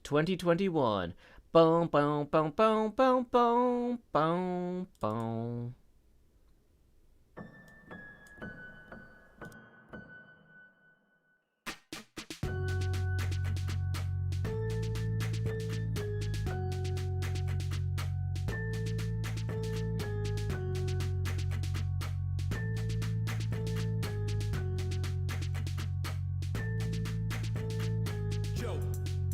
2021. Boom, boom, boom, boom, boom, boom, boom, boom.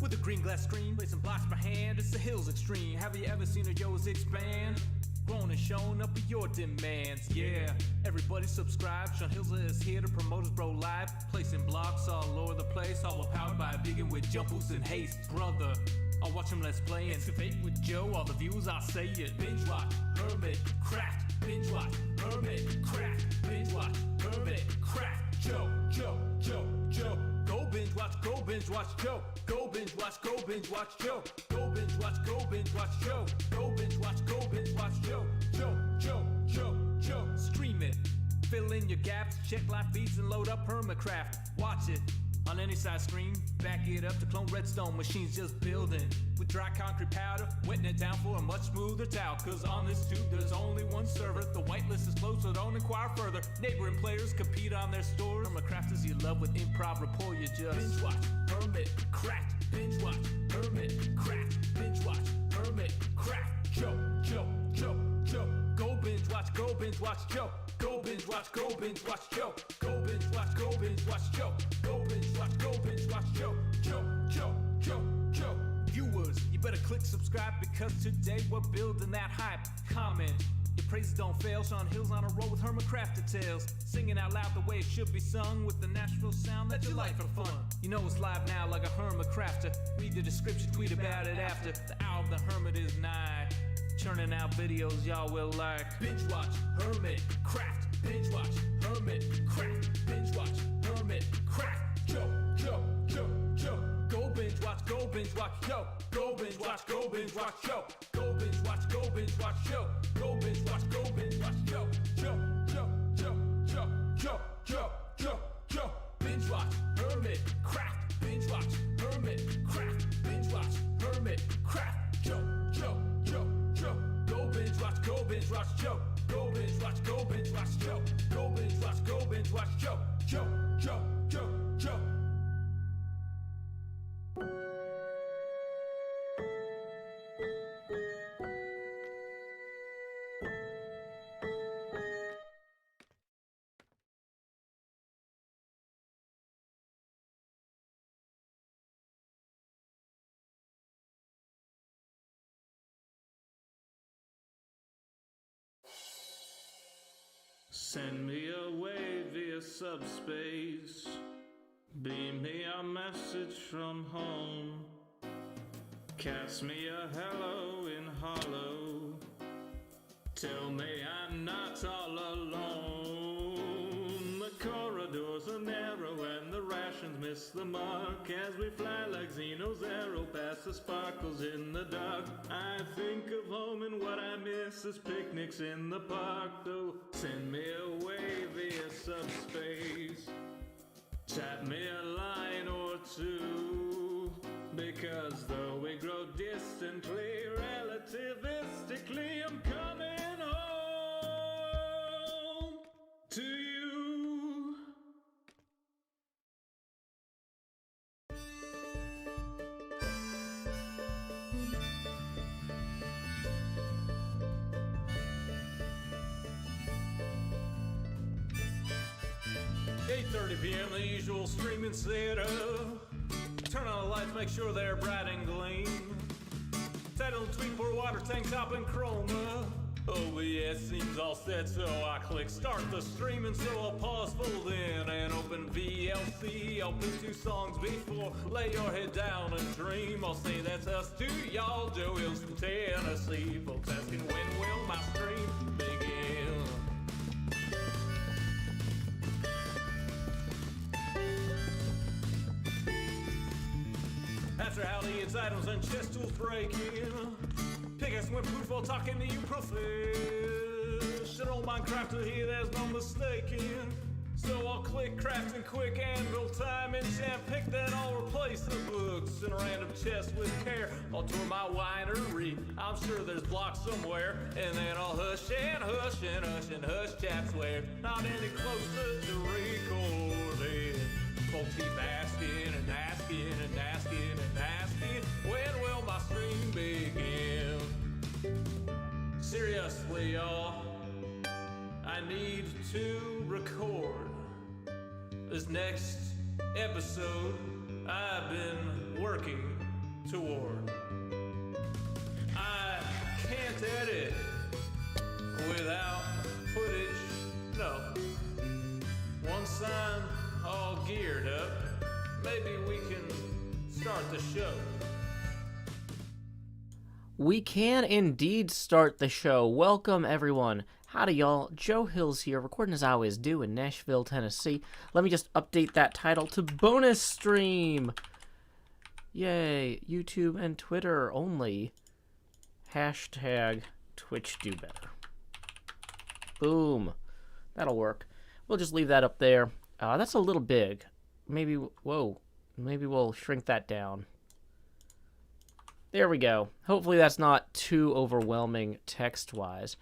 With a green glass screen, placing blocks per hand, it's the hills extreme. Have you ever seen a yo's expand? Grown and shown up with your demands, yeah. Everybody subscribe, Sean Hills is here to promote his bro live. Placing blocks all over the place, all powered by a bigot with jump boost and haste. Brother, I'll watch him let's play and debate with Joe, all the views I'll say it. Binge watch, HermitCraft, binge watch, HermitCraft, binge watch, HermitCraft. Joe. Go binge watch, Joe. Go binge watch, Joe. Go binge watch, Joe. Go binge watch, Joe. Stream it. Fill in your gaps, check live feeds and load up HermitCraft. Watch it on any size screen. Back it up to clone redstone machines just building. With dry concrete powder, wetting it down for a much smoother towel. Cause on this tube there's only one server. The whitelist is closed, so don't inquire further. Neighboring players compete on their stores. HermitCraft is you love with improv rapport, you just binge watch, HermitCraft, binge watch, HermitCraft, binge watch, HermitCraft. Joe. Go binge watch, Joe. Go binge watch, Joe. Go binge watch, Joe. Go binge watch, Joe. Joe. Viewers, you better click subscribe because today we're building that hype. Comment, your praises don't fail. Sean Hills on a roll with HermitCraft details. Singing out loud the way it should be sung with the natural sound that you like for fun. You know it's live now like a HermitCrafter. Read the description, tweet about it after. The hour of the Hermit is nigh. Churning out videos y'all will like. Binge watch, HermitCraft. Binge watch, HermitCraft. Binge watch, HermitCraft. Joe. Go binge watch, Joe. Go binge watch, Joe. Go binge watch, Joe. Go binge watch, Joe. Go binge watch, Joe. Binge watch, HermitCraft. Binge watch, HermitCraft. Binge watch, HermitCraft. Joe. Go binge watch, Joe. Go binge watch, Joe. Go binge watch, Joe. Go binge watch, Joe. Joe. Send me away via subspace. Beam me a message from home. Cast me a hello in hollow. Tell me I'm not all alone. The corridors are narrow and the rations miss the mark as we fly like Xeno's arrow past the sparkles in the dark. I think of home and what I miss is picnics in the park. Though send me away via subspace. Tap me a line or two, because though we grow distantly, relativistically, I'm coming home to you. p.m. the usual streaming setup. Turn on the lights, make sure they're bright and gleam. Title, tweet, pour water, tank top, and chroma. OBS seems all set, so I click start the streaming, so I'll pause, fold in, and open VLC. I'll play 2 songs before lay your head down and dream. I'll say that's us to y'all, Joe Hills from Tennessee. Folks asking when will my stream begin? After how the its items and chest tools break in, pickaxe went poof while talking to you professional Minecrafter here, there's no mistaking. So I'll click crafting quick anvil time enchant, pick that I'll replace the books in a random chest with care. I'll tour my winery, I'm sure there's blocks somewhere, and then I'll hush and hush and hush and hush chaps where not any closer to recording. Folks keep asking and asking and asking and asking, when will my stream begin? Seriously, y'all, I need to record this next episode I've been working toward. I can't edit without footage, no. Once I'm all geared up, maybe we can start the show. We can indeed start the show. Welcome, everyone. Howdy, y'all. Joe Hills here, recording as I always do in Nashville, Tennessee. Let me just update that title to bonus stream. Yay, YouTube and Twitter only. Hashtag Twitch do better. Boom. That'll work. We'll just leave that up there. That's a little big. Maybe, whoa, maybe we'll shrink that down. There we go. Hopefully that's not too overwhelming text-wise.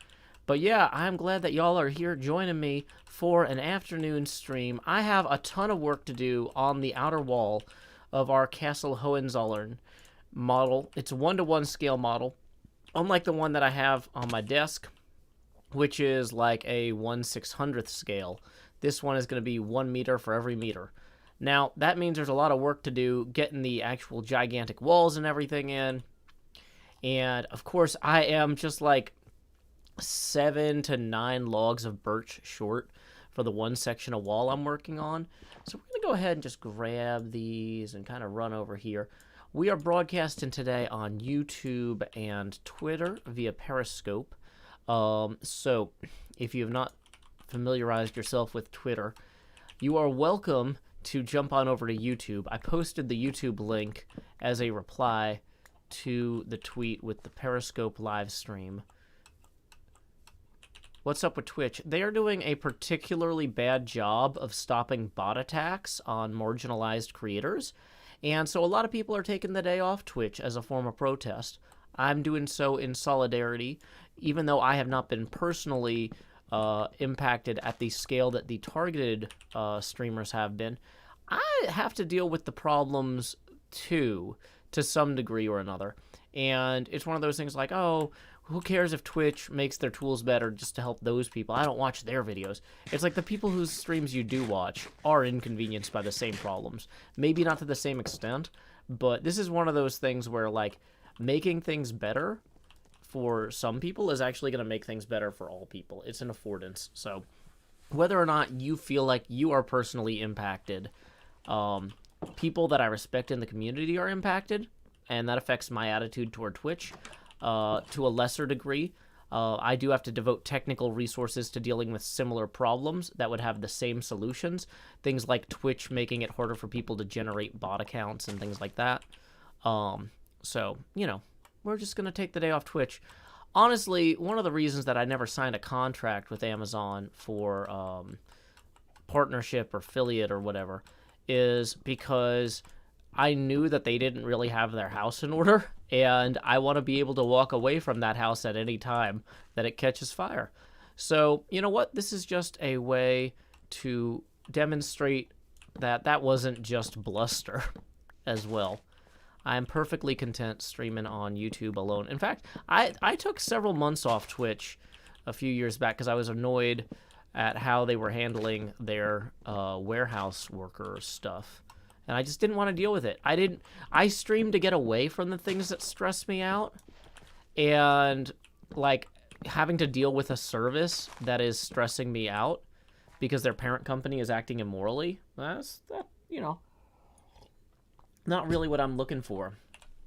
But yeah, I'm glad that y'all are here joining me for an afternoon stream. I have a ton of work to do on the outer wall of our Castle Hohenzollern model. It's a 1-to-1 scale model, unlike the one that I have on my desk, which is like a 1/600th scale. This one is going to be 1 meter for every meter. Now, that means there's a lot of work to do getting the actual gigantic walls and everything in. And, of course, I am just like 7 to 9 logs of birch short for the one section of wall I'm working on. So we're going to go ahead and just grab these and kind of run over here. We are broadcasting today on YouTube and Twitter via Periscope. So if you have not familiarized yourself with Twitter, you are welcome to jump on over to YouTube. I posted the YouTube link as a reply to the tweet with the Periscope live stream. What's up with Twitch? They are doing a particularly bad job of stopping bot attacks on marginalized creators, and so a lot of people are taking the day off Twitch as a form of protest. I'm doing so in solidarity, even though I have not been personally impacted at the scale that the targeted streamers have been. I have to deal with the problems too, to some degree or another. And it's one of those things like, oh, who cares if Twitch makes their tools better just to help those people? I don't watch their videos. It's like the people whose streams you do watch are inconvenienced by the same problems. Maybe not to the same extent, but this is one of those things where, like, making things better for some people is actually going to make things better for all people. It's an affordance. So whether or not you feel like you are personally impacted, people that I respect in the community are impacted, and that affects my attitude toward Twitch to a lesser degree. I do have to devote technical resources to dealing with similar problems that would have the same solutions. Things like Twitch making it harder for people to generate bot accounts and things like that. So, you know, we're just going to take the day off Twitch. Honestly, one of the reasons that I never signed a contract with Amazon for partnership or affiliate or whatever is because I knew that they didn't really have their house in order, and I want to be able to walk away from that house at any time that it catches fire. So, you know what? This is just a way to demonstrate that that wasn't just bluster as well. I'm perfectly content streaming on YouTube alone. In fact, I took several months off Twitch a few years back because I was annoyed at how they were handling their warehouse worker stuff. And I just didn't want to deal with it. I streamed to get away from the things that stress me out. And, like, having to deal with a service that is stressing me out because their parent company is acting immorally, that's, you know, not really what I'm looking for.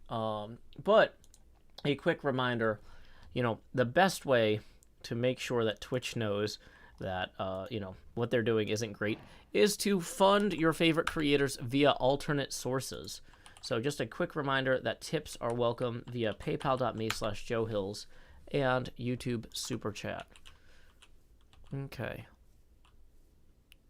But a quick reminder, you know, the best way to make sure that Twitch knows that, you know, what they're doing isn't great is to fund your favorite creators via alternate sources. So just a quick reminder that tips are welcome via paypal.me/JoeHills and YouTube Super Chat. Okay.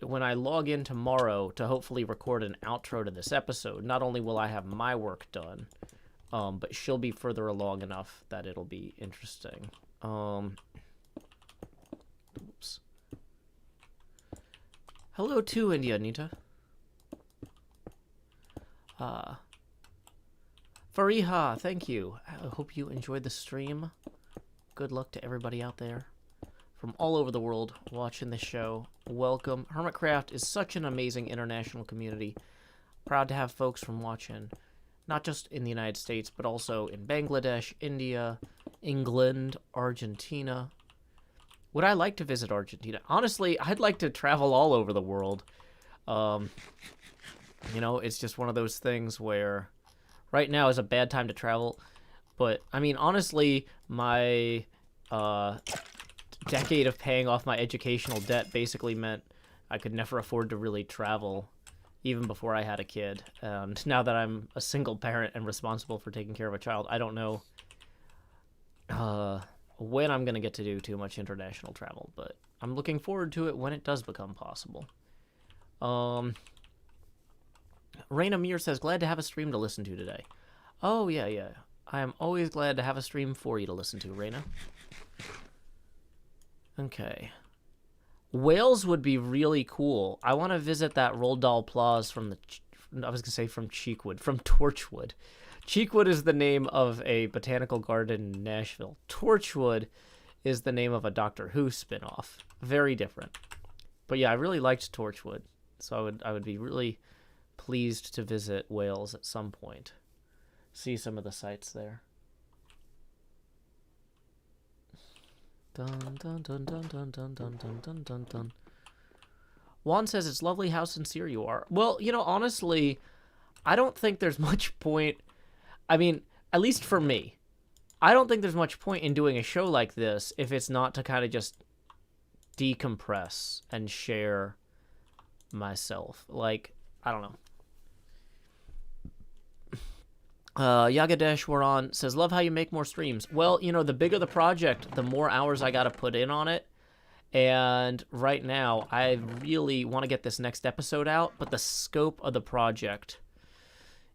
when I log in tomorrow to hopefully record an outro to this episode, not only will I have my work done, but she'll be further along enough that it'll be interesting. Oops. Hello to India, Anita. Fariha, thank you. I hope you enjoyed the stream. Good luck to everybody out there from all over the world watching this show. Welcome. HermitCraft is such an amazing international community. Proud to have folks from watching, not just in the United States, but also in Bangladesh, India, England, Argentina. Would I like to visit Argentina? Honestly, I'd like to travel all over the world. You know, it's just one of those things where right now is a bad time to travel. But, I mean, honestly, my decade of paying off my educational debt basically meant I could never afford to really travel, even before I had a kid. And now that I'm a single parent and responsible for taking care of a child, I don't know when I'm going to get to do too much international travel. But I'm looking forward to it when it does become possible. Raina Muir says, glad to have a stream to listen to today. Oh, yeah. I am always glad to have a stream for you to listen to, Raina. Okay. Wales would be really cool. I want to visit that Roald Dahl Plaza from from Cheekwood, from Torchwood. Cheekwood is the name of a botanical garden in Nashville. Torchwood is the name of a Doctor Who spinoff. Very different. But yeah, I really liked Torchwood. So I would be really pleased to visit Wales at some point. See some of the sights there. Dun dun dun dun dun dun dun dun dun dun dun. Juan says it's lovely how sincere you are. Well, you know, honestly, I don't think there's much point. I mean, at least for me, I don't think there's much point in doing a show like this if it's not to kind of just decompress and share myself. Like, I don't know. Yagadesh we're on says, love how you make more streams. Well, you know, the bigger the project, the more hours I got to put in on it. And right now, I really want to get this next episode out, but the scope of the project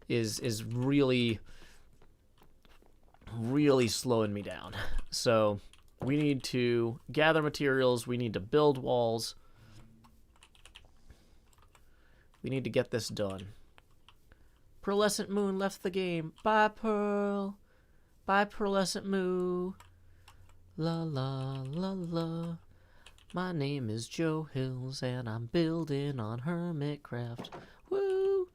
is really, really slowing me down. So we need to gather materials. We need to build walls. We need to get this done. Pearlescent Moon left the game. Bye, Pearl. Bye, Pearlescent Moo. La, la, la, la. My name is Joe Hills, and I'm building on HermitCraft. Woo!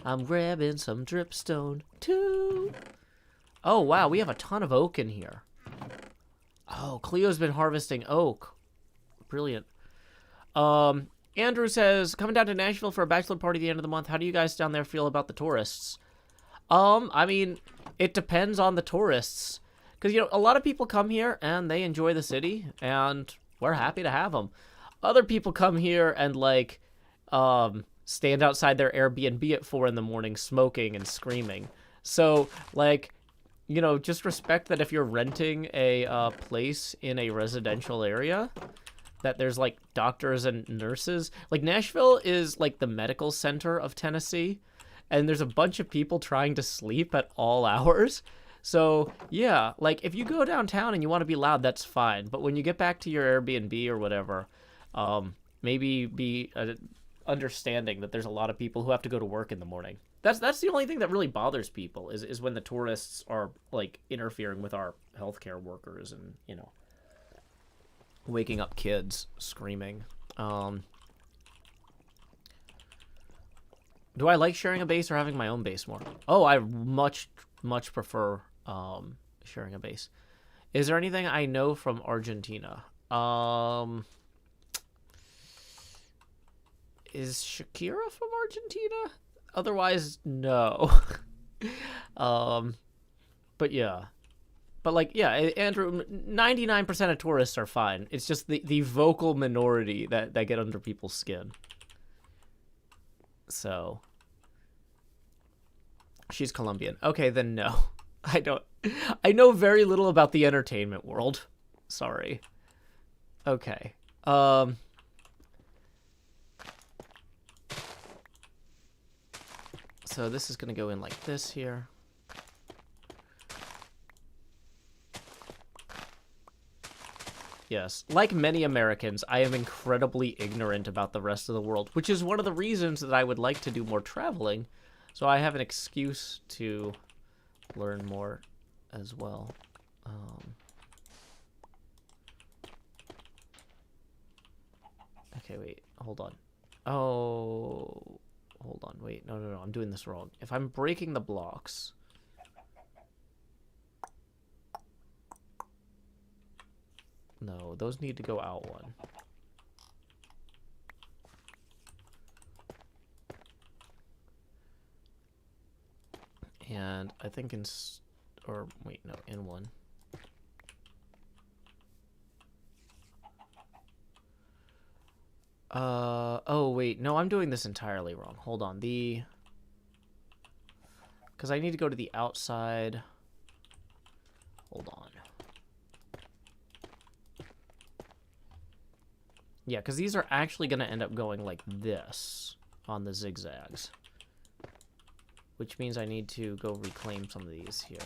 I'm grabbing some dripstone, too. Oh, wow, we have a ton of oak in here. Oh, Cleo's been harvesting oak. Brilliant. Andrew says, coming down to Nashville for a bachelor party at the end of the month. How do you guys down there feel about the tourists? I mean, it depends on the tourists. Because, you know, a lot of people come here and they enjoy the city, and we're happy to have them. Other people come here and, like, stand outside their Airbnb at 4 in the morning smoking and screaming. So, like, you know, just respect that if you're renting a place in a residential area, that there's, like, doctors and nurses. Like, Nashville is, like, the medical center of Tennessee, and there's a bunch of people trying to sleep at all hours. So, yeah, like, if you go downtown and you want to be loud, that's fine. But when you get back to your Airbnb or whatever, maybe be understanding that there's a lot of people who have to go to work in the morning. That's the only thing that really bothers people is when the tourists are, like, interfering with our healthcare workers and, you know, waking up kids screaming. Do I like sharing a base or having my own base more? Oh, I much prefer sharing a base. Is there anything I know from Argentina? Is Shakira from Argentina? Otherwise, no. But yeah. But, like, yeah, Andrew, 99% of tourists are fine. It's just the vocal minority that get under people's skin. So, she's Colombian. Okay, then no. I don't. I know very little about the entertainment world. Sorry. Okay. So this is going to go in like this here. Yes, like many Americans, I am incredibly ignorant about the rest of the world, which is one of the reasons that I would like to do more traveling, so I have an excuse to learn more as well. Okay, wait, hold on. Oh, hold on, wait, no, I'm doing this wrong. If I'm breaking the blocks... No, those need to go out one. And I think in... Or, wait, no, in one. Oh, wait, no, I'm doing this entirely wrong. Hold on, because I need to go to the outside. Hold on. Yeah, because these are actually going to end up going like this on the zigzags. Which means I need to go reclaim some of these here.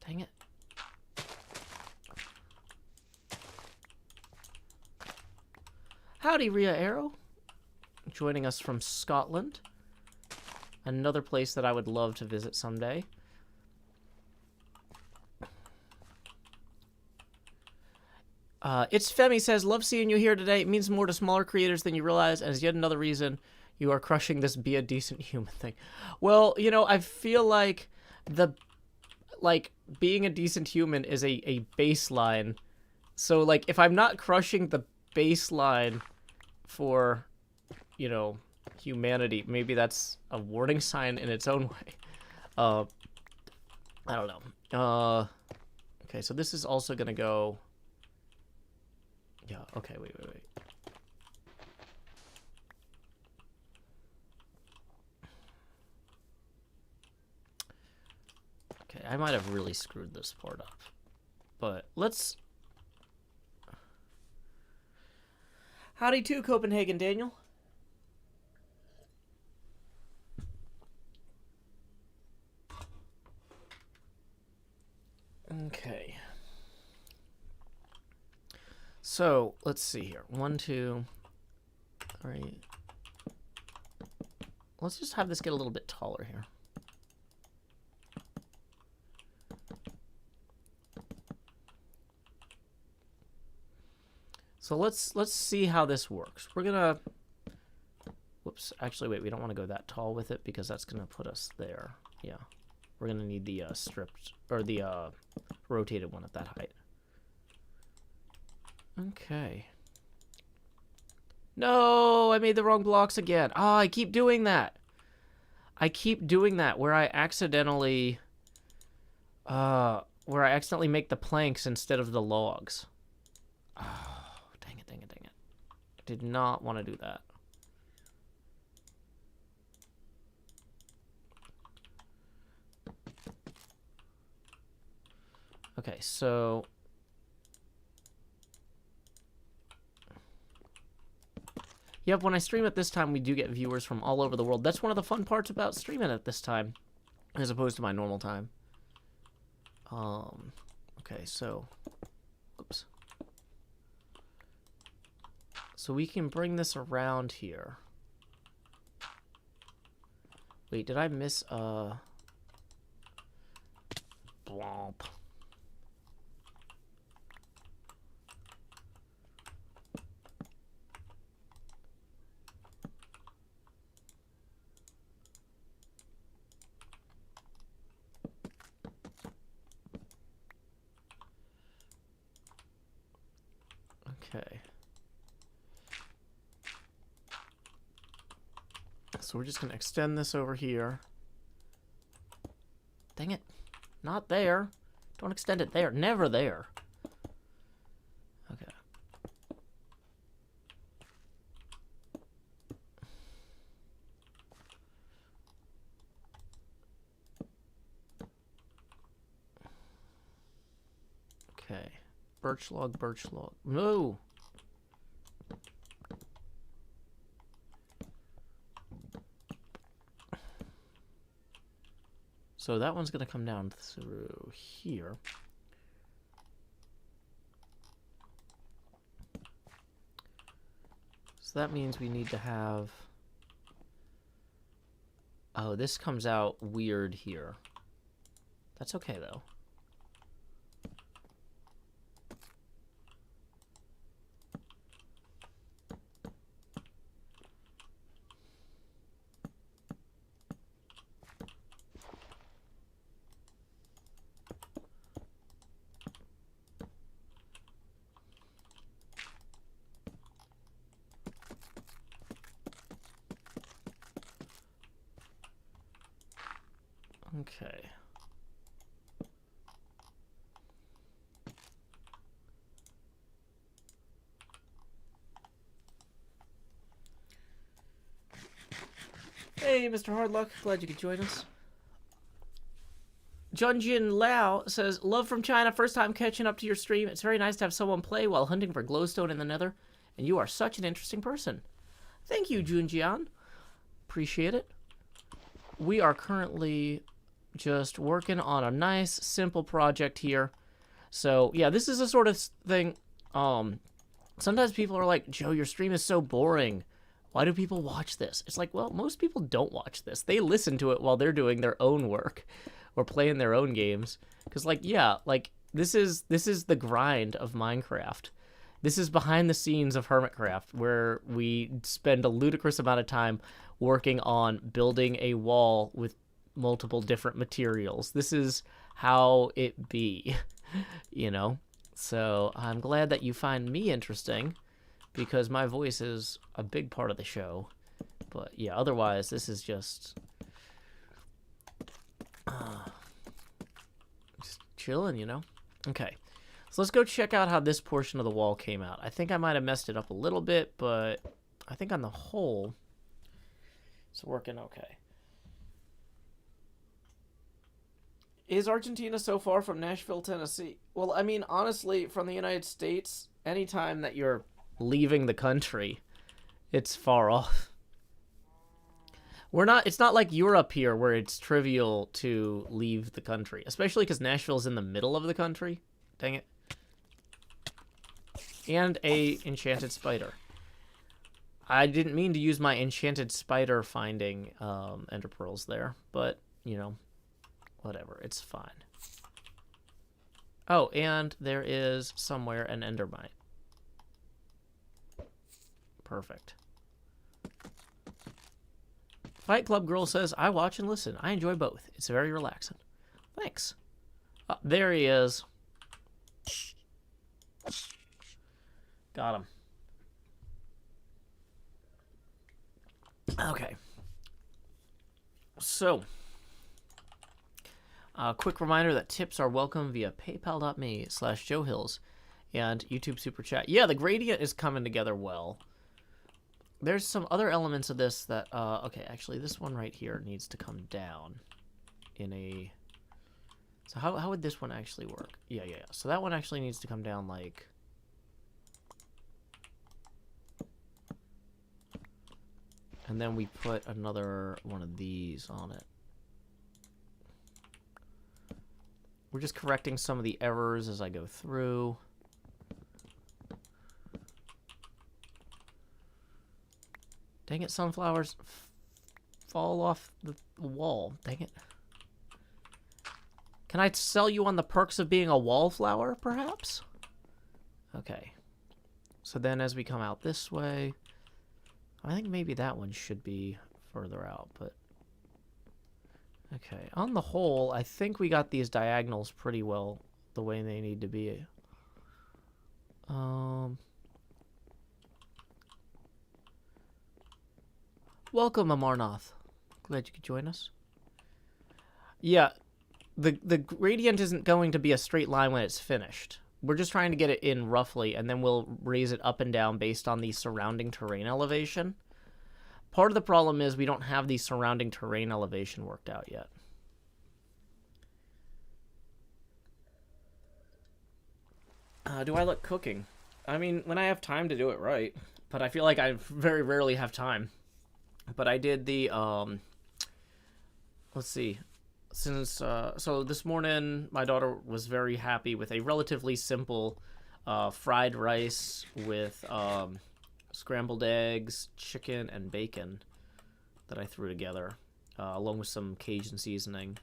Dang it. Howdy, Rhea Arrow. Joining us from Scotland. Another place that I would love to visit someday. It's Femi says, love seeing you here today. It means more to smaller creators than you realize, and is yet another reason you are crushing this be a decent human thing. Well, you know, I feel like being a decent human is a baseline. So, like, if I'm not crushing the baseline for, you know, humanity, maybe that's a warning sign in its own way. I don't know. Okay, so this is also gonna go... Yeah, okay, wait. Okay, I might have really screwed this part up. But let's... Howdy too, Copenhagen Daniel. Okay. So, let's see here. 1, 2, 3. Let's just have this get a little bit taller here. So let's see how this works. We're gonna... Whoops. Actually, wait. We don't want to go that tall with it because that's gonna put us there. Yeah. We're gonna need the stripped... Or the rotated one at that height. Okay. No, I made the wrong blocks again. Oh, I keep doing that. Where I accidentally make the planks instead of the logs. Oh, dang it. I did not want to do that. Okay, so... Yep, when I stream at this time, we do get viewers from all over the world. That's one of the fun parts about streaming at this time, as opposed to my normal time. Okay, so... Oops. So we can bring this around here. Wait, did I miss a... Blomp. Okay. So we're just going to extend this over here. Dang it. Not there. Don't extend it there. Never there. Okay. Okay. Birch log, birch log. No! So that one's going to come down through here. So that means we need to have... Oh, this comes out weird here. That's okay, though. Okay. Hey, Mr. Hardluck. Glad you could join us. Junjin Lao says, love from China. First time catching up to your stream. It's very nice to have someone play while hunting for glowstone in the nether. And you are such an interesting person. Thank you, Junjian. Appreciate it. We are currently just working on a nice, simple project here. So, yeah, this is a sort of thing. Sometimes people are like, Joe, your stream is so boring. Why do people watch this? It's like, well, most people don't watch this. They listen to it while they're doing their own work or playing their own games. Because, like, yeah, like, this is the grind of Minecraft. This is behind the scenes of HermitCraft, where we spend a ludicrous amount of time working on building a wall with multiple different materials. This is how it be, you know? So I'm glad that you find me interesting, because my voice is a big part of the show. But yeah, otherwise, this is just chilling, you know? Okay. So let's go check out how this portion of the wall came out. I think I might have messed it up a little bit, but I think on the whole, it's working okay. Is Argentina so far from Nashville, Tennessee? Well, I mean, honestly, from the United States, anytime that you're leaving the country, it's far off. It's not like Europe here where it's trivial to leave the country, especially because Nashville's in the middle of the country. Dang it. And a enchanted spider. I didn't mean to use my enchanted spider finding ender pearls there, but, you know, whatever. It's fine. Oh, and there is somewhere an endermite. Perfect. Fight Club Girl says, I watch and listen. I enjoy both. It's very relaxing. Thanks. There he is. Got him. Okay. So, quick reminder that tips are welcome via paypal.me/JoeHills and YouTube Super Chat. Yeah, the gradient is coming together well. There's some other elements of this that, okay, actually, this one right here needs to come down in a... So how would this one actually work? Yeah. So that one actually needs to come down like... And then we put another one of these on it. We're just correcting some of the errors as I go through. Dang it, sunflowers fall off the wall. Dang it. Can I sell you on the perks of being a wallflower, perhaps? Okay. So then as we come out this way, I think maybe that one should be further out, but... Okay, on the whole, I think we got these diagonals pretty well the way they need to be. Welcome, Amarnath. Glad you could join us. Yeah, the gradient isn't going to be a straight line when it's finished. We're just trying to get it in roughly, and then we'll raise it up and down based on the surrounding terrain elevation. Part of the problem is we don't have the surrounding terrain elevation worked out yet. Do I like cooking? I mean, when I have time to do it right, but I feel like I very rarely have time. But I did the let's see. Since so this morning my daughter was very happy with a relatively simple fried rice with scrambled eggs, chicken, and bacon that I threw together, along with some Cajun seasoning.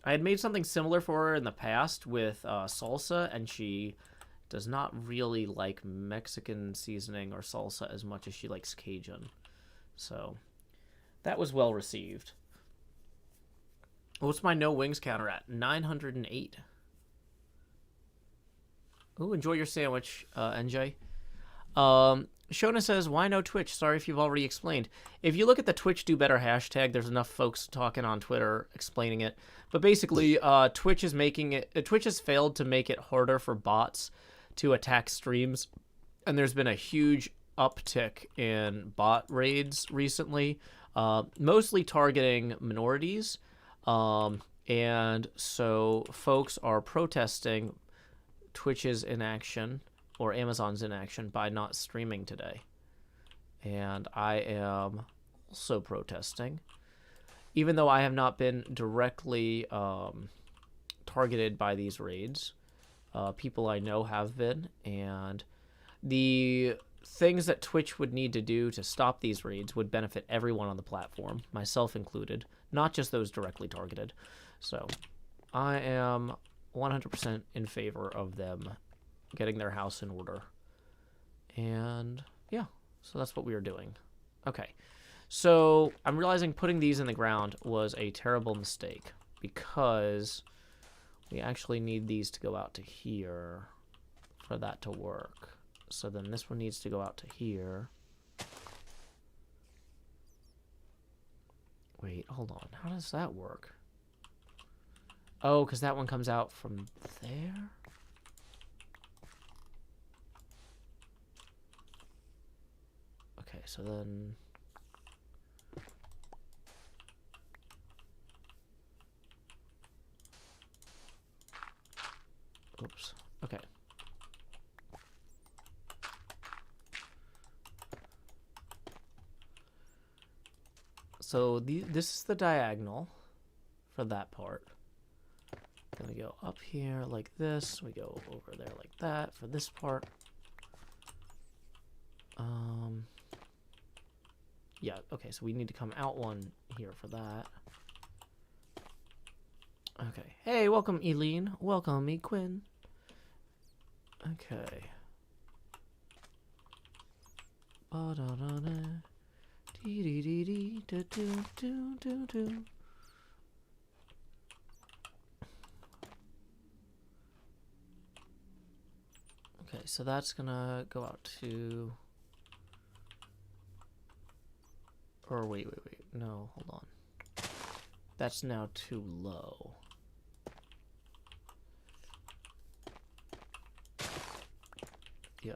I had made something similar for her in the past with salsa, and she does not really like Mexican seasoning or salsa as much as she likes Cajun. So that was well received. What's my no wings counter at? 908. Ooh, enjoy your sandwich, NJ. Shona says, why no Twitch? Sorry if you've already explained. If you look at the Twitch Do Better hashtag, there's enough folks talking on Twitter explaining it. But basically, Twitch has failed to make it harder for bots to attack streams. And there's been a huge uptick in bot raids recently, mostly targeting minorities. And so folks are protesting Twitch's inaction or Amazon's inaction by not streaming today. And I am also protesting, even though I have not been directly targeted by these raids. People I know have been, and the things that Twitch would need to do to stop these raids would benefit everyone on the platform, myself included, not just those directly targeted. So I am 100% in favor of them getting their house in order. And yeah, so that's what we are doing. Okay, so I'm realizing putting these in the ground was a terrible mistake because we actually need these to go out to here for that to work. So then this one needs to go out to here. Wait, hold on. How does that work? Oh, because that one comes out from there? Okay, so then... Oops. Okay. So this is the diagonal for that part. Then we go up here like this. We go over there like that for this part. Yeah, okay, so we need to come out one here for that. Okay. Hey, welcome, Eileen. Welcome, me, Quinn. Okay. Ba-da-da-da. Dee-dee-dee-dee-da-doo-doo-doo-doo. Okay, so that's gonna go out to... Or wait. No, hold on. That's now too low. Yeah.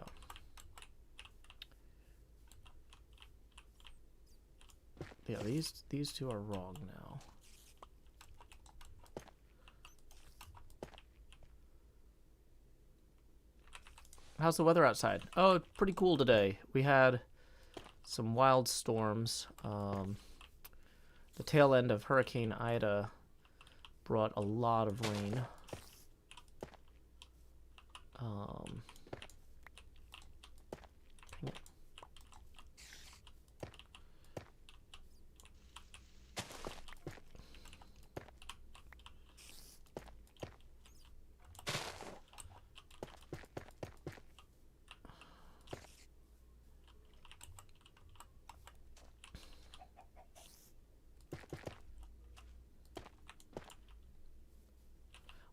Yeah, these two are wrong now. How's the weather outside? Oh, pretty cool today. We had some wild storms. The tail end of Hurricane Ida brought a lot of rain. Dang it.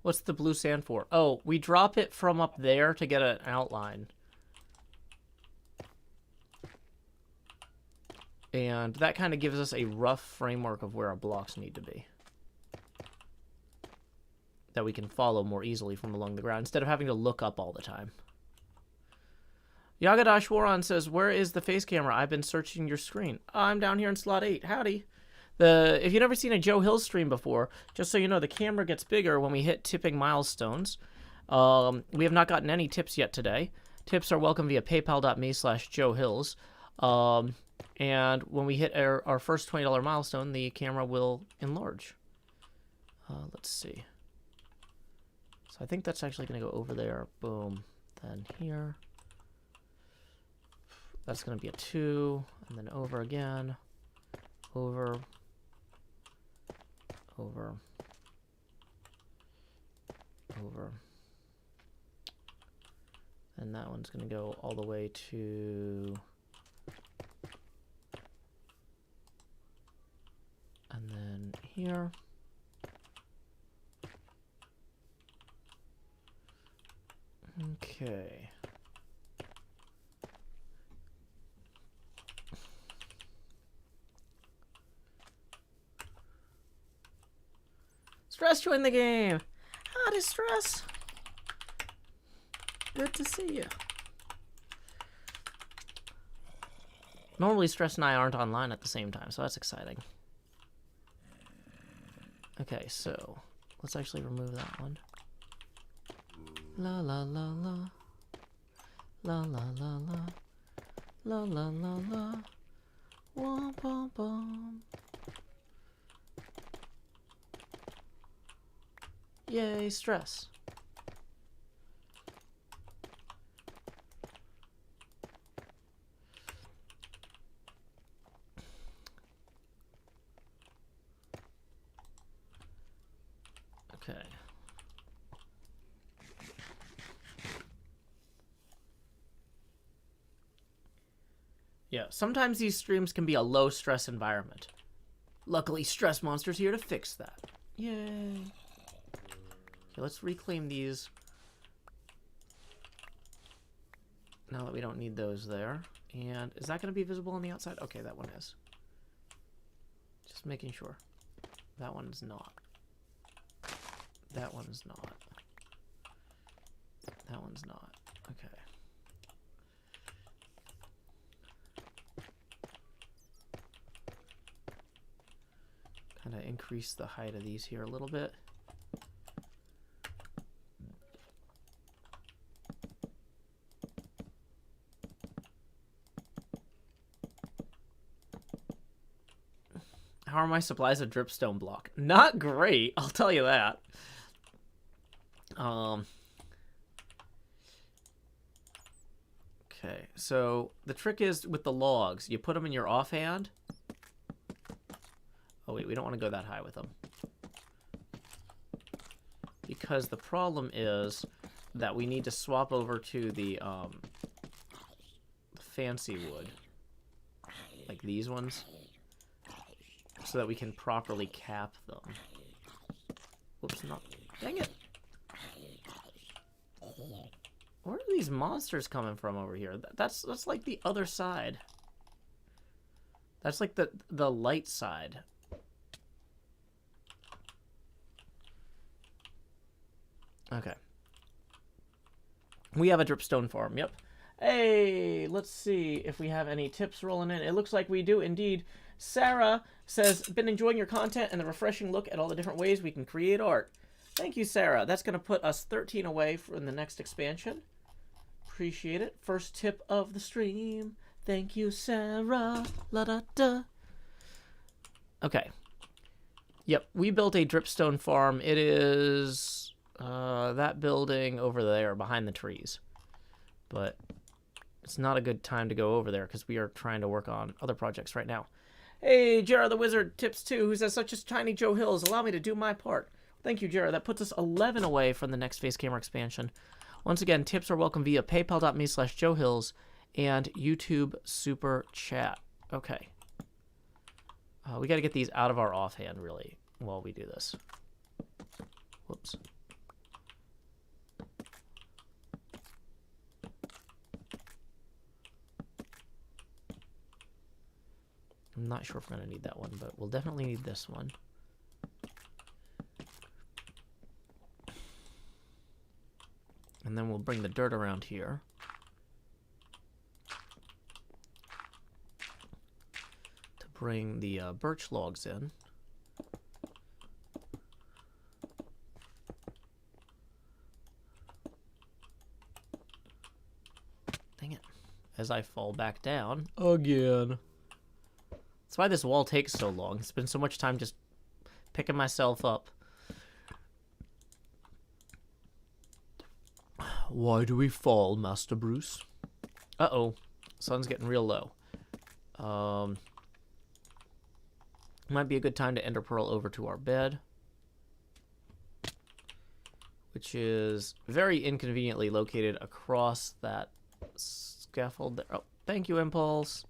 What's the blue sand for? Oh, we drop it from up there to get an outline. And that kind of gives us a rough framework of where our blocks need to be. That we can follow more easily from along the ground, instead of having to look up all the time. Yagadash Waron says, where is the face camera? I've been searching your screen. I'm down here in slot 8. Howdy. If you've never seen a Joe Hill stream before, just so you know, the camera gets bigger when we hit tipping milestones. We have not gotten any tips yet today. Tips are welcome via paypal.me/joehills. And when we hit our first $20 milestone, the camera will enlarge. Let's see. So I think that's actually going to go over there. Boom. Then here. That's going to be a 2. And then over again. Over. Over. Over. And that one's going to go all the way to... And then here. Okay. Stress joined the game. How does Stress? Good to see you. Normally Stress and I aren't online at the same time, so that's exciting. Okay, so let's actually remove that one. La la la la. La la la la. La la la la. Wom bum bum. Yay, Stress. Okay. Yeah, sometimes these streams can be a low stress environment. Luckily, Stress Monster's here to fix that. Yay. Okay, let's reclaim these. Now that we don't need those there. And is that going to be visible on the outside? Okay, that one is. Just making sure. That one's not. That one's not. That one's not. Okay. Kind of increase the height of these here a little bit. How are my supplies of dripstone block? Not great, I'll tell you that. Okay, so the trick is with the logs, you put them in your offhand. Oh wait, we don't want to go that high with them. Because the problem is that we need to swap over to the fancy wood. Like these ones. So that we can properly cap them. Whoops, not. Dang it! Where are these monsters coming from over here? That's like the other side. That's like the light side. Okay. We have a dripstone farm, yep. Hey, let's see if we have any tips rolling in. It looks like we do indeed. Sarah says, been enjoying your content and the refreshing look at all the different ways we can create art. Thank you, Sarah. That's going to put us 13 away from the next expansion. Appreciate it. First tip of the stream. Thank you, Sarah. La da da. Okay. Yep, we built a dripstone farm. It is that building over there behind the trees. But it's not a good time to go over there because we are trying to work on other projects right now. Hey, Jared the Wizard, tips 2, who says, such as Tiny Joe Hills, allow me to do my part. Thank you, Jared. That puts us 11 away from the next face camera expansion. Once again, tips are welcome via paypal.me/joehills and YouTube Super Chat. Okay. We got to get these out of our offhand, really, while we do this. Whoops. I'm not sure if we're going to need that one, but we'll definitely need this one. And then we'll bring the dirt around here. To bring the birch logs in. as I fall back down again. That's why this wall takes so long. It's been so much time just picking myself up. Why do we fall, Master Bruce? Uh-oh. Sun's getting real low. Might be a good time to ender pearl over to our bed, which is very inconveniently located across that scaffold there. Oh, thank you, Impulse.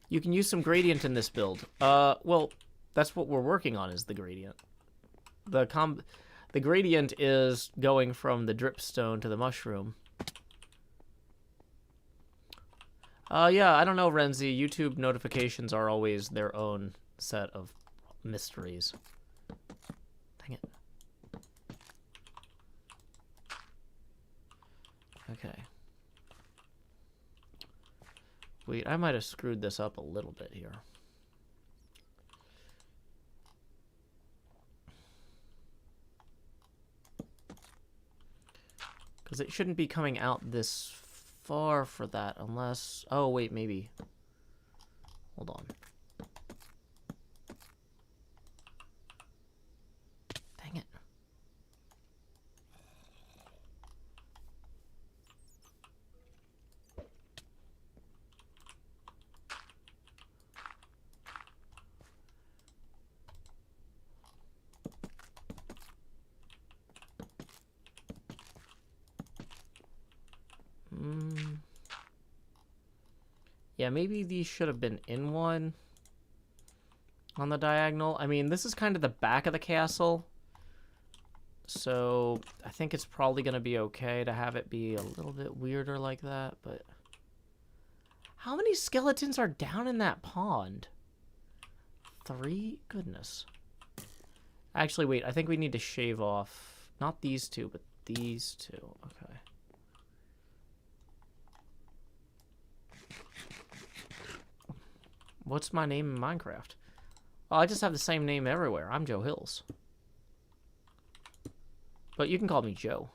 You can use some gradient in this build. Well, that's what we're working on, is the gradient. The gradient is going from the dripstone to the mushroom. Yeah, I don't know, Renzi. YouTube notifications are always their own set of mysteries. Dang it. Okay. Wait, I might have screwed this up a little bit here. Because it shouldn't be coming out this far for that unless... Oh, wait, maybe. Hold on. Dang it. Yeah, maybe these should have been in one on the diagonal. I mean, this is kind of the back of the castle, so I think it's probably going to be okay to have it be a little bit weirder like that, but... How many skeletons are down in that pond? 3? Goodness. Actually, wait, I think we need to shave off, not these two, but these two. Okay. What's my name in Minecraft? Oh, I just have the same name everywhere. I'm Joe Hills. But you can call me Joe.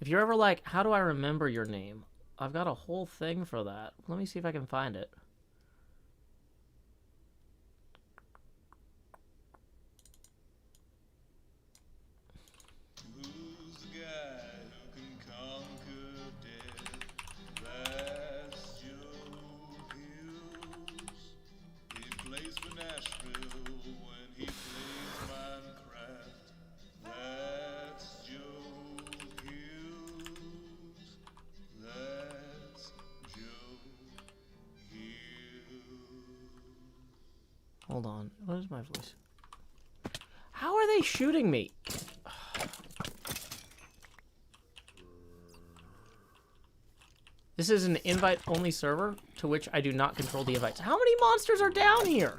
If you're ever like, how do I remember your name? I've got a whole thing for that. Let me see if I can find it. Who's the guy who can conquer death? That's Joe Hills. He plays for Nashville when he plays Minecraft. That's Joe Hills. That's Joe Hills. Hold on. What is my voice? How are they shooting me? This is an invite-only server to which I do not control the invites. How many monsters are down here?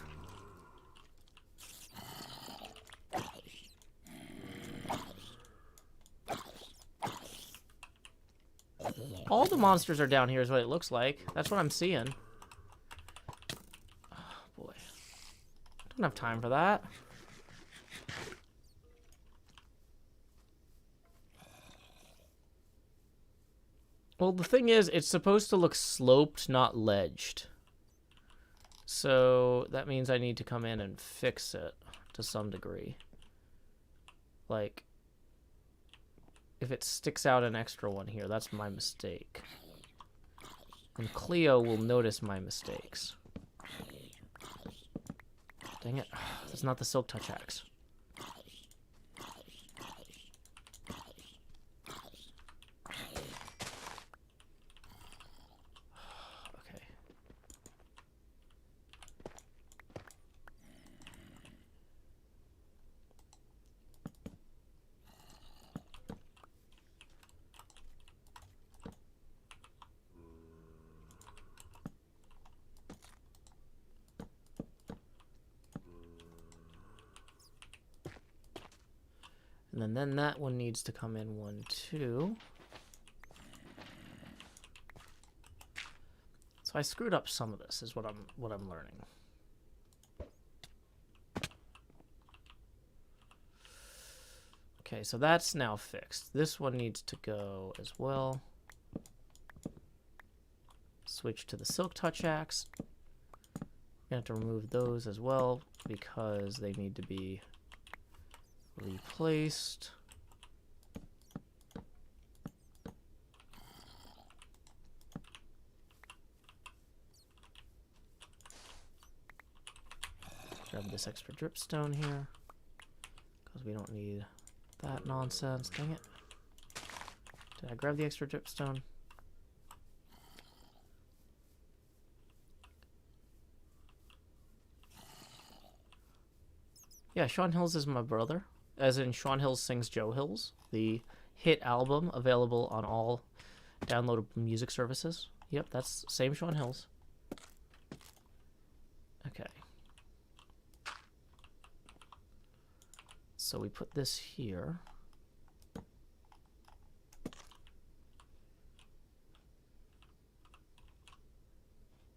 All the monsters are down here is what it looks like. That's what I'm seeing. Oh, boy. Don't have time for that. Well, the thing is, it's supposed to look sloped, not ledged. So that means I need to come in and fix it to some degree. Like, if it sticks out an extra one here, that's my mistake. And Cleo will notice my mistakes. Dang it. That's not the Silk Touch axe. Okay. And then that one needs to come in 1, 2. So I screwed up some of this, is what I'm learning. Okay, so that's now fixed. This one needs to go as well. Switch to the Silk Touch axe. We're gonna have to remove those as well because they need to be replaced. Grab this extra dripstone here because we don't need that nonsense. Dang it. Did I grab the extra dripstone? Yeah, Sean Hills is my brother. As in Sean Hills Sings Joe Hills, the hit album available on all downloadable music services. Yep, that's same Sean Hills. Okay. So we put this here.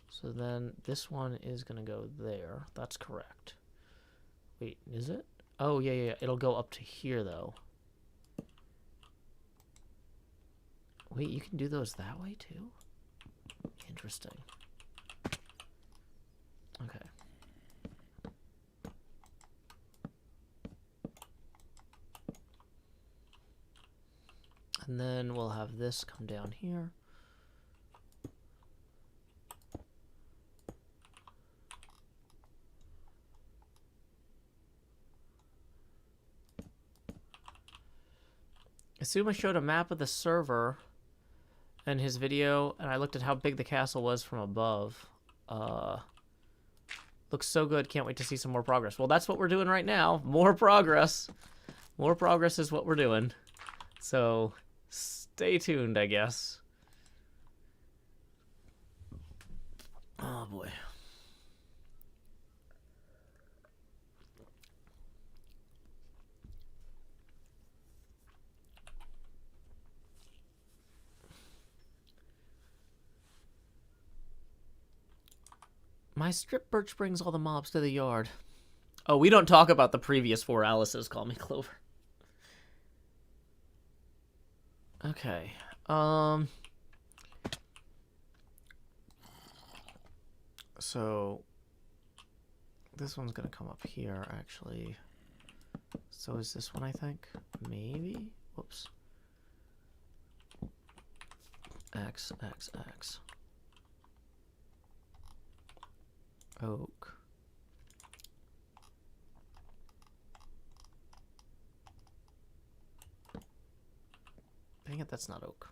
So then this one is going to go there. That's correct. Wait, is it? Oh, yeah, yeah. It'll go up to here, though. Wait, you can do those that way, too? Interesting. Okay. And then we'll have this come down here. Asuma showed a map of the server in his video, and I looked at how big the castle was from above. Looks so good. Can't wait to see some more progress. Well, that's what we're doing right now. More progress. More progress is what we're doing. So stay tuned, I guess. Oh, boy. My strip Birch brings all the mobs to the yard. Oh, we don't talk about the previous 4 Alices. Call me Clover. Okay. So this one's gonna come up here, actually. So is this one, I think? Maybe? Whoops. X, X, X. Oak. Dang it, that's not oak.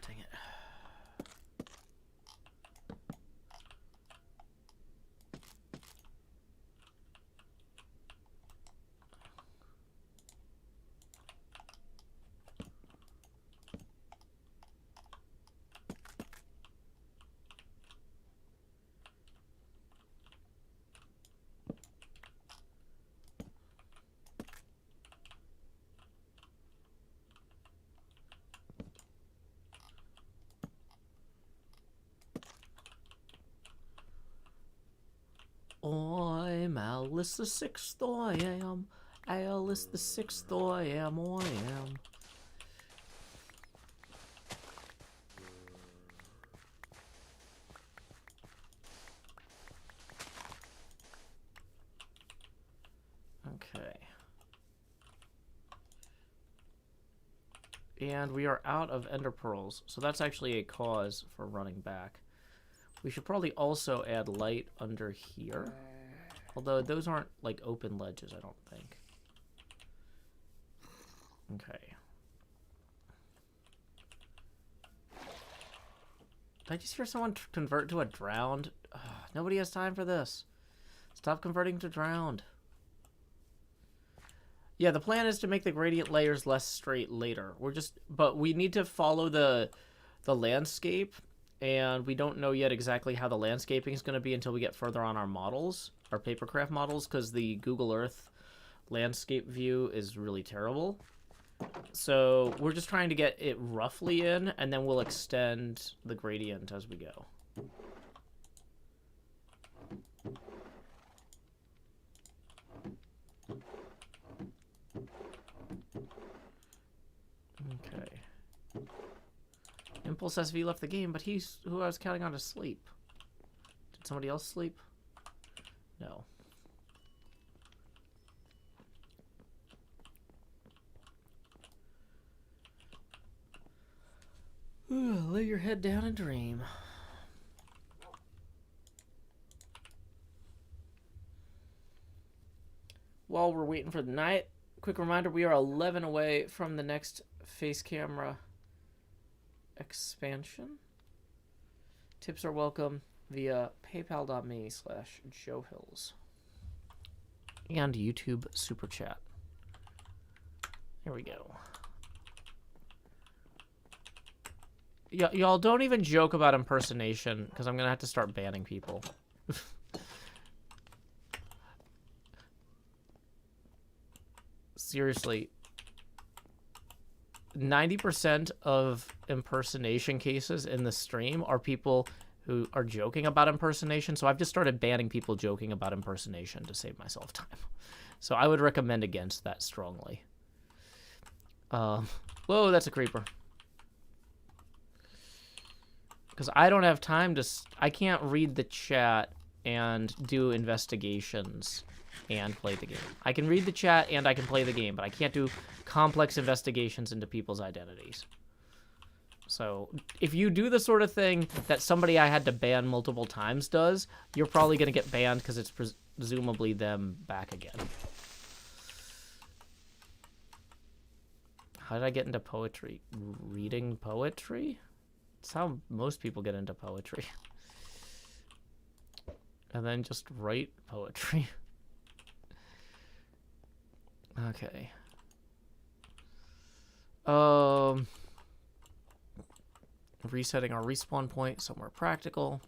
Dang it. I'm Alice the Sixth, I am. Alice the Sixth, I am, I am. Okay. And we are out of ender pearls, so that's actually a cause for running back. We should probably also add light under here. Although those aren't like open ledges, I don't think. Okay. Did I just hear someone convert to a drowned? Ugh, nobody has time for this. Stop converting to drowned. Yeah, the plan is to make the gradient layers less straight later. But we need to follow the landscape and we don't know yet exactly how the landscaping is going to be until we get further on our models, our papercraft models, because the Google Earth landscape view is really terrible. So we're just trying to get it roughly in, and then we'll extend the gradient as we go. Okay. Impulse SV left the game, but he's who I was counting on to sleep. Did somebody else sleep? No. Lay your head down and dream. While we're waiting for the night, quick reminder, we are 11 away from the next face camera expansion. Tips are welcome via paypal.me/JoeHills and YouTube Super Chat. Here we go. Y'all don't even joke about impersonation, because I'm going to have to start banning people. Seriously. 90% of impersonation cases in the stream are people who are joking about impersonation, so I've just started banning people joking about impersonation to save myself time. So I would recommend against that strongly. Whoa, that's a creeper. Because I don't have time to... I can't read the chat and do investigations and play the game. I can read the chat and I can play the game, but I can't do complex investigations into people's identities. So if you do the sort of thing that somebody I had to ban multiple times does, you're probably going to get banned because it's presumably them back again. How did I get into poetry? Reading poetry? That's how most people get into poetry. And then just write poetry. Okay. Resetting our respawn point somewhere practical.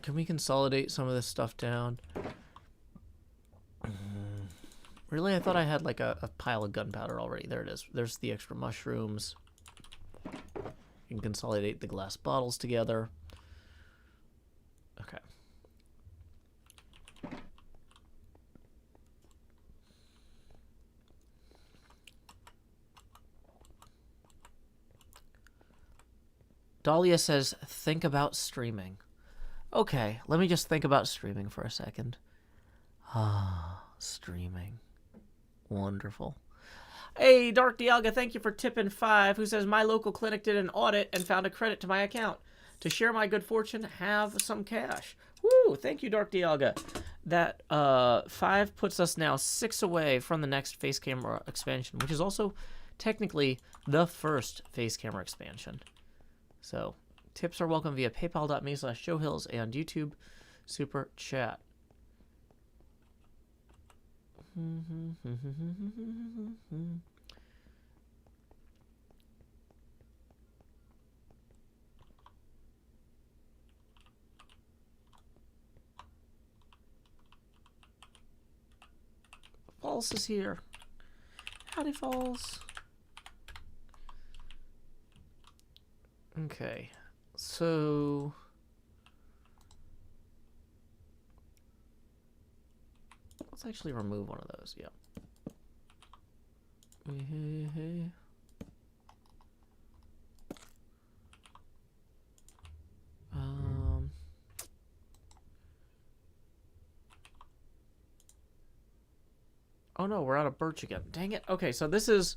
Can we consolidate some of this stuff down? Really? I thought I had like a pile of gunpowder already. There it is. There's the extra mushrooms. You can consolidate the glass bottles together. Okay. Dahlia says, think about streaming. Okay, let me just think about streaming for a second. Ah, streaming. Wonderful. Hey, Dark Dialga, thank you for tipping 5, who says, my local clinic did an audit and found a credit to my account. To share my good fortune, have some cash. Woo, thank you, Dark Dialga. That 5 puts us now 6 away from the next face camera expansion, which is also technically the first face camera expansion. So, tips are welcome via paypal.me/JoeHills and YouTube Super Chat. Falls is here. Howdy, Falls. Okay, so... let's actually remove one of those, yeah. Oh no, we're out of birch again. Dang it. Okay, so this is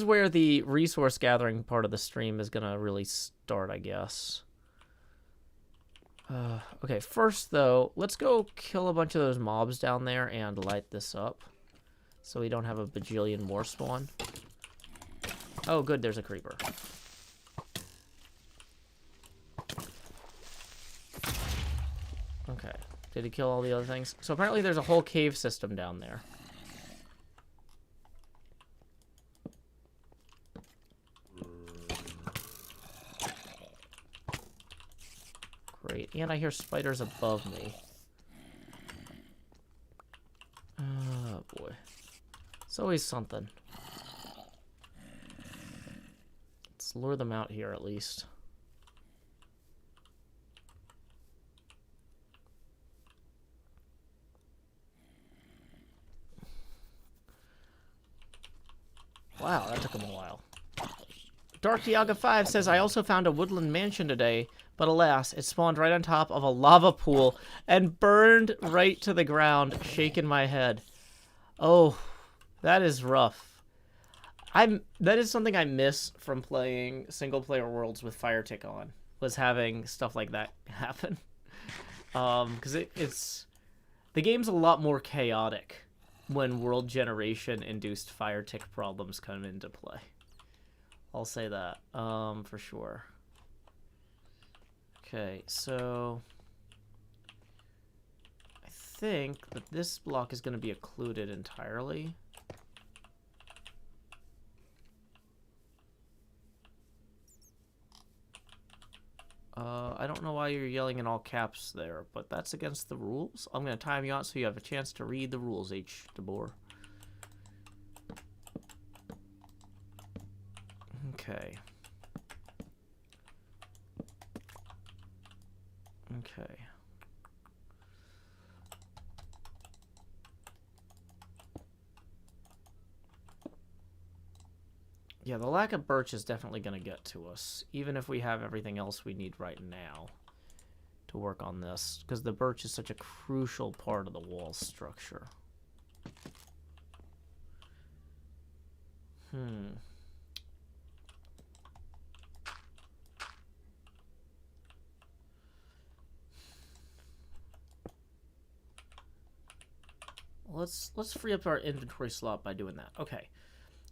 where the resource gathering part of the stream is gonna really start, I guess. Okay, first though, let's go kill a bunch of those mobs down there and light this up, so we don't have a bajillion more spawn. Oh, good, there's a creeper. Okay, did he kill all the other things? So apparently there's a whole cave system down there. And I hear spiders above me. Oh, boy. It's always something. Let's lure them out here, at least. Wow, that took him a while. Dark Diaga 5 says, I also found a woodland mansion today, but alas, it spawned right on top of a lava pool and burned right to the ground, shaking my head. Oh, that is rough. That is something I miss from playing single-player worlds with Firetick on, was having stuff like that happen. Because the game's a lot more chaotic when world generation-induced Firetick problems come into play. I'll say that, for sure. Okay, so I think that this block is going to be occluded entirely. I don't know why you're yelling in all caps there, but that's against the rules. I'm going to time you out so you have a chance to read the rules, H. DeBoer. Okay. Okay. Yeah, the lack of birch is definitely going to get to us, even if we have everything else we need right now to work on this, because the birch is such a crucial part of the wall structure. Let's free up our inventory slot by doing that. Okay.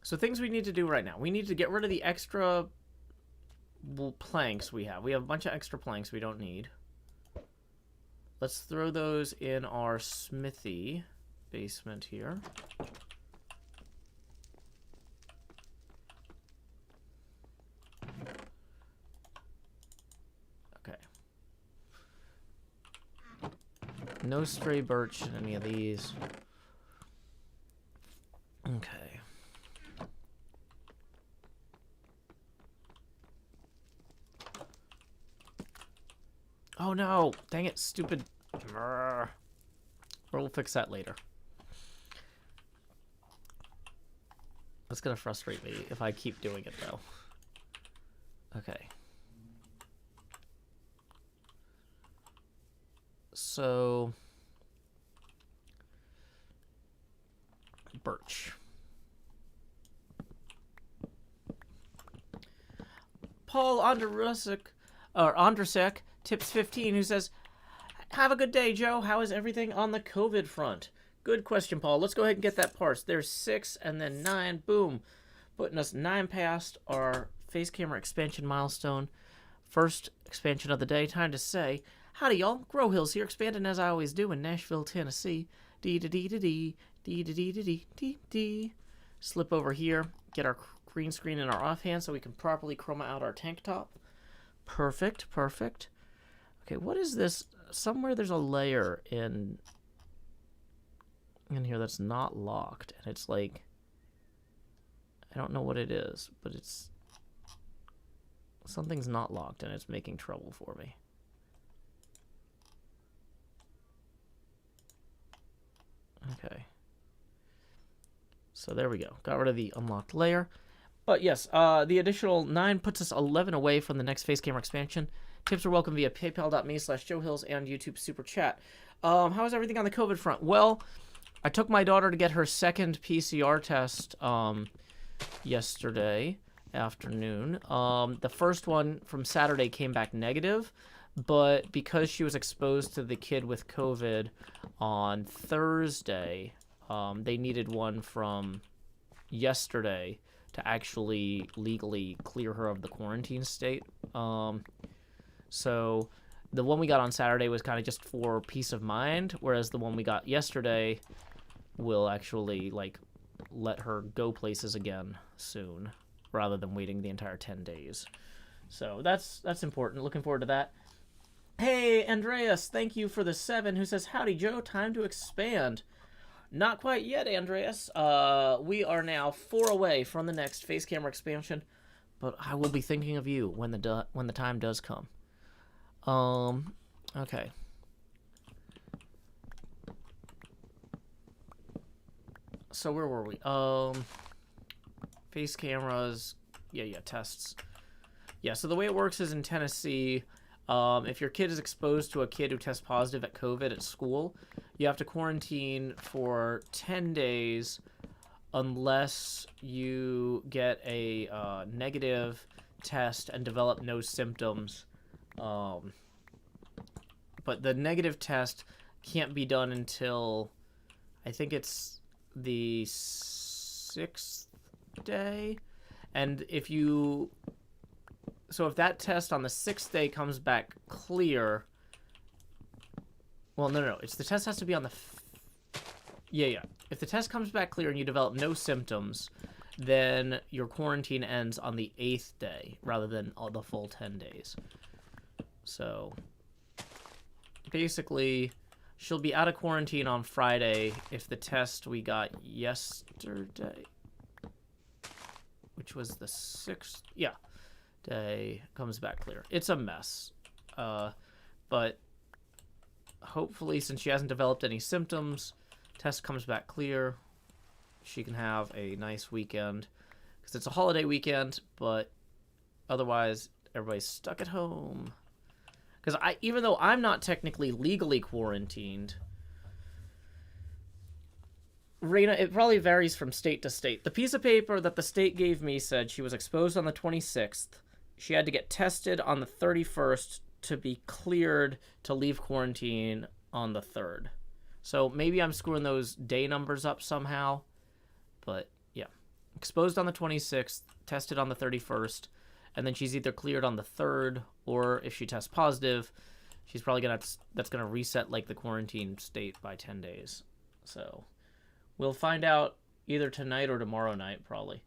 So things we need to do right now. We need to get rid of the extra planks we have. We have a bunch of extra planks we don't need. Let's throw those in our smithy basement here. Okay. No stray birch in any of these. Okay. Oh no! Dang it, stupid. We'll fix that later. That's gonna frustrate me if I keep doing it though. Okay. So birch. Paul Andrasek tips 15, who says, have a good day, Joe. How is everything on the COVID front? Good question, Paul. Let's go ahead and get that parsed. There's 6 and then 9. Boom. Putting us 9 past our face camera expansion milestone. First expansion of the day. Time to say, howdy, y'all. Grow Hills here, expanding as I always do in Nashville, Tennessee. Dee-da-dee-da-dee. Dee-da-dee-da-dee-dee-dee. Slip over here. Get our green screen in our offhand so we can properly chroma out our tank top. Perfect, perfect. Okay, what is this? Somewhere there's a layer in here that's not locked, and it's like, I don't know what it is, but it's something's not locked and it's making trouble for me. Okay. So there we go. Got rid of the unlocked layer. But yes, the additional 9 puts us 11 away from the next face camera expansion. Tips are welcome via paypal.me/JoeHills and YouTube Super Chat. How is everything on the COVID front? Well, I took my daughter to get her second PCR test yesterday afternoon. The first one from Saturday came back negative, but because she was exposed to the kid with COVID on Thursday, they needed one from yesterday to actually legally clear her of the quarantine state. So the one we got on Saturday was kind of just for peace of mind, whereas the one we got yesterday will actually, like, let her go places again soon, rather than waiting the entire 10 days. So that's important. Looking forward to that. Hey, Andreas, thank you for the 7 who says, howdy, Joe, time to expand. Not quite yet, Andreas. We are now 4 away from the next face camera expansion, but I will be thinking of you when the time does come. Okay. So where were we? Face cameras. Yeah, tests. Yeah, so the way it works is in Tennessee, if your kid is exposed to a kid who tests positive at COVID at school, you have to quarantine for 10 days unless you get a negative test and develop no symptoms. But the negative test can't be done until, I think it's the 6th day. And if that test on the 6th day comes back clear, well, no, it's the test has to be on the, yeah. If the test comes back clear and you develop no symptoms, then your quarantine ends on the 8th day rather than the full 10 days. So basically, she'll be out of quarantine on Friday if the test we got yesterday, which was the 6th, day, comes back clear. It's a mess. But hopefully, since she hasn't developed any symptoms, test comes back clear, she can have a nice weekend. Because it's a holiday weekend, but otherwise, everybody's stuck at home. Because even though I'm not technically legally quarantined, Raina, it probably varies from state to state. The piece of paper that the state gave me said she was exposed on the 26th. She had to get tested on the 31st to be cleared to leave quarantine on the 3rd. So maybe I'm screwing those day numbers up somehow. But yeah, exposed on the 26th, tested on the 31st, and then she's either cleared on the 3rd, or if she tests positive, she's probably that's gonna reset like the quarantine state by 10 days. So we'll find out either tonight or tomorrow night, probably.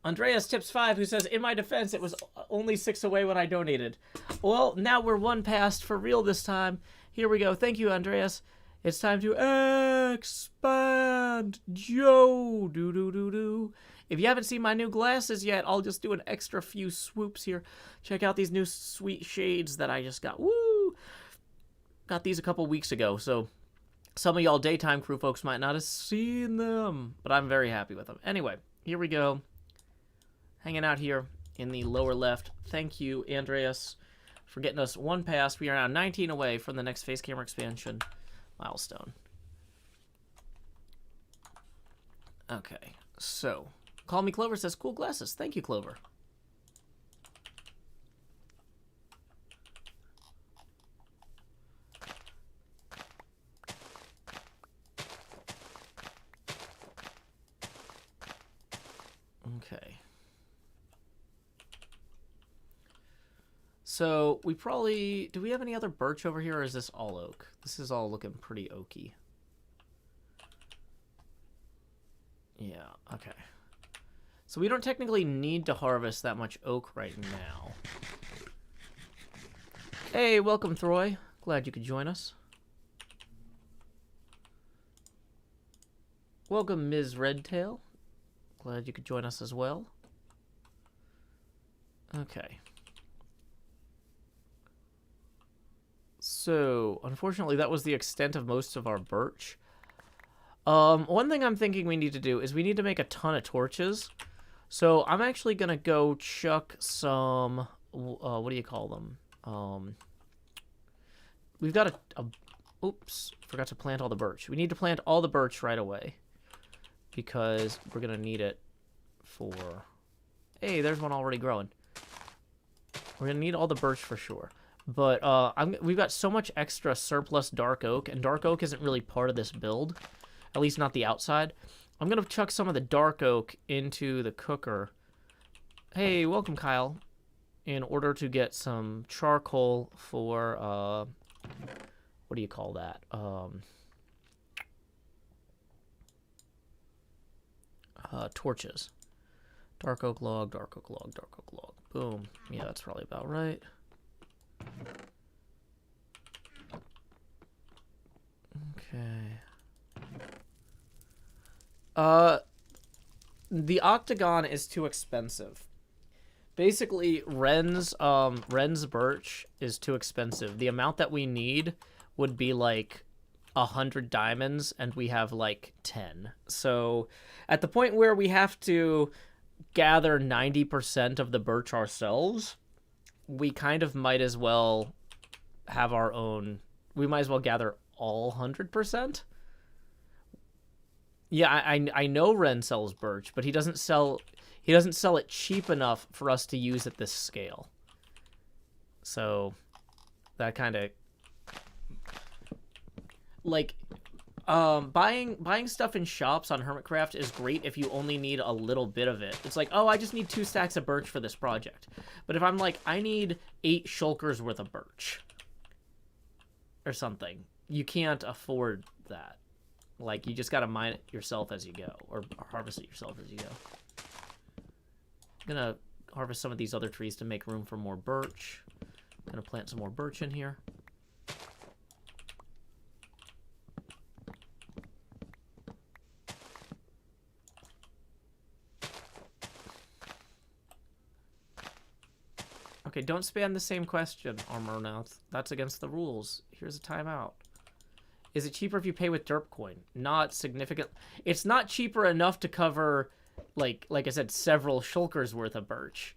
Andreas Tips 5, who says, in my defense, it was only 6 away when I donated. Well, now we're 1 past for real this time. Here we go. Thank you, Andreas. It's time to expand. Joe. Do. If you haven't seen my new glasses yet, I'll just do an extra few swoops here. Check out these new sweet shades that I just got. Woo! Got these a couple weeks ago, so some of y'all daytime crew folks might not have seen them, but I'm very happy with them. Anyway, here we go. Hanging out here in the lower left. Thank you, Andreas, for getting us 1 past. We are now 19 away from the next face camera expansion milestone. Okay, so Call Me Clover says, cool glasses. Thank you, Clover. Okay. So we probably, do we have any other birch over here, or is this all oak? This is all looking pretty oaky. Yeah, okay. So we don't technically need to harvest that much oak right now. Hey, welcome, Throy. Glad you could join us. Welcome, Ms. Redtail. Glad you could join us as well. Okay. So, unfortunately, that was the extent of most of our birch. One thing I'm thinking we need to do is we need to make a ton of torches. So, I'm actually going to go chuck some, what do you call them? We've got oops, forgot to plant all the birch. We need to plant all the birch right away, because we're going to need it for... Hey, there's one already growing. We're going to need all the birch for sure. But we've got so much extra surplus dark oak, and dark oak isn't really part of this build, at least not the outside. I'm going to chuck some of the dark oak into the cooker. Hey, welcome, Kyle. In order to get some charcoal for, what do you call that? Torches. Dark oak log, dark oak log, dark oak log. Boom. Yeah, that's probably about right. Okay. The octagon is too expensive. Basically, Ren's birch is too expensive. The amount that we need would be like 100 diamonds, and we have like 10. So at the point where we have to gather 90% of the birch ourselves, we kind of might as well have our own. We might as well gather all 100%. Yeah, I know Ren sells birch, but he doesn't sell it cheap enough for us to use at this scale. So that kind of like buying stuff in shops on HermitCraft is great if you only need a little bit of it. It's like, oh, I just need 2 stacks of birch for this project. But if I'm like, I need 8 shulkers worth of birch or something, you can't afford that. Like, you just gotta mine it yourself as you go, or harvest it yourself as you go. I'm gonna harvest some of these other trees to make room for more birch. I'm gonna plant some more birch in here. Okay, don't spam the same question, Armornouth. That's against the rules. Here's a timeout. Is it cheaper if you pay with derp coin? Not significant. It's not cheaper enough to cover, like I said, several shulkers worth of birch.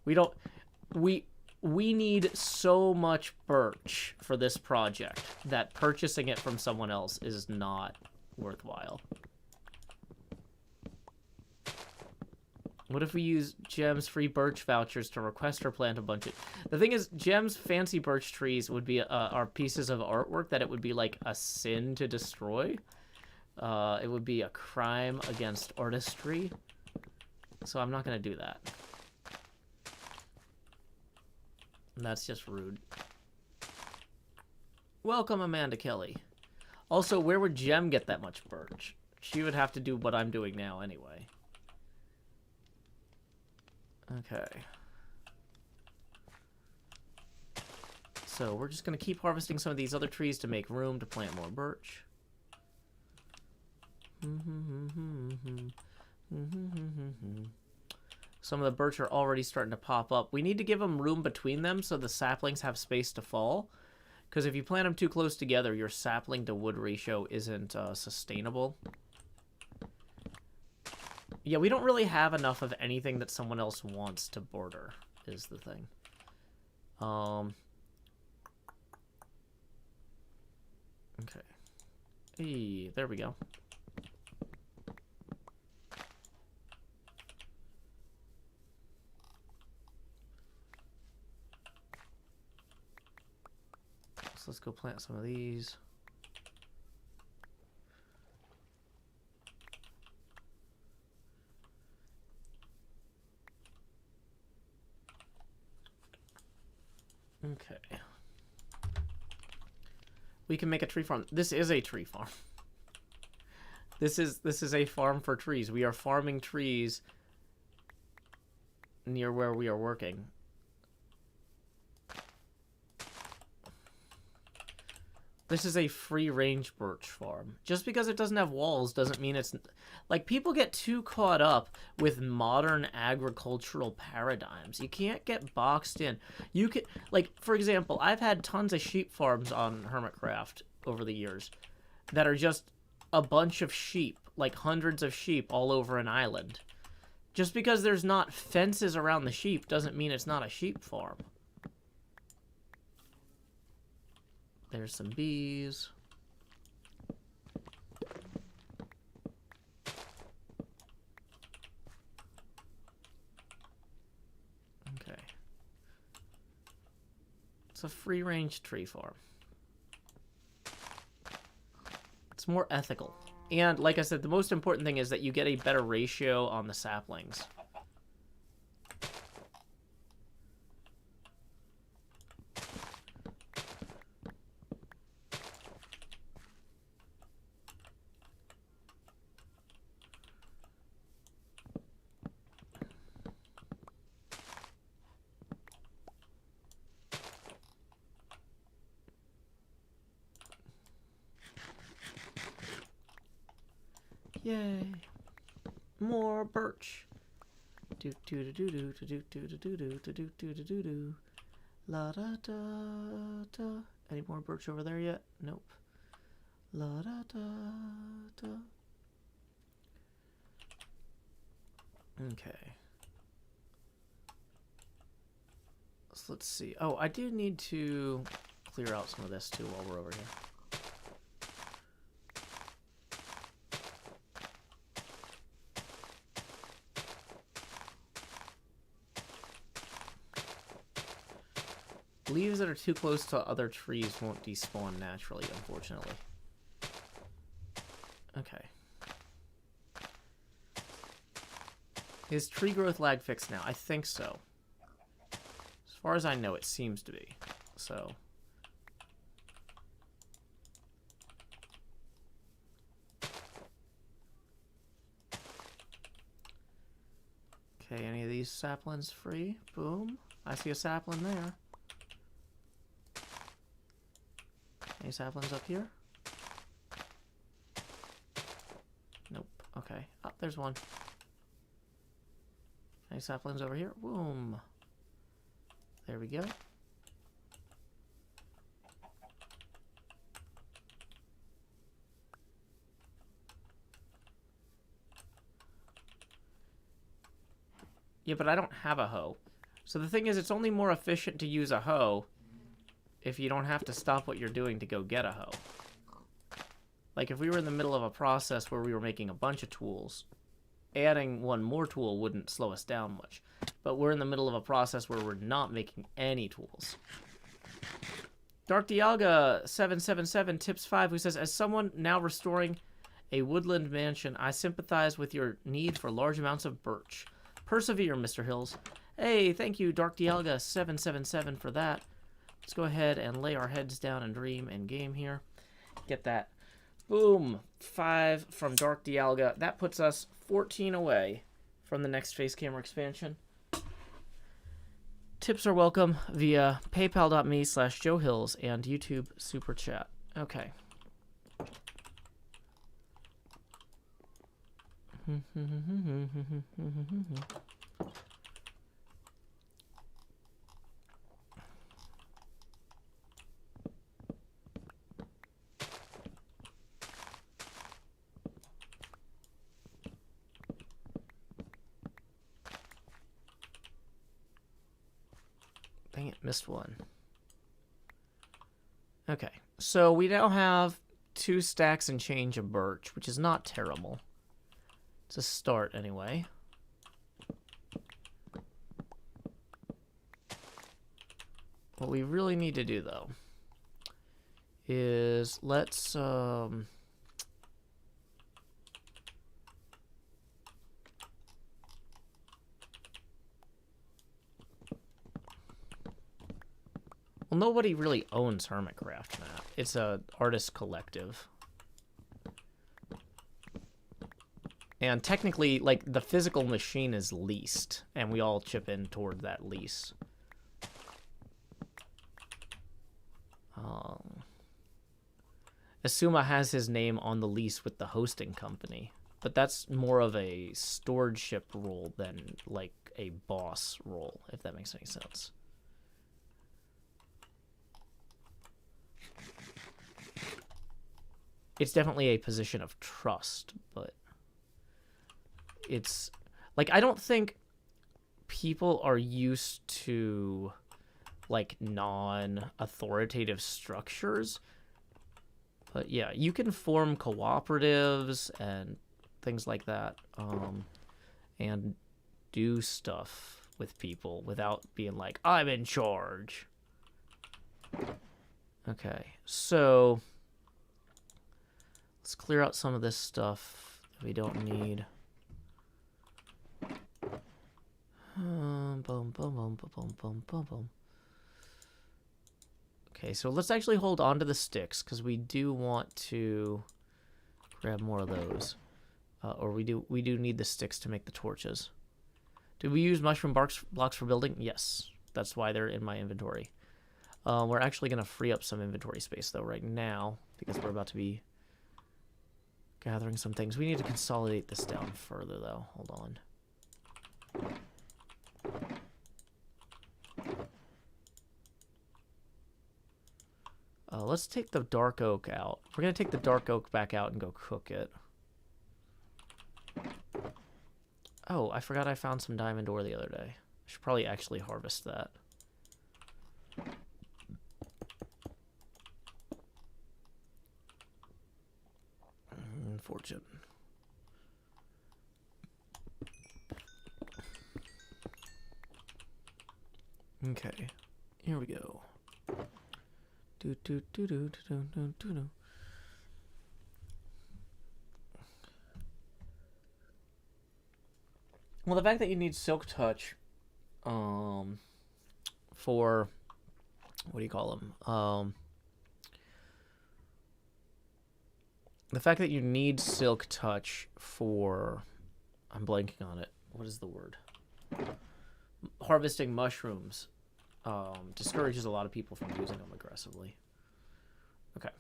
We need so much birch for this project that purchasing it from someone else is not worthwhile. What if we use Gem's free birch vouchers to request or plant a bunch of... The thing is, Gem's fancy birch trees would be are pieces of artwork that it would be like a sin to destroy. It would be a crime against artistry. So I'm not going to do that. And that's just rude. Welcome, Amanda Kelly. Also, where would Gem get that much birch? She would have to do what I'm doing now anyway. Okay. So we're just going to keep harvesting some of these other trees to make room to plant more birch. Some of the birch are already starting to pop up. We need to give them room between them so the saplings have space to fall. Because if you plant them too close together, your sapling to wood ratio isn't sustainable. Yeah, we don't really have enough of anything that someone else wants to border, is the thing. Okay. Hey, there we go. So let's go plant some of these. Okay. We can make a tree farm. This is a tree farm. This is a farm for trees. We are farming trees near where we are working. This is a free-range birch farm. Just because it doesn't have walls doesn't mean it's... Like, people get too caught up with modern agricultural paradigms. You can't get boxed in. You can... Like, for example, I've had tons of sheep farms on HermitCraft over the years that are just a bunch of sheep, like hundreds of sheep all over an island. Just because there's not fences around the sheep doesn't mean it's not a sheep farm. There's some bees. Okay. It's a free-range tree farm. It's more ethical. And, like I said, the most important thing is that you get a better ratio on the saplings. Yay! More birch. Do do do do do do do do do do do do do do do. La da da da. Any more birch over there yet? Nope. La da da da. Okay. So let's see. Oh, I do need to clear out some of this too while we're over here. Leaves that are too close to other trees won't despawn naturally, unfortunately. Okay. Is tree growth lag fixed now? I think so. As far as I know, it seems to be. So. Okay, any of these saplings free? Boom. I see a sapling there. Any saplings up here? Nope. Okay. Oh, there's one. Any saplings over here? Boom. There we go. Yeah, but I don't have a hoe. So the thing is, it's only more efficient to use a hoe if you don't have to stop what you're doing to go get a hoe. Like, if we were in the middle of a process where we were making a bunch of tools, adding one more tool wouldn't slow us down much. But we're in the middle of a process where we're not making any tools. Dark Dialga 777 tips 5, who says, as someone now restoring a woodland mansion, I sympathize with your need for large amounts of birch. Persevere, Mr. Hills. Hey, thank you, Dark Dialga 777 for that. Let's go ahead and lay our heads down and dream and game here. Get that. Boom. 5 from Dark Dialga. That puts us 14 away from the next face camera expansion. Tips are welcome via paypal.me/JoeHills and YouTube Super Chat. Okay. Dang it, missed one. Okay, so we now have 2 stacks and change of birch, which is not terrible. It's a start, anyway. What we really need to do, though, is let's, well, nobody really owns HermitCraft now. It's a artist collective. And technically, like, the physical machine is leased, and we all chip in toward that lease. Asuma has his name on the lease with the hosting company, but that's more of a stewardship role than, like, a boss role, if that makes any sense. It's definitely a position of trust, but it's like, I don't think people are used to, like, non-authoritative structures. But yeah, you can form cooperatives and things like that, and do stuff with people without being like, I'm in charge. Okay, so let's clear out some of this stuff that we don't need. Boom, boom, boom, boom, boom, boom, boom. Okay, so let's actually hold on to the sticks, because we do want to grab more of those. Or we do need the sticks to make the torches. Did we use mushroom blocks for building? Yes, that's why they're in my inventory. We're actually going to free up some inventory space, though, right now, because we're about to be gathering some things. We need to consolidate this down further, though. Hold on. Let's take the dark oak out. We're going to take the dark oak back out and go cook it. Oh, I forgot I found some diamond ore the other day. I should probably actually harvest that. Fortune. Okay, here we go. Do do do do do do do do. Well, the fact that you need silk touch, for what do you call them? The fact that you need silk touch for, I'm blanking on it. What is the word? Harvesting mushrooms discourages a lot of people from using them aggressively. Okay.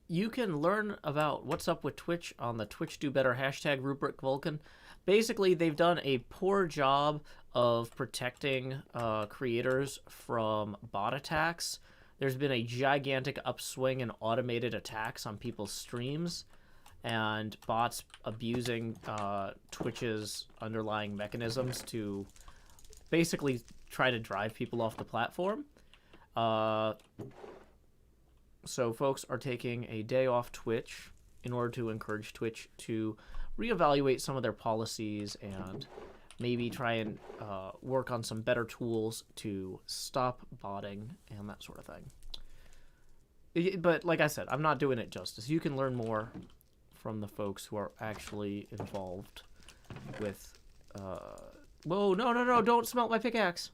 You can learn about what's up with Twitch on the Twitch Do Better hashtag rubric Vulcan. Basically, they've done a poor job of protecting creators from bot attacks. There's been a gigantic upswing in automated attacks on people's streams, and bots abusing Twitch's underlying mechanisms to basically try to drive people off the platform. So folks are taking a day off Twitch in order to encourage Twitch to reevaluate some of their policies and maybe try and work on some better tools to stop botting and that sort of thing. But like I said, I'm not doing it justice. You can learn more from the folks who are actually involved with... Whoa, no, don't smelt my pickaxe.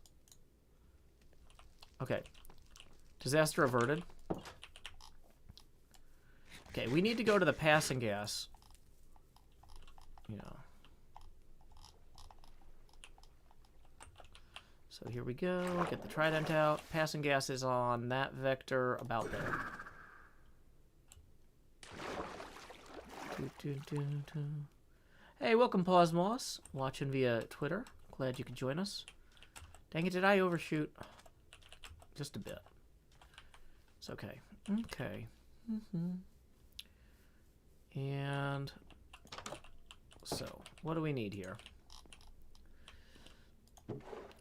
Okay. Disaster averted. Okay, we need to go to the passing gas. You know. So here we go. Get the trident out. Passing gas is on that vector about there. Hey, welcome, Pawsmoss. Watching via Twitter. Glad you could join us. Dang it, did I overshoot? Just a bit. It's okay. Okay. And so, what do we need here?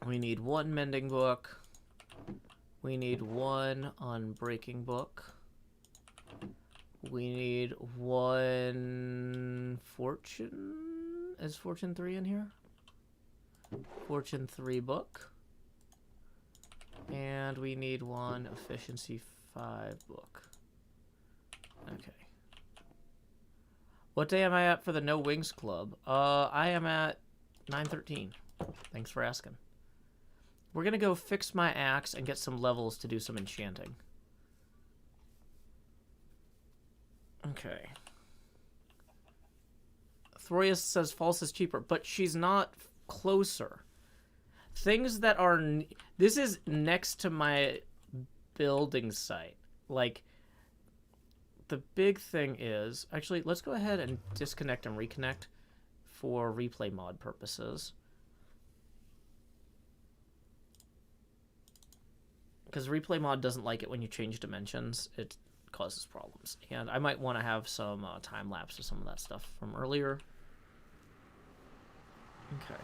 We need one mending book. We need one unbreaking book. We need one fortune. Is fortune 3 in here? Fortune 3 book. And we need one efficiency 5 book. Okay. What day am I at for the No Wings Club? I am at 9:13. Thanks for asking. We're gonna go fix my axe and get some levels to do some enchanting. Okay. Thorius says false is cheaper, but she's not closer. Things that are... This is next to my building site. Like... The big thing is, actually, let's go ahead and disconnect and reconnect for replay mod purposes. Because replay mod doesn't like it when you change dimensions. It causes problems. And I might want to have some time lapse of some of that stuff from earlier. Okay.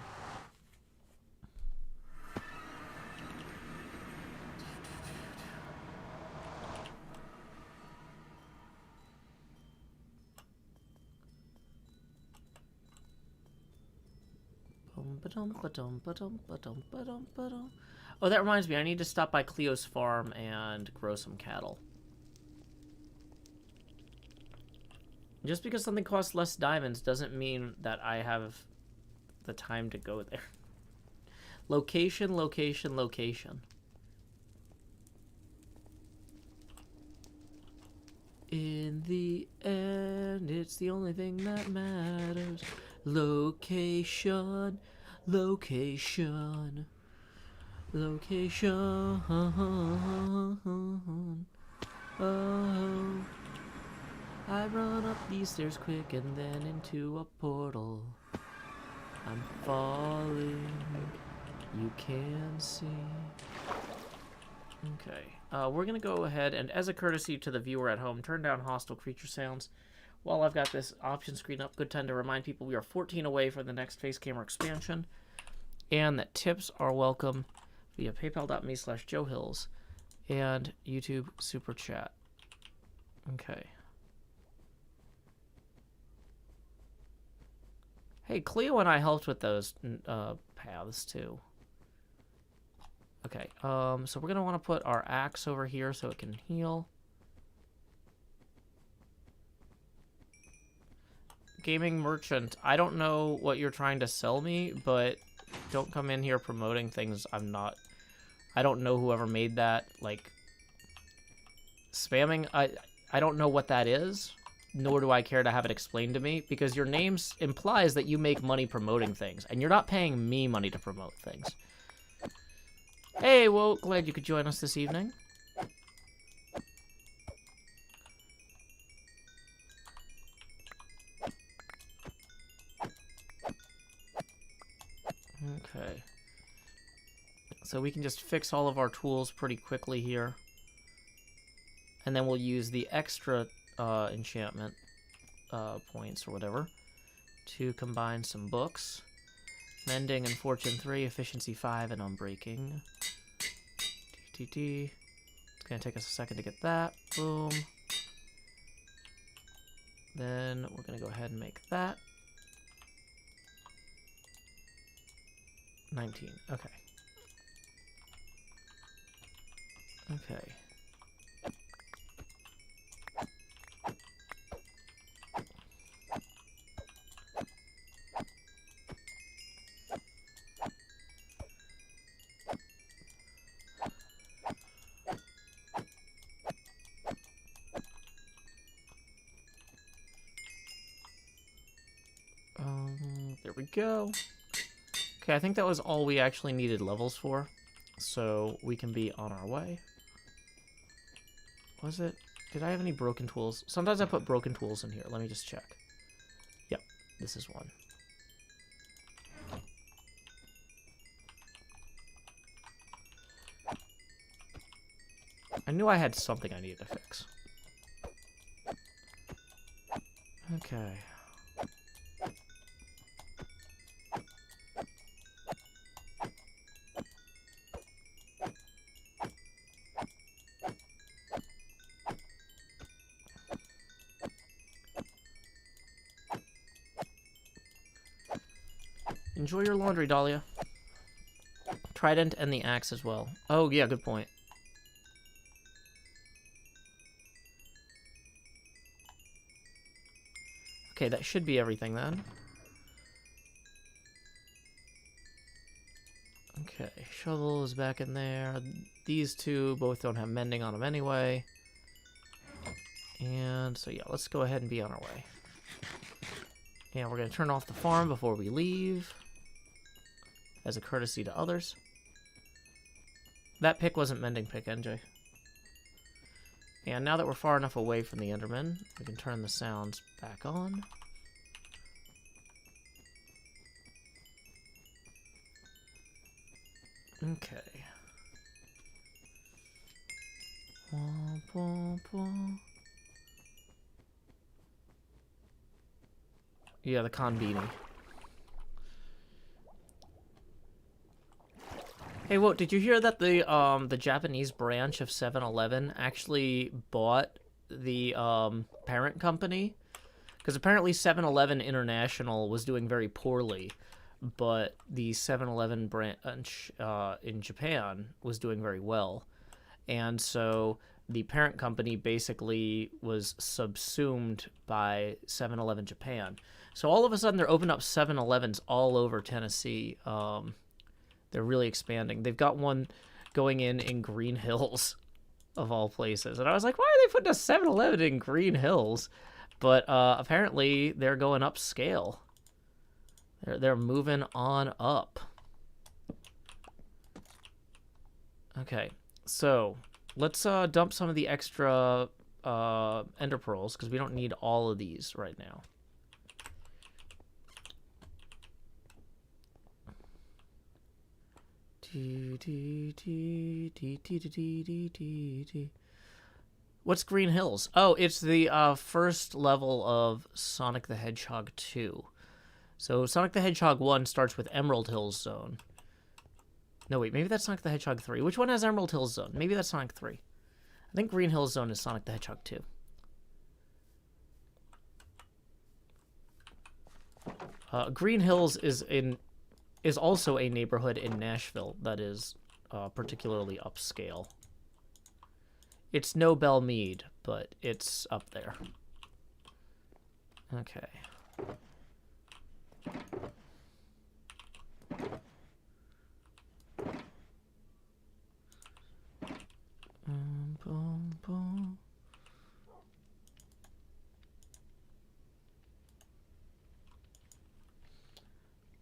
Oh, that reminds me, I need to stop by Cleo's farm and grow some cattle. Just because something costs less diamonds doesn't mean that I have the time to go there. Location, location, location. In the end, it's the only thing that matters. Location, location, location. Oh, I run up these stairs quick and then into a portal. I'm falling, you can see. Okay, we're gonna go ahead and, as a courtesy to the viewer at home, turn down hostile creature sounds. While I've got this option screen up, good time to remind people we are 14 away from the next face camera expansion, and that tips are welcome via paypal.me/JoeHills and YouTube Super Chat. Okay. Hey, Cleo and I helped with those paths too. Okay, so we're gonna want to put our axe over here so it can heal. Gaming merchant, I don't know what you're trying to sell me, but don't come in here promoting things I don't know whoever made that, like, spamming. I don't know what that is, nor do I care to have it explained to me, because your name implies that you make money promoting things, and you're not paying me money to promote things. Hey, well, glad you could join us this evening. Okay. So we can just fix all of our tools pretty quickly here. And then we'll use the extra enchantment points or whatever to combine some books. Mending and Fortune 3, Efficiency 5, and Unbreaking. It's going to take us a second to get that. Boom. Then we're going to go ahead and make that. 19. Okay. Okay. There we go. Okay, I think that was all we actually needed levels for, so we can be on our way. Was it? Did I have any broken tools? Sometimes I put broken tools in here. Let me just check. Yep, this is one. I knew I had something I needed to fix. Okay. Enjoy your laundry, Dahlia. Trident and the axe as well. Oh, yeah, good point. Okay, that should be everything then. Okay, shovel is back in there. These two both don't have mending on them anyway. And so yeah, let's go ahead and be on our way. And we're going to turn off the farm before we leave, as a courtesy to others. That pick wasn't mending pick, NJ. And now that we're far enough away from the Enderman, we can turn the sounds back on. Okay. Womp, womp, womp. Yeah, the Konbini. Hey, whoa, did you hear that the Japanese branch of 7-Eleven actually bought the parent company? Because apparently 7-Eleven International was doing very poorly, but the 7-Eleven branch in Japan was doing very well. And so the parent company basically was subsumed by 7-Eleven Japan. So all of a sudden they're opening up 7-Elevens all over Tennessee. They're really expanding. They've got one going in Green Hills, of all places. And I was like, why are they putting a 7-Eleven in Green Hills? But apparently they're going upscale. They're moving on up. Okay, so Let's dump some of the extra ender pearls, because we don't need all of these right now. What's Green Hills? Oh, it's the first level of Sonic the Hedgehog 2. So Sonic the Hedgehog 1 starts with Emerald Hills Zone. No, wait, maybe that's Sonic the Hedgehog 3. Which one has Emerald Hills Zone? Maybe that's Sonic 3. I think Green Hills Zone is Sonic the Hedgehog 2. Green Hills is also a neighborhood in Nashville that is particularly upscale. It's no Belle Meade, but it's up there. Okay. Boom, boom.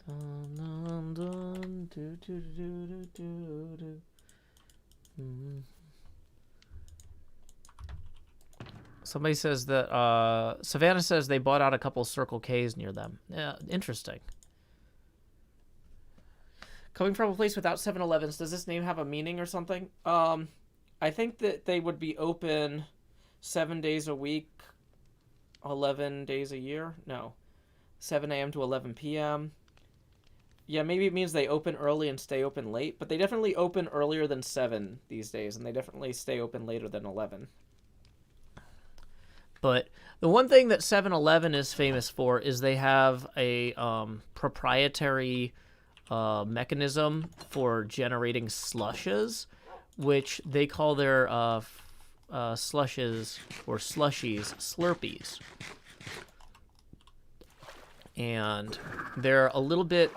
Dun, dun, dun, do, do, do, do, do, do. Somebody says that Savannah says they bought out a couple Circle K's near them. Yeah, interesting. Coming from a place without 7-Elevens, does this name have a meaning or something? I think that they would be open 7 days a week, 11 days a year. No, 7 a.m. to 11 p.m. Yeah, maybe it means they open early and stay open late, but they definitely open earlier than 7 these days, and they definitely stay open later than 11. But the one thing that 7-Eleven is famous for is they have a proprietary mechanism for generating slushes, which they call their slushes or slushies Slurpees. And they're a little bit,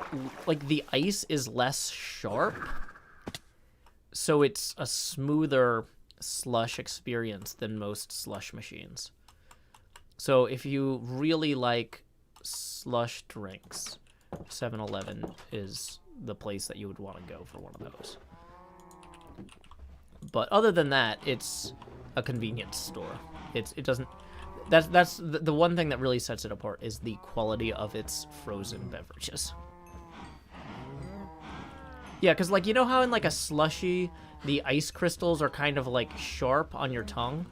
like, the ice is less sharp, so it's a smoother slush experience than most slush machines. So if you really like slush drinks, 7-Eleven is the place that you would want to go for one of those. But other than that, it's a convenience store. It doesn't... That's the one thing that really sets it apart is the quality of its frozen beverages. Yeah, because, like, you know how in, like, a slushie, the ice crystals are kind of, like, sharp on your tongue?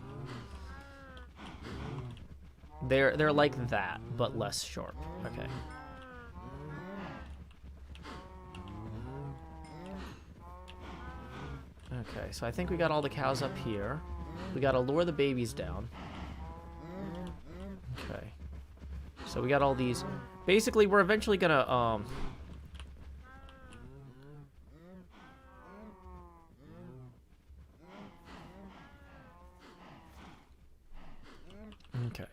They're like that, but less sharp. Okay. Okay, so I think we got all the cows up here. We gotta lure the babies down. Okay. So we got all these. Basically, we're eventually gonna, Okay.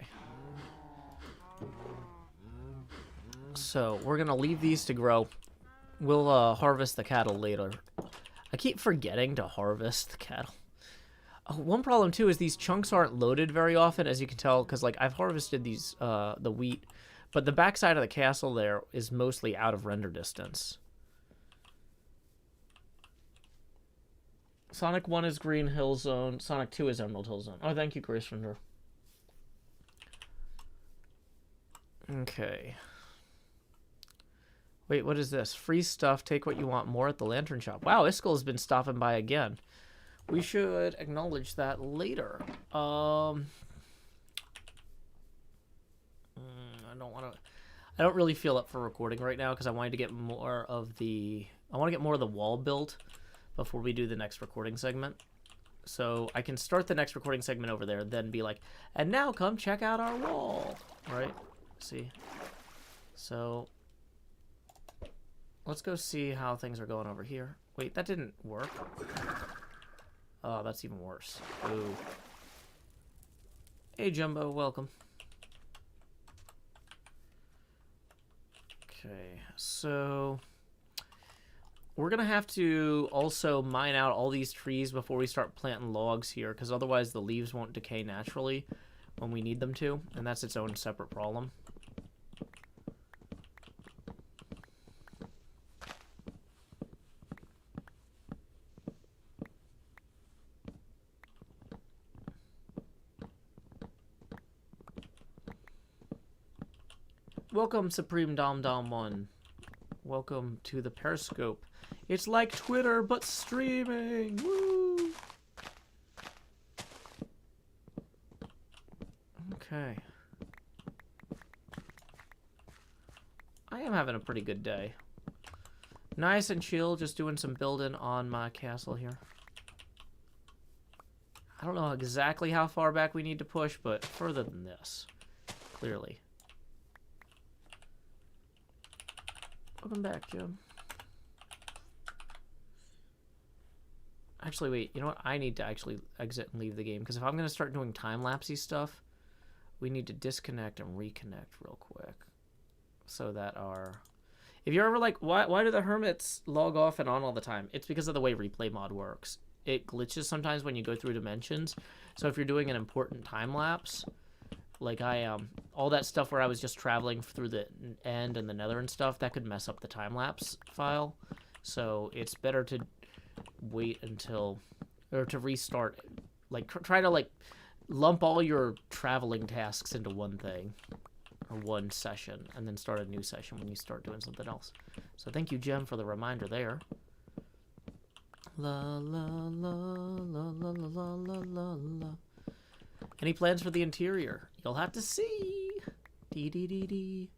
So, we're gonna leave these to grow. We'll, harvest the cattle later. I keep forgetting to harvest the cattle. One problem, too, is these chunks aren't loaded very often, as you can tell, because, like, I've harvested these, the wheat, but the backside of the castle there is mostly out of render distance. Sonic 1 is Green Hill Zone. Sonic 2 is Emerald Hill Zone. Oh, thank you, Grace Render. Okay. Wait, what is this? Free stuff, take what you want, more at the Lantern Shop. Wow, Iskall has been stopping by again. We should acknowledge that later. I don't really feel up for recording right now because I wanted to get more of the... I want to get more of the wall built before we do the next recording segment. So I can start the next recording segment over there, then be like, and now come check out our wall. Right? See? So... let's go see how things are going over here. Wait, that didn't work. Oh, that's even worse. Ooh. Hey, Jumbo, welcome. Okay, so... we're going to have to also mine out all these trees before we start planting logs here, because otherwise the leaves won't decay naturally when we need them to, and that's its own separate problem. Welcome, Supreme Dom Dom 1. Welcome to the Periscope. It's like Twitter, but streaming. Woo! Okay. I am having a pretty good day. Nice and chill, just doing some building on my castle here. I don't know exactly how far back we need to push, but further than this. Clearly. Welcome back, Jim. Actually, wait. You know what? I need to actually exit and leave the game, because if I'm going to start doing time-lapsey stuff, we need to disconnect and reconnect real quick. So that our... If you're ever like, why do the hermits log off and on all the time? It's because of the way replay mod works. It glitches sometimes when you go through dimensions. So if you're doing an important time-lapse, like all that stuff where I was just traveling through the end and the nether and stuff, that could mess up the time-lapse file. So it's better to wait until, or to restart, like try to like lump all your traveling tasks into one thing. Or one session, and then start a new session when you start doing something else. So thank you, Jem, for the reminder there. La la la la la la la la la. Any plans for the interior? You'll have to see. Dee dee dee dee.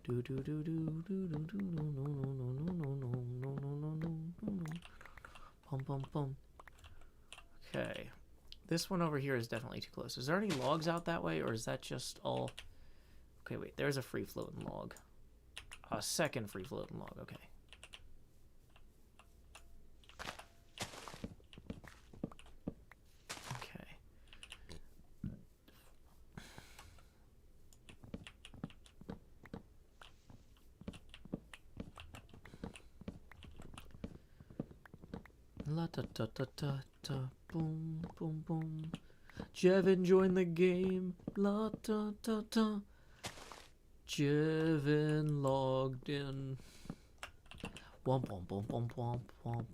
Do do do do do do do no no no no no no no no no no. Pum pum pum. Okay, this one over here is definitely too close. Is there any logs out that way, or is that just all? Okay, wait, there's a free-floating log. A second free-floating log, okay. Okay. La ta ta ta ta ta, boom, boom, boom. Jevin joined the game, la ta ta ta. Jevin logged in. Womp womp womp womp womp womp.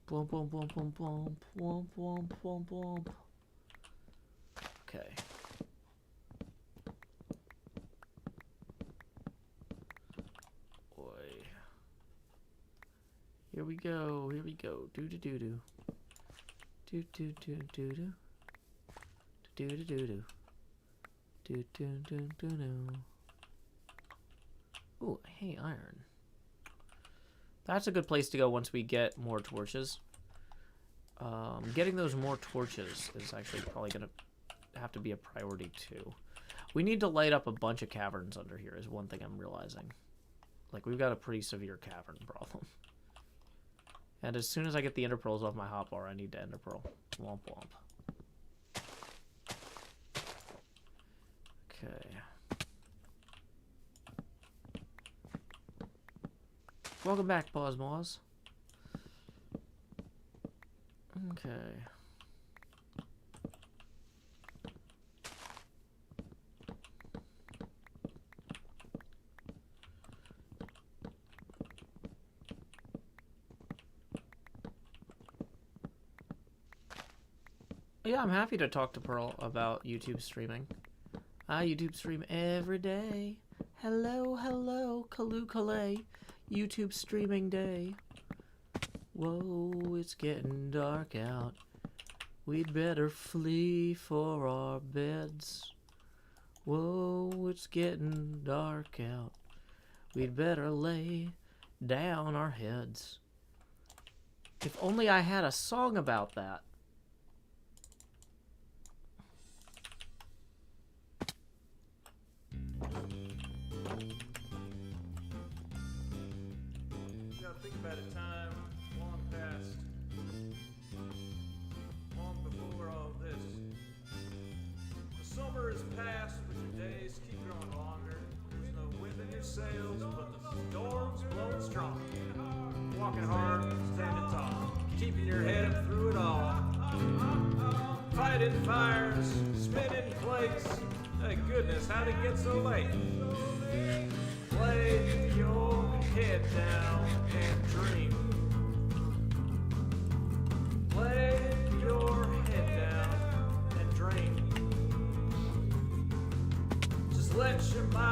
Womp womp womp womp womp womp womp womp womp. Okay. Boy. Here we go. Here we go. Do do do do. Do do do do do. Do do do do. Do, do, do, do, do. Ooh, hey, iron. That's a good place to go once we get more torches. Getting those more torches is actually probably going to have to be a priority too. We need to light up a bunch of caverns under here is one thing I'm realizing. Like, we've got a pretty severe cavern problem. And as soon as I get the ender pearls off my hotbar, I need to ender pearl. Womp womp. Okay. Welcome back, Bosmos. Okay. Yeah, I'm happy to talk to Pearl about YouTube streaming. I YouTube stream every day. Hello, hello, Kaloo-Kalay. YouTube streaming day. Whoa, it's getting dark out. We'd better flee for our beds. Whoa, it's getting dark out. We'd better lay down our heads. If only I had a song about that. Think about a time long past, long before all this. The summer is past, but your days keep growing longer. There's no wind in your sails, but the storm's blowing strong. Walking hard, standing tall, keeping your head up through it all. Fighting fires, spinning plates. Hey goodness, how'd it get so late? Lay your head down and dream. Lay your head down and dream. Just let your mind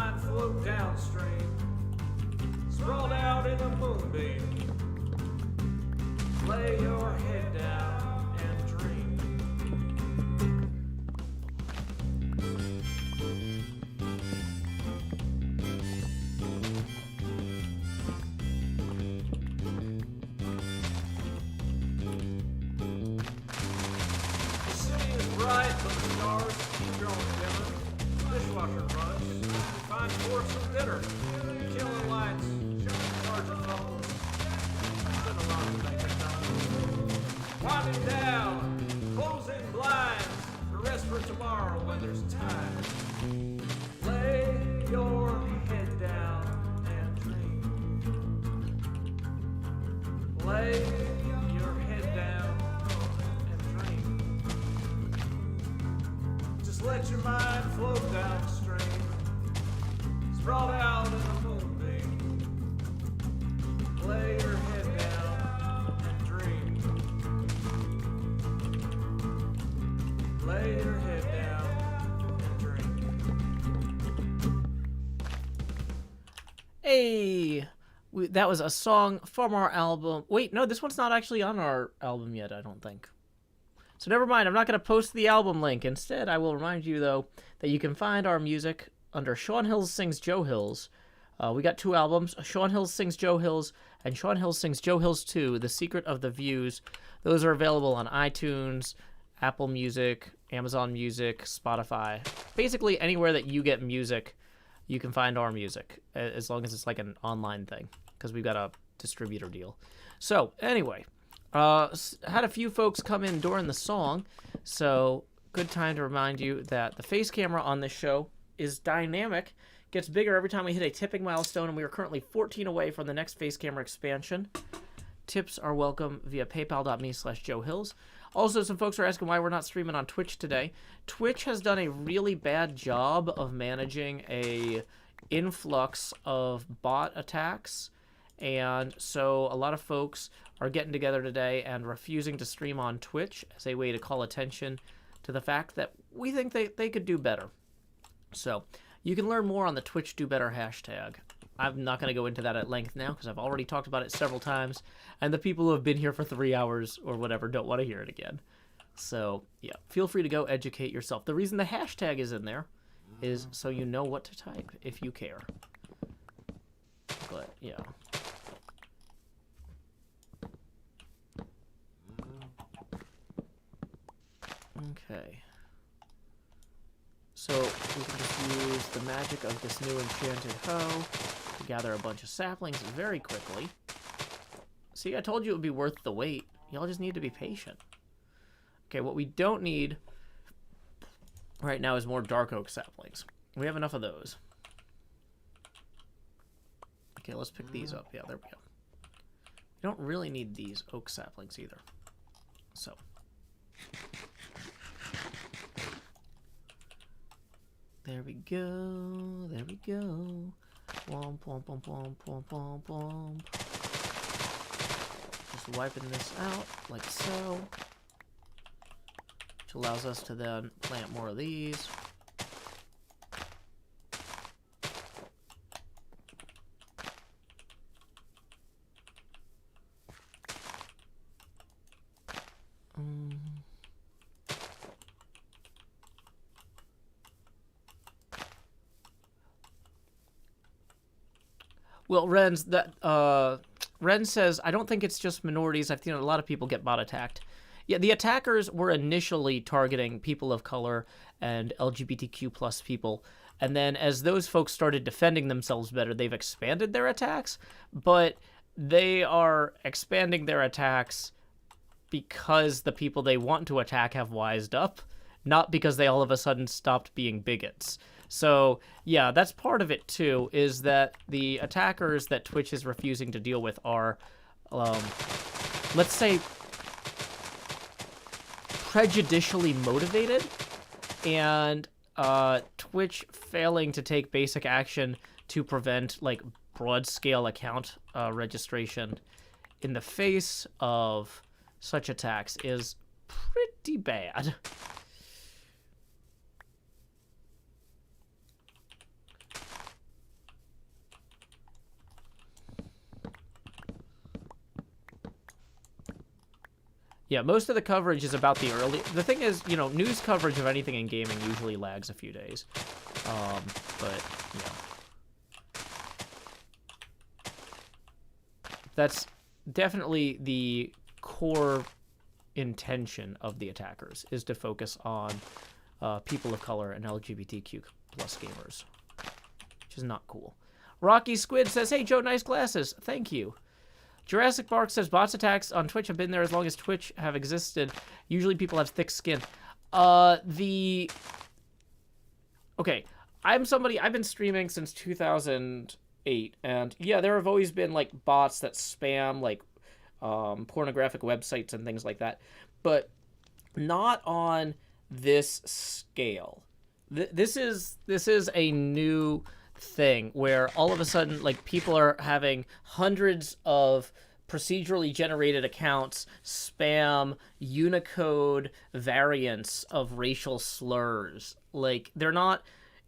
Lay your head down and dream. Just let your mind float downstream. Sprawled out in a moonbeam. Lay your head down and dream. Lay your head down and dream. Hey! That was a song from our album. Wait, no, this one's not actually on our album yet, I don't think. So never mind, I'm not going to post the album link. Instead, I will remind you, though, that you can find our music under Sean Hills Sings Joe Hills. We got 2 albums, Sean Hills Sings Joe Hills and Sean Hills Sings Joe Hills 2, The Secret of the Views. Those are available on iTunes, Apple Music, Amazon Music, Spotify. Basically, anywhere that you get music, you can find our music, as long as it's like an online thing, because we've got a distributor deal. So, anyway, had a few folks come in during the song, so good time to remind you that the face camera on this show is dynamic, gets bigger every time we hit a tipping milestone, and we are currently 14 away from the next face camera expansion. Tips are welcome via paypal.me/JoeHills. Also, some folks are asking why we're not streaming on Twitch today. Twitch has done a really bad job of managing a influx of bot attacks, and so a lot of folks are getting together today and refusing to stream on Twitch as a way to call attention to the fact that we think they could do better. So you can learn more on the Twitch Do Better hashtag. I'm not going to go into that at length now because I've already talked about it several times, and the people who have been here for 3 hours or whatever don't want to hear it again. So, yeah, feel free to go educate yourself. The reason the hashtag is in there is so you know what to type if you care. But, yeah. Okay. So we can just use the magic of this new enchanted hoe to gather a bunch of saplings very quickly. See, I told you it would be worth the wait. Y'all just need to be patient. Okay, what we don't need right now is more dark oak saplings. We have enough of those. Okay, let's pick these up. Yeah, there we go. We don't really need these oak saplings either. So. There we go. There we go. Womp, womp, womp, womp, womp, womp, womp. Just wiping this out like so. Which allows us to then plant more of these. Well, Ren says, I don't think it's just minorities. I've seen a lot of people get bot attacked. Yeah, the attackers were initially targeting people of color and LGBTQ plus people. And then as those folks started defending themselves better, they've expanded their attacks. But they are expanding their attacks because the people they want to attack have wised up, not because they all of a sudden stopped being bigots. So, yeah, that's part of it, too, is that the attackers that Twitch is refusing to deal with are, let's say, prejudicially motivated, and Twitch failing to take basic action to prevent, like, broad-scale account registration in the face of such attacks is pretty bad. Yeah, most of the coverage is about the early... The thing is, you know, news coverage of anything in gaming usually lags a few days. But, you know. That's definitely the core intention of the attackers, is to focus on people of color and LGBTQ plus gamers, which is not cool. Rocky Squid says, hey, Joe, nice glasses. Thank you. Jurassic Bark says, bots attacks on Twitch have been there as long as Twitch have existed. Usually people have thick skin. Okay, I've been streaming since 2008, and yeah, there have always been, like, bots that spam, like, pornographic websites and things like that, but not on this scale. This is a new thing where all of a sudden, like, people are having hundreds of procedurally generated accounts spam Unicode variants of racial slurs. Like,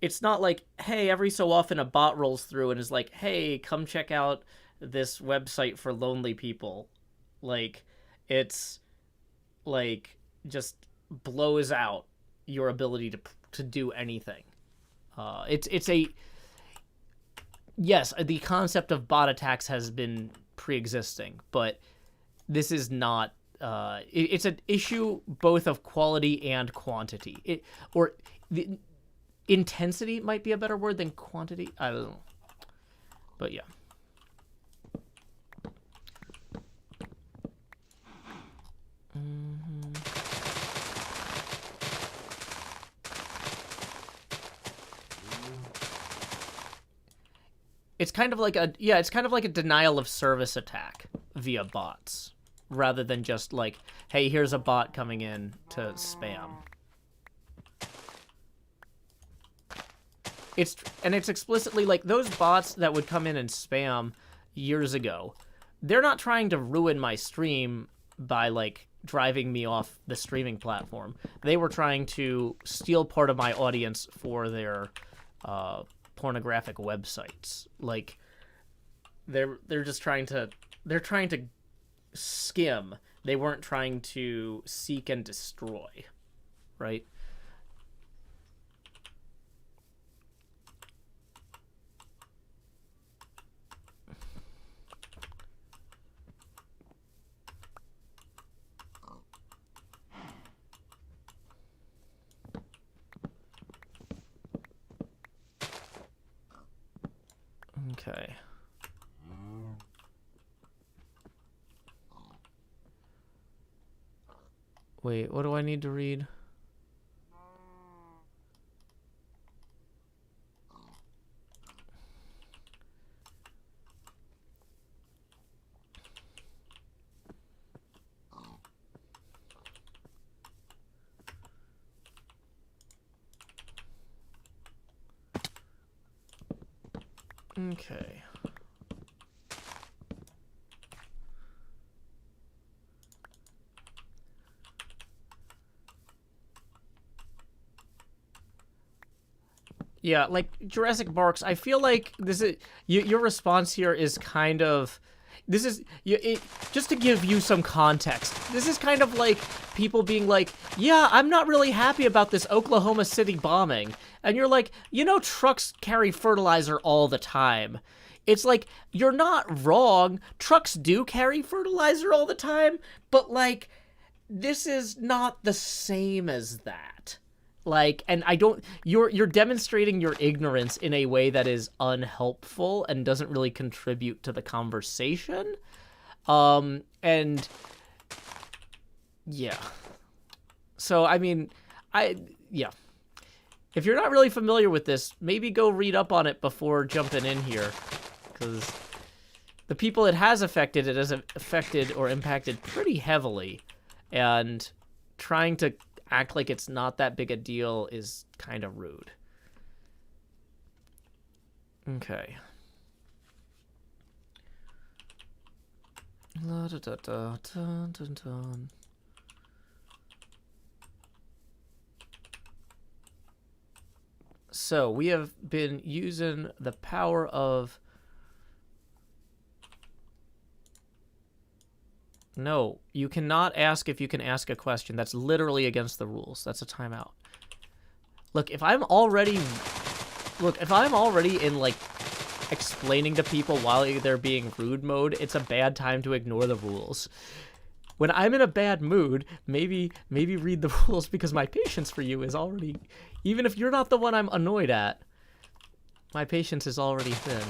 it's not like, hey, every so often a bot rolls through and is like, hey, come check out this website for lonely people. Like, it's like just blows out your ability to do anything. Yes, the concept of bot attacks has been pre-existing, but this is not. It's an issue both of quality and quantity. The intensity might be a better word than quantity. I don't know, but yeah. It's kind of like a denial of service attack via bots, rather than just like, hey, here's a bot coming in to spam. It's explicitly like those bots that would come in and spam years ago. They're not trying to ruin my stream by like driving me off the streaming platform. They were trying to steal part of my audience for their pornographic websites. Like, they're trying to skim. They weren't trying to seek and destroy, right? Okay. Wait, what do I need to read? Okay. Yeah, like Jurassic Barks, I feel like this is your response here is kind of just to give you some context. This is kind of like people being like, "Yeah, I'm not really happy about this Oklahoma City bombing." And you're like, trucks carry fertilizer all the time. It's like, you're not wrong. Trucks do carry fertilizer all the time, but like, this is not the same as that. Like, and you're demonstrating your ignorance in a way that is unhelpful and doesn't really contribute to the conversation. And yeah. So, I mean, yeah. If you're not really familiar with this, maybe go read up on it before jumping in here, because the people it has affected, it has affected or impacted pretty heavily, and trying to act like it's not that big a deal is kind of rude. Okay. La da da da dun dun dun. So we have been using the power of... No, you cannot ask if you can ask a question. That's literally against the rules. That's a timeout. Look, if I'm already in, like, explaining to people while they're being rude mode, it's a bad time to ignore the rules. When I'm in a bad mood, maybe read the rules, because my patience for you is already... Even if you're not the one I'm annoyed at, my patience is already thin.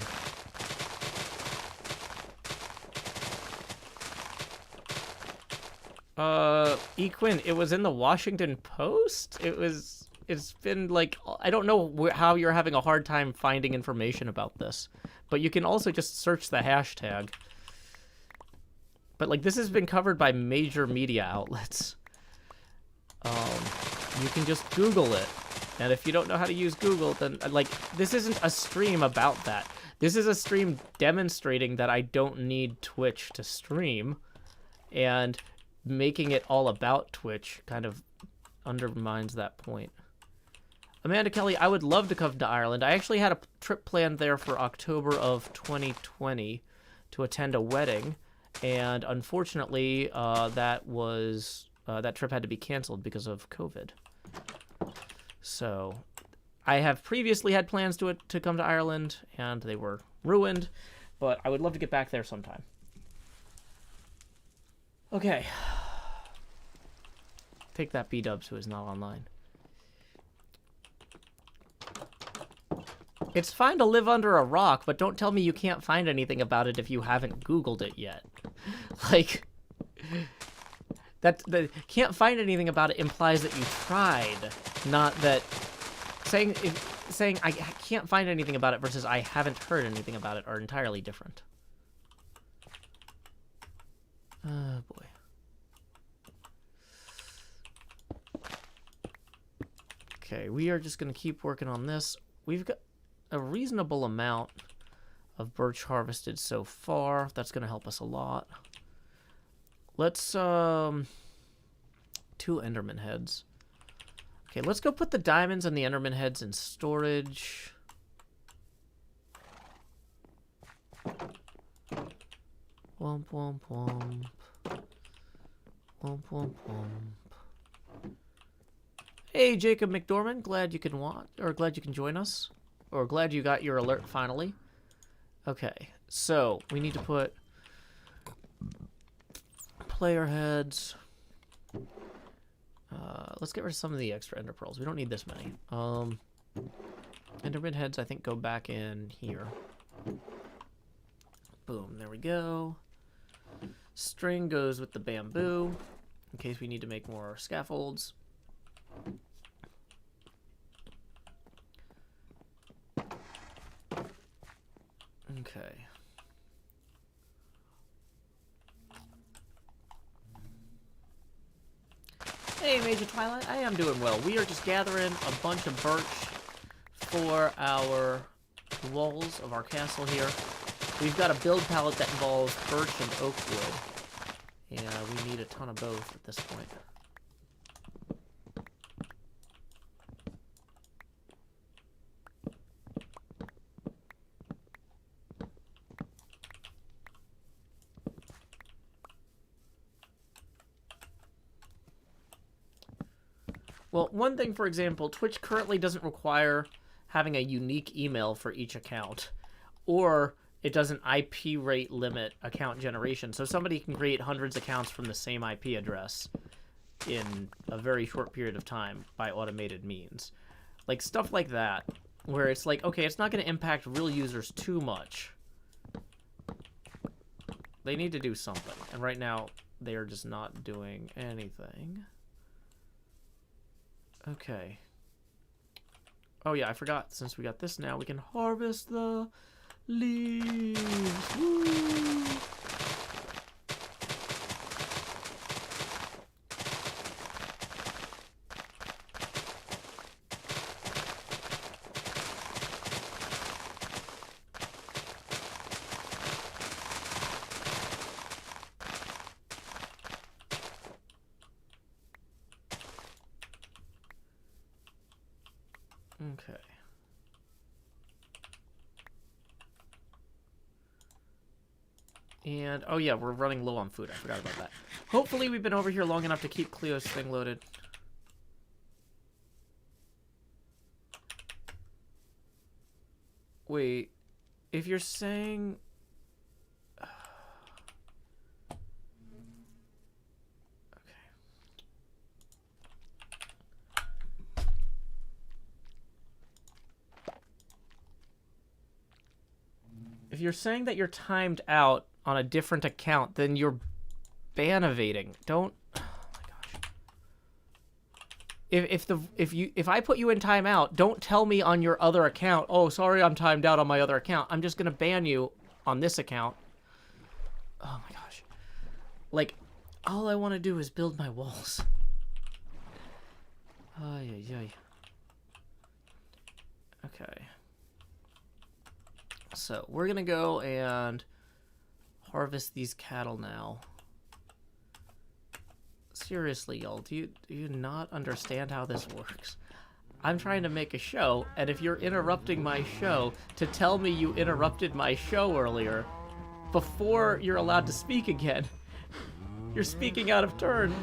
Equin, it was in the Washington Post? It's been like, I don't know how you're having a hard time finding information about this, but you can also just search the hashtag. But, like, this has been covered by major media outlets. You can just Google it. And if you don't know how to use Google, then, like, this isn't a stream about that. This is a stream demonstrating that I don't need Twitch to stream. And making it all about Twitch kind of undermines that point. Amanda Kelly, I would love to come to Ireland. I actually had a trip planned there for October of 2020 to attend a wedding. And unfortunately, that trip had to be canceled because of COVID. So, I have previously had plans to come to Ireland, and they were ruined, but I would love to get back there sometime. Okay. Take that, B-dubs, who is not online. It's fine to live under a rock, but don't tell me you can't find anything about it if you haven't Googled it yet. Like... That can't find anything about it implies that you tried, not that saying I can't find anything about it versus I haven't heard anything about it are entirely different. Oh boy. Okay, we are just gonna keep working on this. We've got a reasonable amount of birch harvested so far. That's gonna help us a lot. Let's, 2 Enderman heads. Okay, let's go put the diamonds and the Enderman heads in storage. Womp, womp, womp. Womp, womp, womp. Hey, Jacob McDormand, glad you can join us. Or glad you got your alert finally. Okay, so we need to put player heads. Let's get rid of some of the extra ender pearls. We don't need this many. Enderman heads, I think, go back in here. Boom, there we go. String goes with the bamboo, in case we need to make more scaffolds. Okay. Hey, Major Twilight, I am doing well. We are just gathering a bunch of birch for our walls of our castle here. We've got a build palette that involves birch and oak wood. And we need a ton of both at this point. Well, one thing, for example, Twitch currently doesn't require having a unique email for each account, or it doesn't IP rate limit account generation, so somebody can create hundreds of accounts from the same IP address in a very short period of time by automated means. Like, stuff like that, where it's like, okay, it's not going to impact real users too much. They need to do something, and right now, they are just not doing anything. Okay. Oh yeah, I forgot. Since we got this now, we can harvest the leaves. Woo! Okay. And, oh yeah, we're running low on food. I forgot about that. Hopefully we've been over here long enough to keep Cleo's thing loaded. Wait, if you're saying... If you're saying that you're timed out on a different account, then you're ban evading. Don't. Oh my gosh. If I put you in timeout, don't tell me on your other account, oh, sorry, I'm timed out on my other account. I'm just gonna ban you on this account. Oh my gosh. Like, all I want to do is build my walls. Ay, ay, ay. Okay. So, we're going to go and harvest these cattle now. Seriously, y'all, do you not understand how this works? I'm trying to make a show, and if you're interrupting my show to tell me you interrupted my show earlier, before you're allowed to speak again, you're speaking out of turn,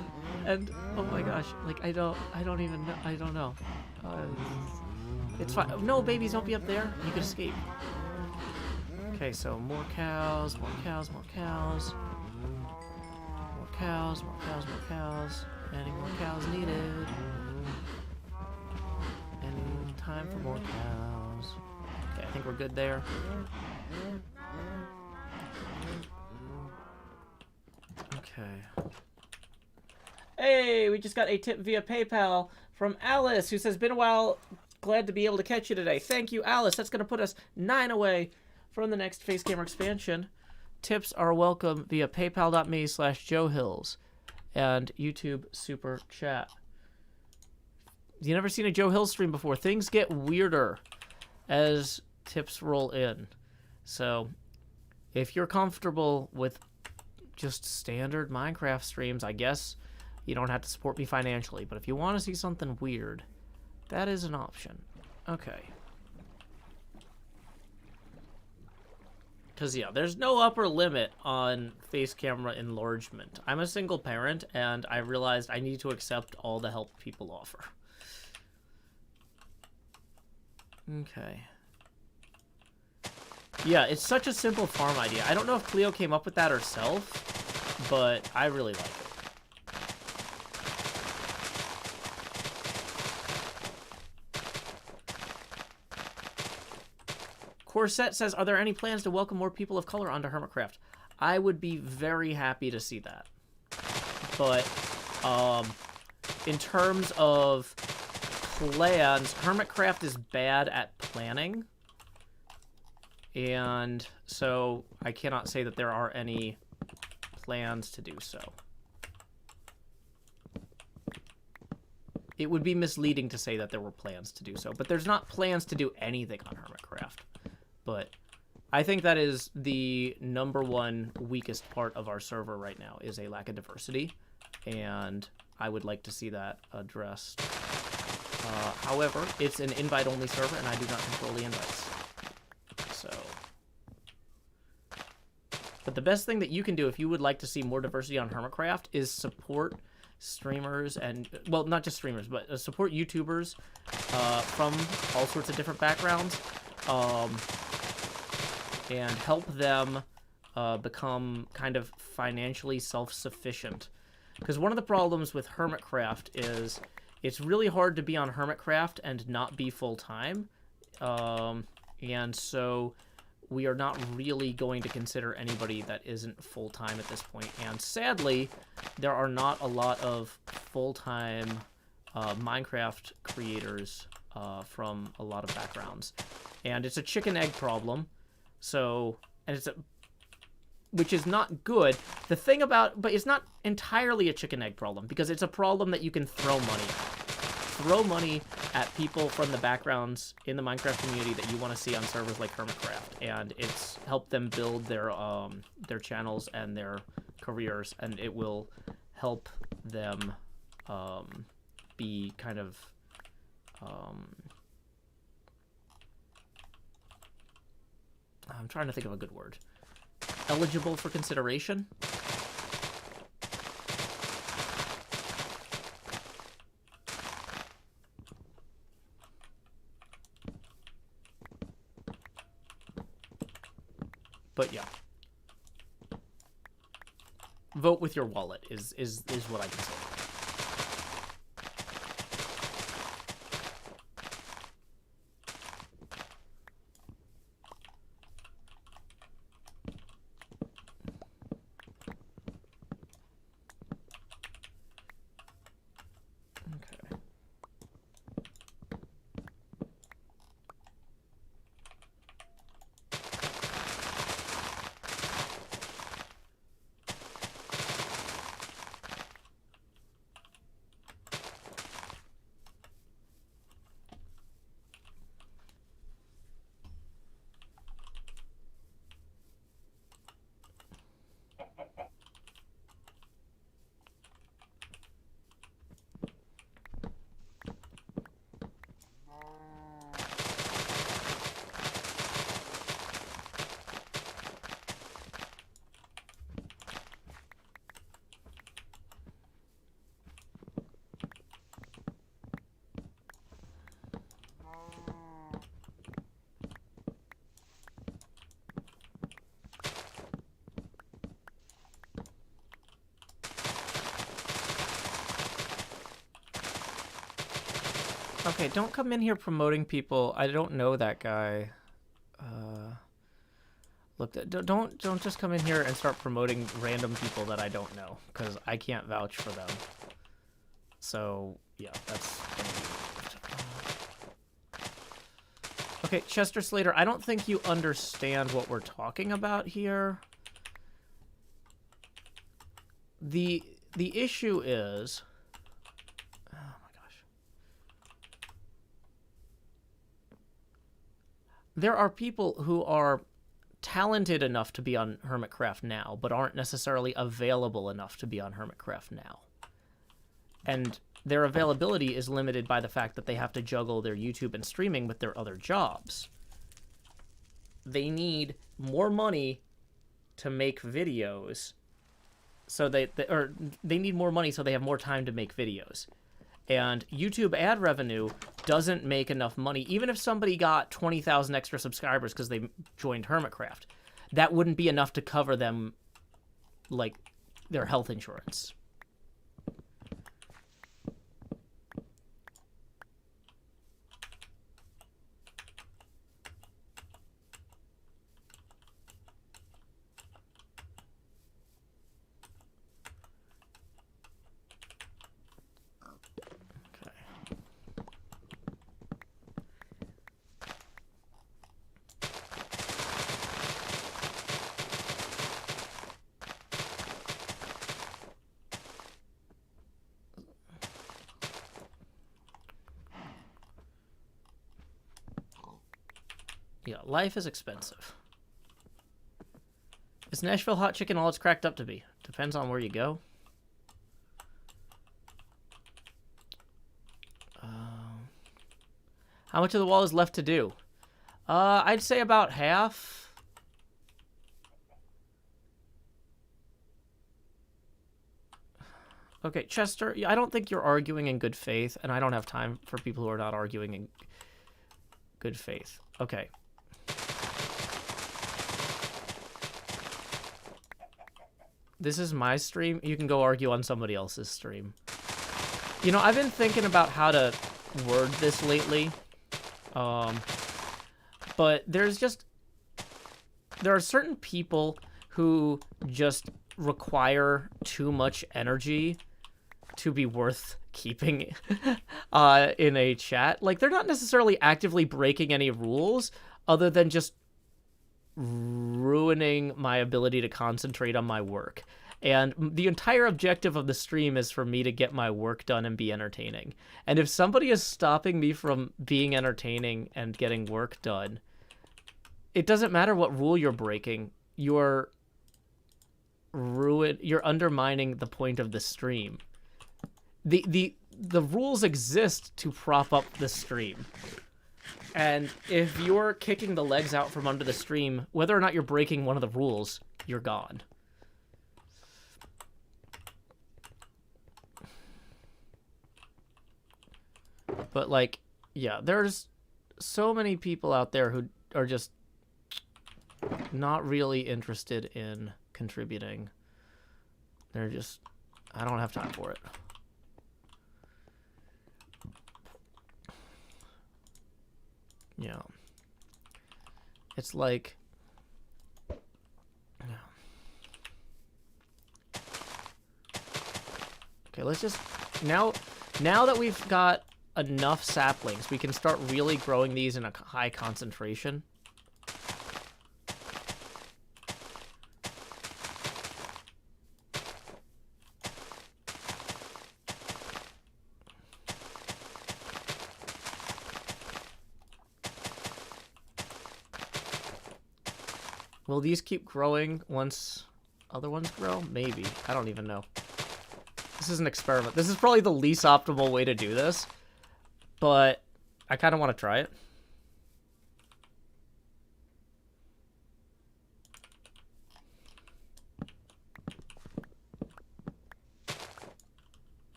and oh my gosh, like I don't even know, I don't know. It's fine. No, babies, don't be up there. You can escape. Okay, so more cows, more cows, more cows. More cows, more cows, more cows. Any more cows needed? Any time for more cows? Okay, I think we're good there. Okay. Hey, we just got a tip via PayPal from Alice, who says, been a while, glad to be able to catch you today. Thank you, Alice. That's going to put us 9 away from the next face camera expansion. Tips are welcome via paypal.me/JoeHills and YouTube Super Chat. You never seen a Joe Hill stream before. Things get weirder as tips roll in. So if you're comfortable with just standard Minecraft streams, I guess you don't have to support me financially. But if you want to see something weird, that is an option. Okay. Because, yeah, there's no upper limit on face camera enlargement. I'm a single parent, and I realized I need to accept all the help people offer. Okay. Yeah, it's such a simple farm idea. I don't know if Cleo came up with that herself, but I really like it. Corset says, are there any plans to welcome more people of color onto HermitCraft? I would be very happy to see that. But, in terms of plans, HermitCraft is bad at planning. And so I cannot say that there are any plans to do so. It would be misleading to say that there were plans to do so, but there's not plans to do anything on HermitCraft. But I think that is the #1 weakest part of our server right now, is a lack of diversity, and I would like to see that addressed. However, it's an invite-only server, and I do not control the invites. So, but the best thing that you can do if you would like to see more diversity on HermitCraft is support streamers and, well, not just streamers, but support YouTubers from all sorts of different backgrounds. And help them become kind of financially self-sufficient. Because one of the problems with HermitCraft is it's really hard to be on HermitCraft and not be full-time. And so we are not really going to consider anybody that isn't full-time at this point. And sadly, there are not a lot of full-time Minecraft creators from a lot of backgrounds. And it's a chicken-egg problem. So, and which is not good. The thing about, but it's not entirely a chicken egg problem, because it's a problem that you can throw money at. Throw money at people from the backgrounds in the Minecraft community that you want to see on servers like HermitCraft, and it's helped them build their channels and their careers, and it will help them be kind of I'm trying to think of a good word. Eligible for consideration? But yeah. Vote with your wallet is what I can say. Okay, don't come in here promoting people. I don't know that guy. Look, don't just come in here and start promoting random people that I don't know, because I can't vouch for them. So, yeah, that's gonna be... Okay, Chester Slater, I don't think you understand what we're talking about here. The issue is... Oh my gosh. There are people who are talented enough to be on HermitCraft now, but aren't necessarily available enough to be on HermitCraft now. And their availability is limited by the fact that they have to juggle their YouTube and streaming with their other jobs. They need more money to make videos, so they need more money so they have more time to make videos. And YouTube ad revenue doesn't make enough money. Even if somebody got 20,000 extra subscribers because they joined HermitCraft, that wouldn't be enough to cover them, like, their health insurance. Yeah, life is expensive. Is Nashville hot chicken all it's cracked up to be? Depends on where you go. How much of the wall is left to do? I'd say about half. Okay, Chester, I don't think you're arguing in good faith, and I don't have time for people who are not arguing in good faith. Okay. This is my stream. You can go argue on somebody else's stream. You know, I've been thinking about how to word this lately. But there are certain people who just require too much energy to be worth keeping in a chat. Like, they're not necessarily actively breaking any rules other than just ruining my ability to concentrate on my work. And the entire objective of the stream is for me to get my work done and be entertaining. And if somebody is stopping me from being entertaining and getting work done, it doesn't matter what rule you're breaking. You're undermining the point of the stream. The rules exist to prop up the stream. And if you're kicking the legs out from under the stream, whether or not you're breaking one of the rules, you're gone. But, like, yeah, there's so many people out there who are just not really interested in contributing. They're just, I don't have time for it. Yeah. It's like, yeah. Okay, let's just, now that we've got enough saplings, we can start really growing these in a high concentration. Will these keep growing once other ones grow? Maybe. I don't even know. This is an experiment. This is probably the least optimal way to do this, but I kind of want to try it.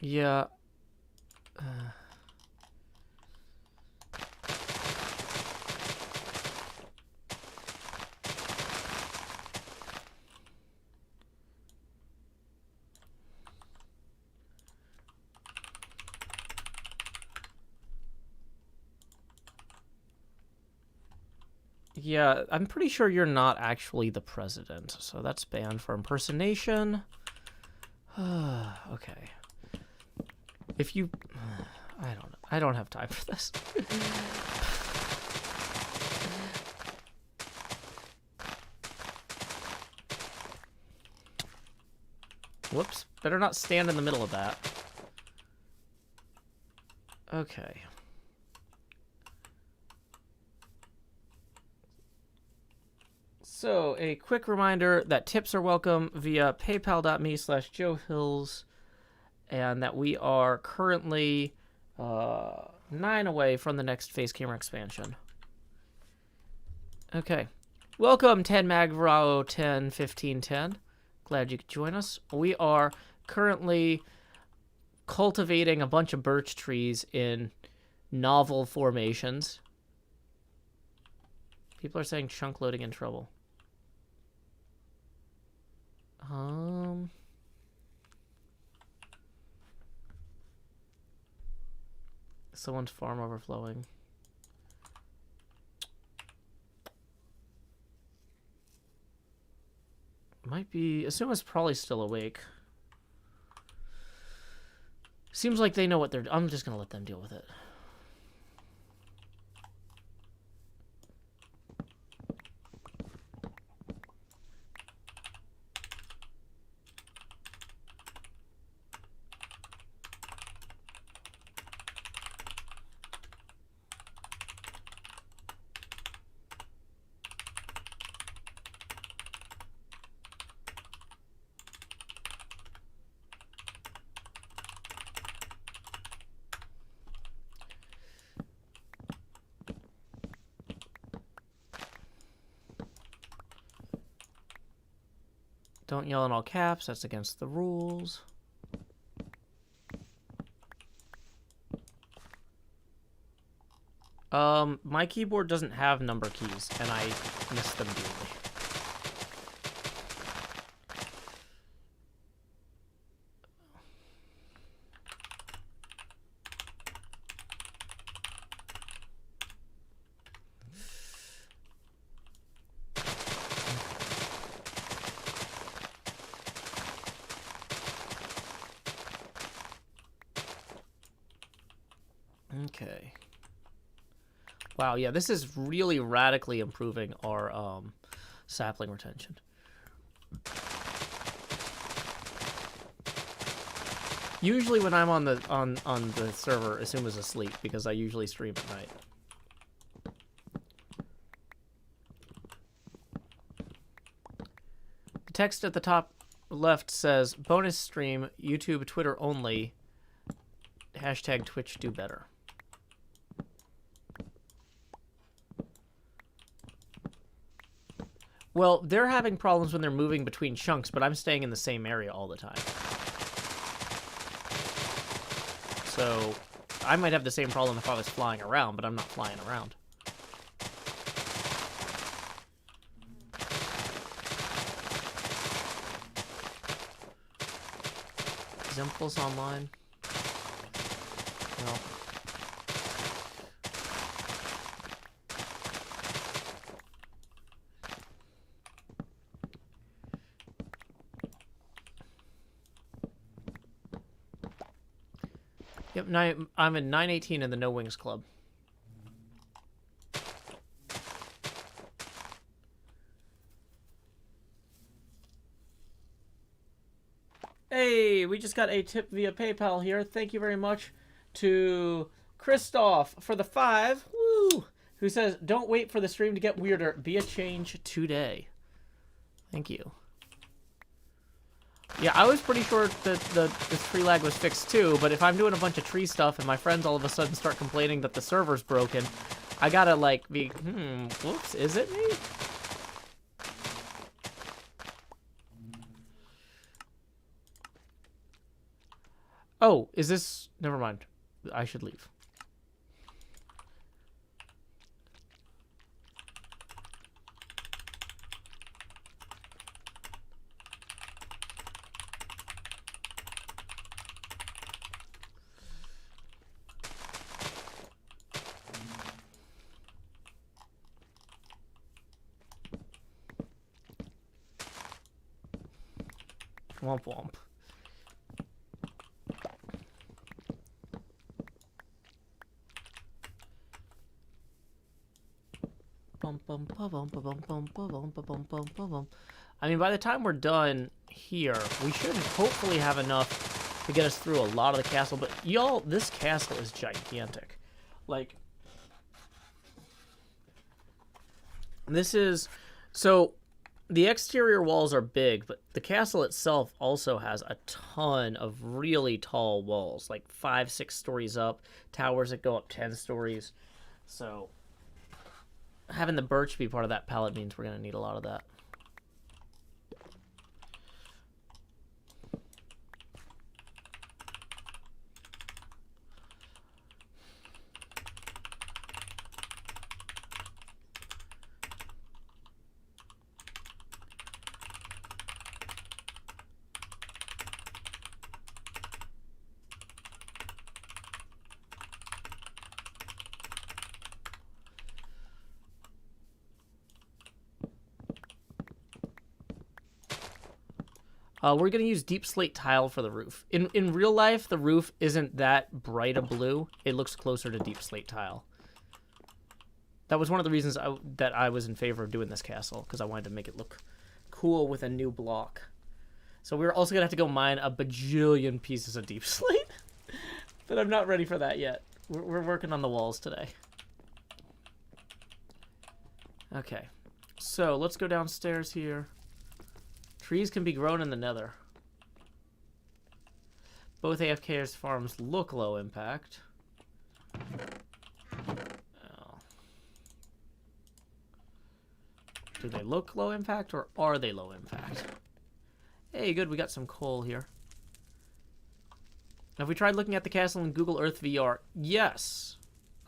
Yeah. Yeah, I'm pretty sure you're not actually the president, so that's banned for impersonation. Okay. If you... I don't know. I don't have time for this. Whoops. Better not stand in the middle of that. Okay. So, a quick reminder that tips are welcome via paypal.me/JoeHills, and that we are currently 9 away from the next face camera expansion. Okay. Welcome, 10 Magvrao 10 15 10. Glad you could join us. We are currently cultivating a bunch of birch trees in novel formations. People are saying chunk loading in trouble. Someone's farm overflowing. Might be... Assume it's probably still awake. Seems like they know what they're... I'm just gonna let them deal with it. Don't yell in all caps. That's against the rules. My keyboard doesn't have number keys, and I miss them dearly. Okay. Wow, yeah, this is really radically improving our sapling retention. Usually when I'm on the server, Assume is asleep because I usually stream at night. The text at the top left says bonus stream, YouTube, Twitter only, hashtag Twitch do better. Well, they're having problems when they're moving between chunks, but I'm staying in the same area all the time. So, I might have the same problem if I was flying around, but I'm not flying around. Is Impulse online? No. Yep, I'm in 918 in the No Wings Club. Hey, we just got a tip via PayPal here. Thank you very much to Christoph for the 5. Woo! Who says, don't wait for the stream to get weirder. Be a change today. Thank you. Yeah, I was pretty sure that the tree lag was fixed too, but if I'm doing a bunch of tree stuff and my friends all of a sudden start complaining that the server's broken, I gotta, like, be, whoops, is it me? Oh, is this... Never mind. I should leave. Womp womp. I mean, by the time we're done here, we should hopefully have enough to get us through a lot of the castle. But y'all, this castle is gigantic. Like, this is... So, the exterior walls are big, but the castle itself also has a ton of really tall walls. Like 5, 6 stories up. Towers that go up 10 stories. So... having the birch be part of that palette means we're going to need a lot of that. We're going to use deep slate tile for the roof. In real life, the roof isn't that bright a blue. It looks closer to deep slate tile. That was one of the reasons that I was in favor of doing this castle, because I wanted to make it look cool with a new block. So we're also going to have to go mine a bajillion pieces of deep slate. But I'm not ready for that yet. We're working on the walls today. Okay. So let's go downstairs here. Trees can be grown in the nether. Both AFK's farms look low impact. Oh. Do they look low impact or are they low impact? Hey, good, we got some coal here. Have we tried looking at the castle in Google Earth VR? Yes.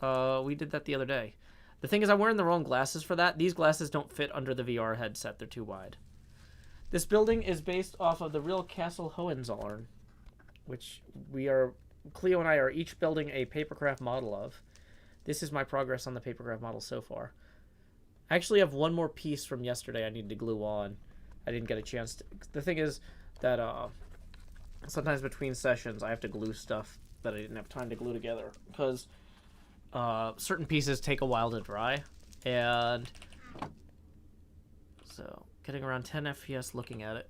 We did that the other day. The thing is, I'm wearing the wrong glasses for that. These glasses don't fit under the VR headset. They're too wide. This building is based off of the real Castle Hohenzollern, which Cleo and I are each building a papercraft model of. This is my progress on the papercraft model so far. I actually have one more piece from yesterday I need to glue on. I didn't get a chance to. The thing is that sometimes between sessions I have to glue stuff that I didn't have time to glue together because certain pieces take a while to dry, and so... Getting around 10 FPS looking at it.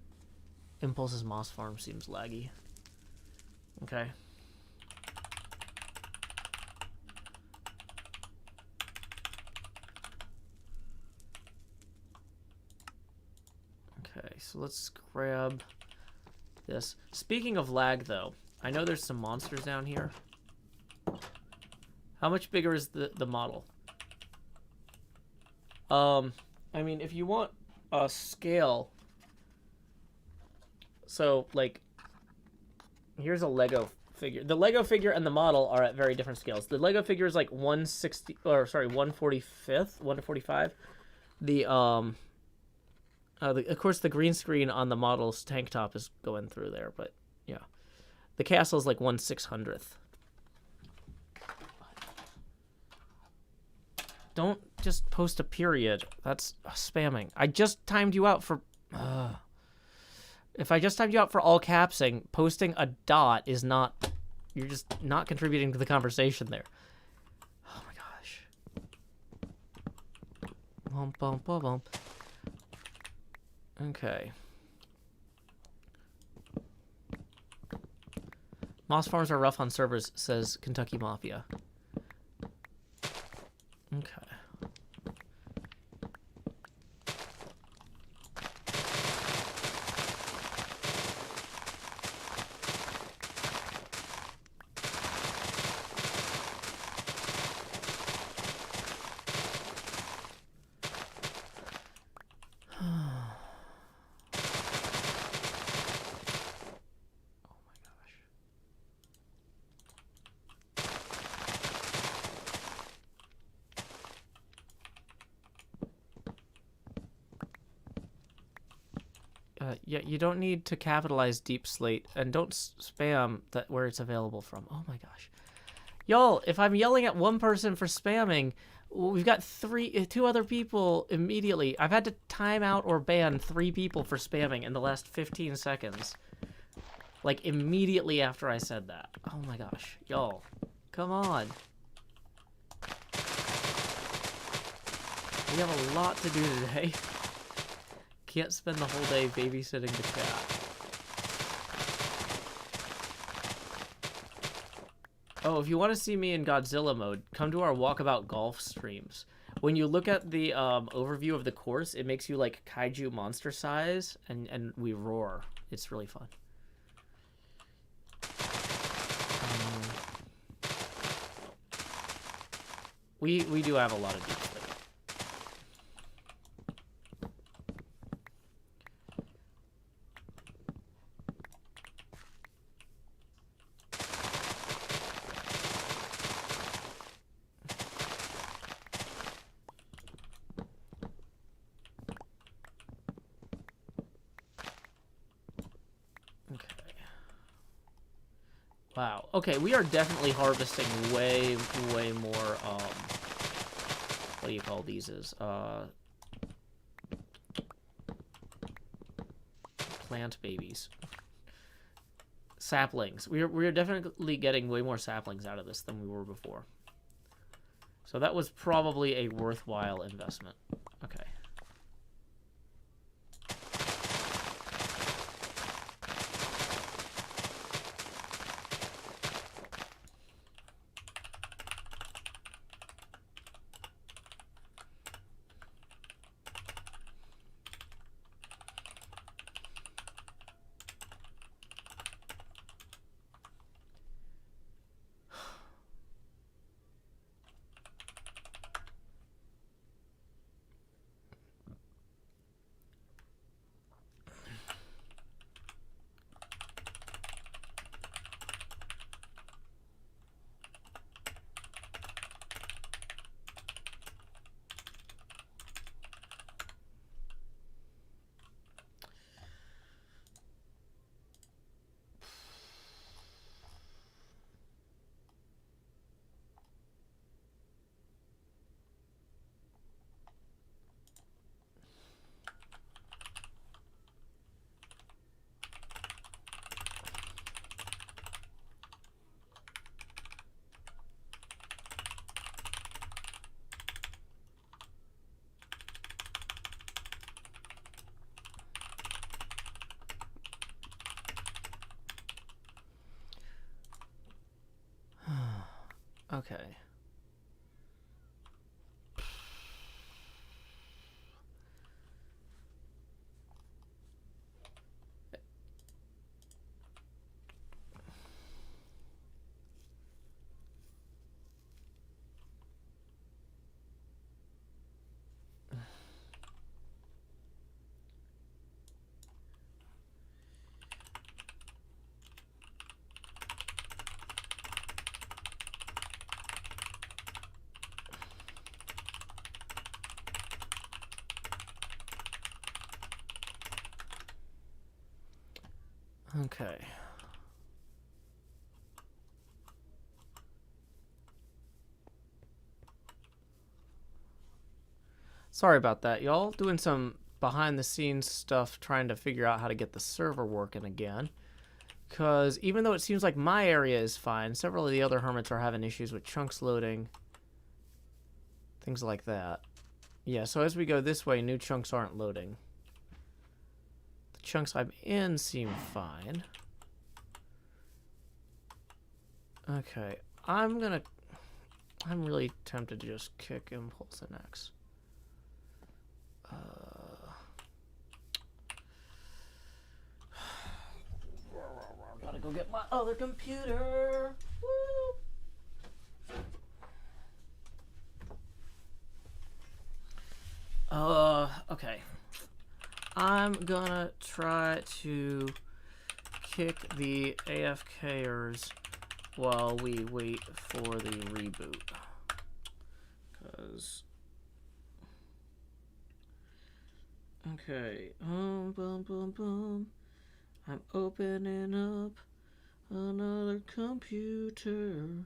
Impulse's moss farm seems laggy. Okay. Okay, so let's grab this. Speaking of lag, though, I know there's some monsters down here. How much bigger is the model? I mean, if you want a scale, so like here's a Lego figure. The Lego figure and the model are at very different scales. The Lego figure is like 1/60, or sorry, 1/45. 1/45. Of course the green screen on the model's tank top is going through there, but yeah, the castle is like 1/600th. Don't just post a period. That's spamming. I just timed you out for... If I just timed you out for all capsing, posting a dot is not... You're just not contributing to the conversation there. Oh my gosh. Bump, bump, bump, bump. Okay. Moss farms are rough on servers, says Kentucky Mafia. Okay. Yeah, you don't need to capitalize deep slate, and don't spam that where it's available from. Oh my gosh. Y'all, if I'm yelling at one person for spamming, Well, we've got two other people immediately. I've had to time out or ban 3 people for spamming in the last 15 seconds. Like, immediately after I said that. Oh my gosh. Y'all, come on. We have a lot to do today. Can't spend the whole day babysitting the cat. Oh, if you want to see me in Godzilla mode, come to our Walkabout Golf streams. When you look at the overview of the course, it makes you like kaiju monster size, and we roar. It's really fun. We do have a lot of deep space. Wow. Okay, we are definitely harvesting way more, what do you call these is, plant babies. Saplings. We're definitely getting way more saplings out of this than we were before. So that was probably a worthwhile investment. Okay. Okay. Okay. Sorry about that, y'all. Doing some behind-the-scenes stuff trying to figure out how to get the server working again. Because even though it seems like my area is fine, several of the other hermits are having issues with chunks loading. Things like that. Yeah, so as we go this way, new chunks aren't loading. The chunks I'm in seem fine. Okay, I'm really tempted to just kick Impulse and X. Gotta go get my other computer. Woo! Okay. I'm gonna try to kick the AFKers while we wait for the reboot. Because... Okay. Boom, boom, boom. I'm opening up another computer.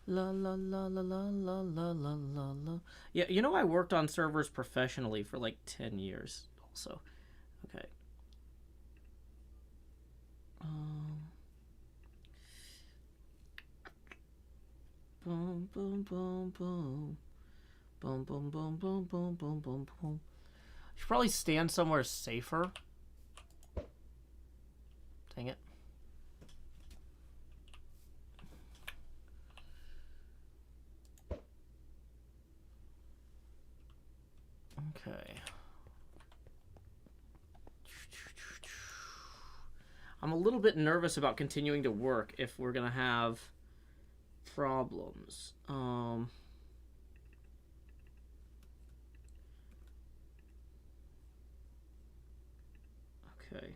La la la la la la la la la la. Yeah, you know I worked on servers professionally for like 10 years also. Okay. Boom boom boom boom. Boom boom boom boom boom boom boom boom. Should probably stand somewhere safer. Dang it. Okay. I'm a little bit nervous about continuing to work if we're gonna have problems. Okay.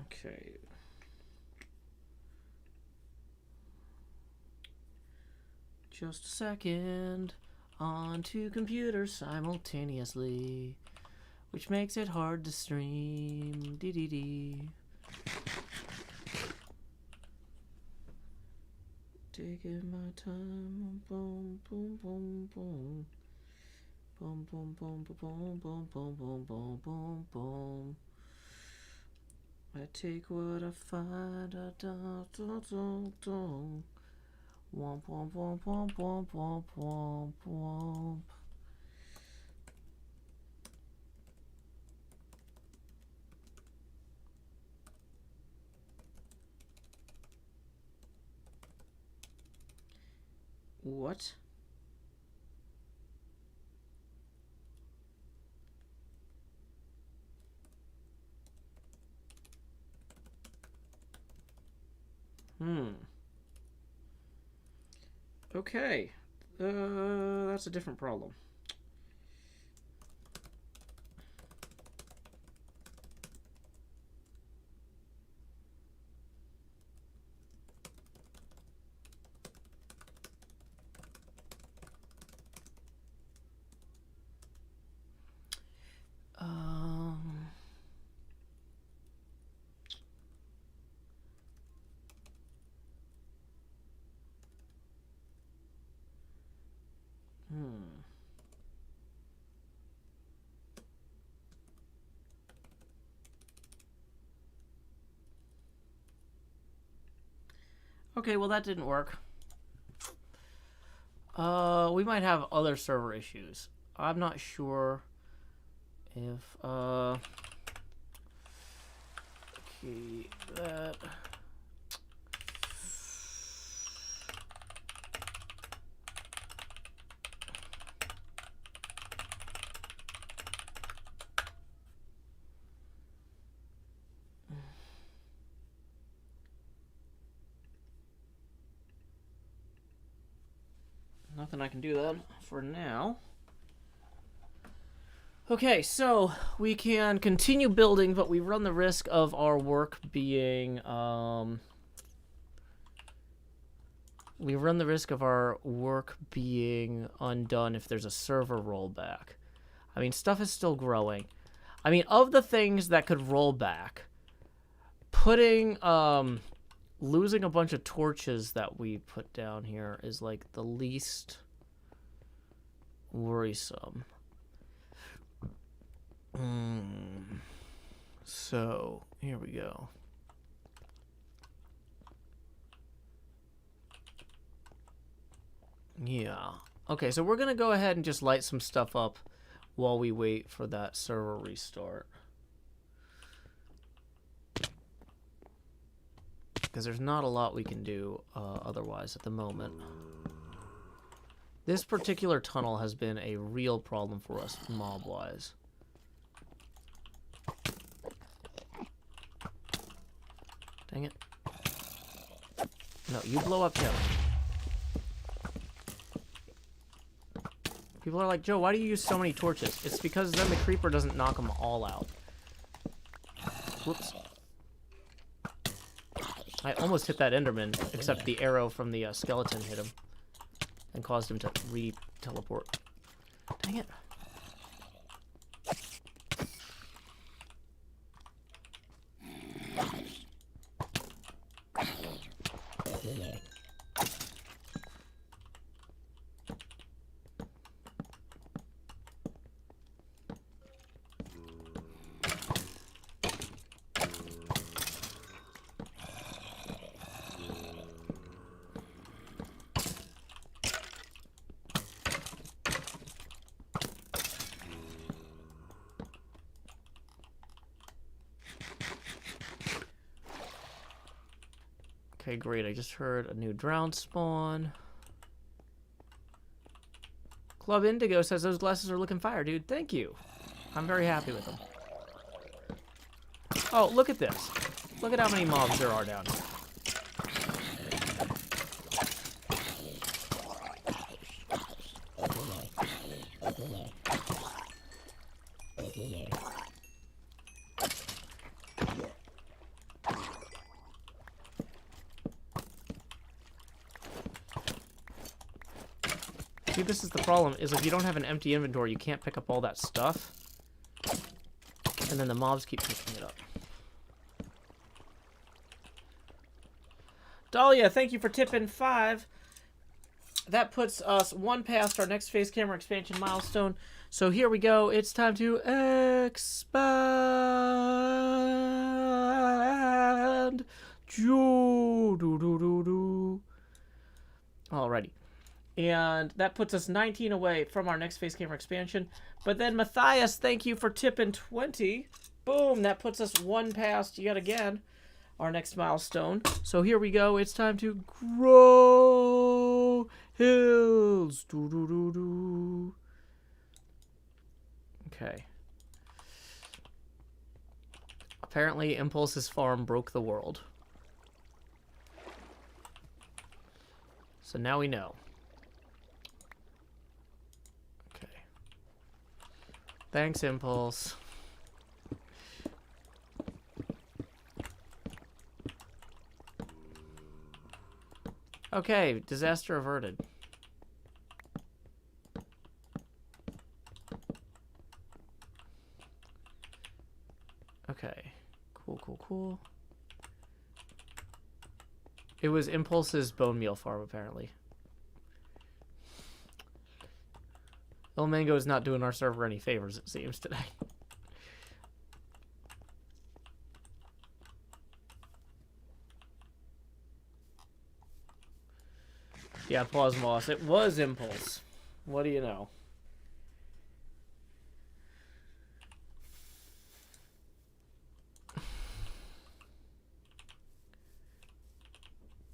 Okay. Just a second. On two computers simultaneously, which makes it hard to stream. Dee dee dee. Taking my time. Boom, boom, boom, boom. Boom, boom, boom, boom, boom, boom, boom, boom, boom, boom. I take what I find. Da, da, da, da, da. Womp, womp, womp, womp, womp, womp, womp, womp. What? Okay. That's a different problem. Okay, well that didn't work. We might have other server issues. I'm not sure if, okay, that... Nothing I can do then for now. Okay, so we can continue building, but we run the risk of our work being, undone if there's a server rollback. I mean, stuff is still growing. I mean, of the things that could roll back, putting, losing a bunch of torches that we put down here is like the least worrisome. So here we go. Yeah. Okay, so we're gonna go ahead and just light some stuff up while we wait for that server restart. Because there's not a lot we can do otherwise at the moment. This particular tunnel has been a real problem for us mob-wise. Dang it. No, you blow up him. People are like, Joe, why do you use so many torches? It's because then the creeper doesn't knock them all out. Whoops. I almost hit that Enderman, except the arrow from the skeleton hit him. and caused him to re-teleport. Dang it. Okay, great. I just heard a new drown spawn. Club Indigo says those glasses are looking fire, dude. Thank you. I'm very happy with them. Oh, look at this. Look at how many mobs there are down here. See, this is the problem, is if you don't have an empty inventory, you can't pick up all that stuff. And then the mobs keep picking it up. Dahlia, thank you for tipping 5. That puts us 1 past our next face camera expansion milestone. So here we go. It's time to expand. Alrighty. And that puts us 19 away from our next face camera expansion. But then Matthias, thank you for tipping 20. Boom, that puts us 1 past yet again our next milestone. So here we go. It's time to grow hills. Okay. Apparently, Impulse's farm broke the world. So now we know. Okay. Thanks, Impulse. Okay, disaster averted. Okay, cool. It was Impulse's bone meal farm, apparently. El Mango is not doing our server any favors, it seems, today. Yeah, pause moss. It was Impulse. What do you know?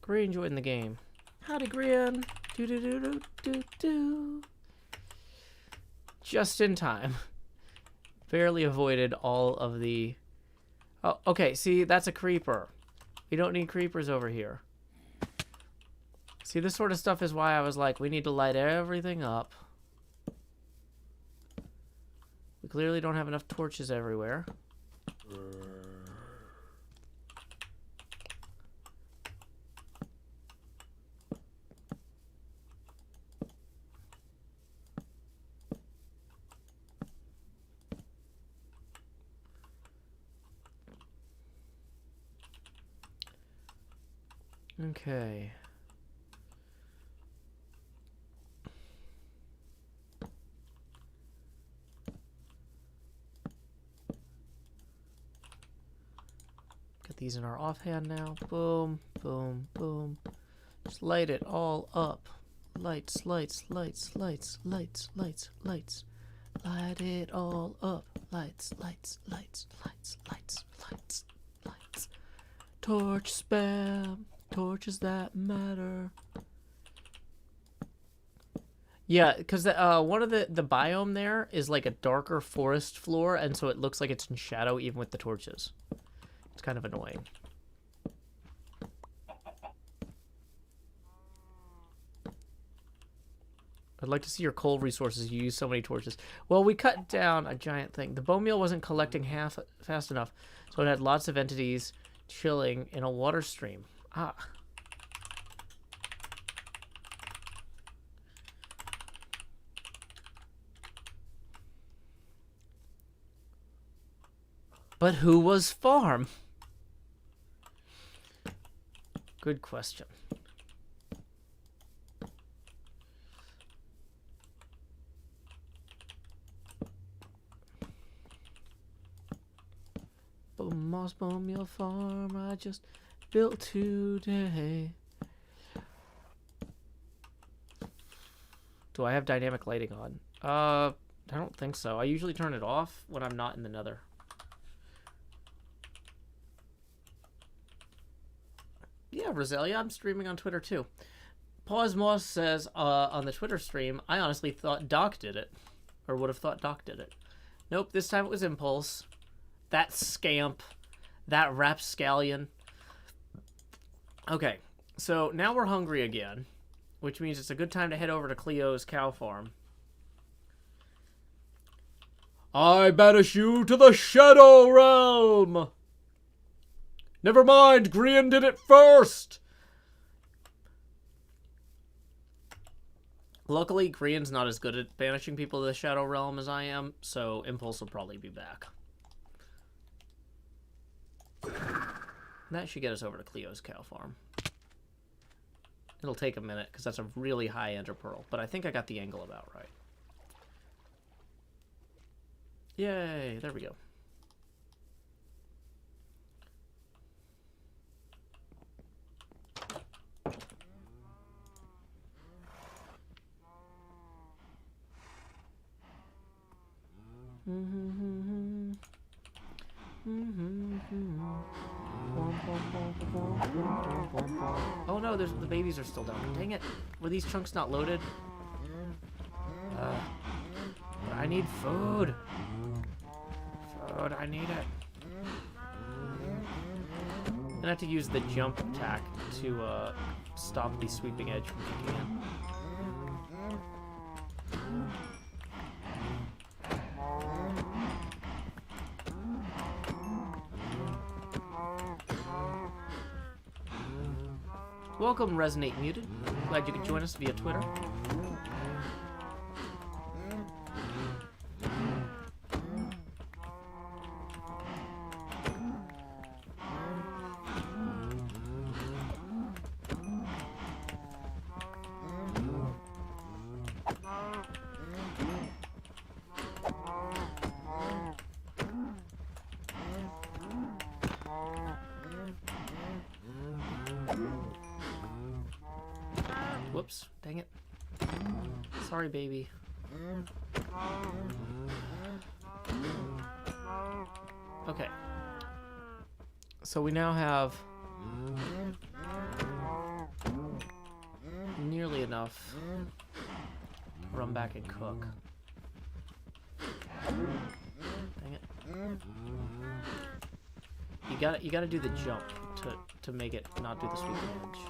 Green joined the game. Howdy, Green. Do. Just in time. Barely avoided all of the... Oh, okay, see, that's a creeper. We don't need creepers over here. See, this sort of stuff is why I was like, we need to light everything up. We clearly don't have enough torches everywhere. Okay. Get these in our offhand now. Boom, boom, boom. Just light it all up. Lights. Light it all up. Lights. Torch spam. Torches that matter. Yeah, because one of the biome there is like a darker forest floor, and so it looks like it's in shadow even with the torches. It's kind of annoying. I'd like to see your coal resources. You use so many torches. Well, we cut down a giant thing. The bone meal wasn't collecting fast enough, so it had lots of entities chilling in a water stream. Ah. But who was farm? Good question. Boom, moss, boom, your farm I just built today. Do I have dynamic lighting on? I don't think so. I usually turn it off when I'm not in the nether. Yeah, Roselia, I'm streaming on Twitter too. Pause Moss says on the Twitter stream, I honestly thought Doc did it. Or would have thought Doc did it. Nope, this time it was Impulse. That scamp. That rapscallion. Okay, so now we're hungry again. Which means it's a good time to head over to Cleo's cow farm. I banish you to the Shadow Realm! Never mind, Grian did it first! Luckily, Grian's not as good at banishing people to the Shadow Realm as I am, so Impulse will probably be back. That should get us over to Cleo's cow farm. It'll take a minute, because that's a really high ender pearl, but I think I got the angle about right. Yay, there we go. Oh no, the babies are still down. Dang it. Were these chunks not loaded? I need food. Food, I need it. I'm gonna have to use the jump attack to stop the sweeping edge from kicking in. Welcome, Resonate Muted. Glad you could join us via Twitter. Whoops, dang it. Sorry, baby. Okay. So we now have nearly enough to run back and cook. Dang it. You gotta do the jump to make it not do the sweeping edge.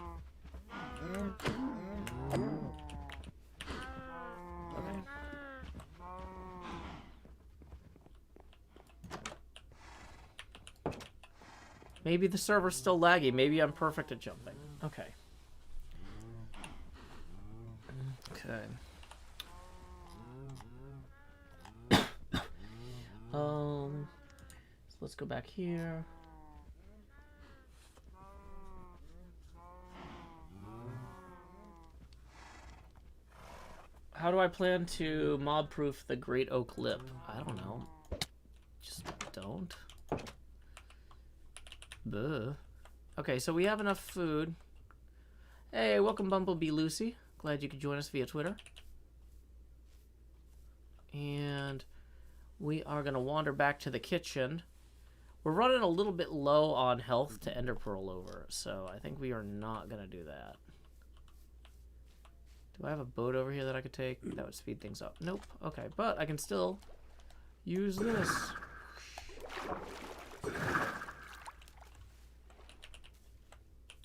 Okay. Maybe the server's still laggy. Maybe I'm perfect at jumping. Okay. Okay. So let's go back here. How do I plan to mob-proof the Great Oak Lip? I don't know. Just don't. Buh. Okay, so we have enough food. Hey, welcome Bumblebee Lucy. Glad you could join us via Twitter. And we are going to wander back to the kitchen. We're running a little bit low on health to Ender Pearl over, so I think we are not going to do that. Do I have a boat over here that I could take? That would speed things up. Nope. Okay, but I can still use this.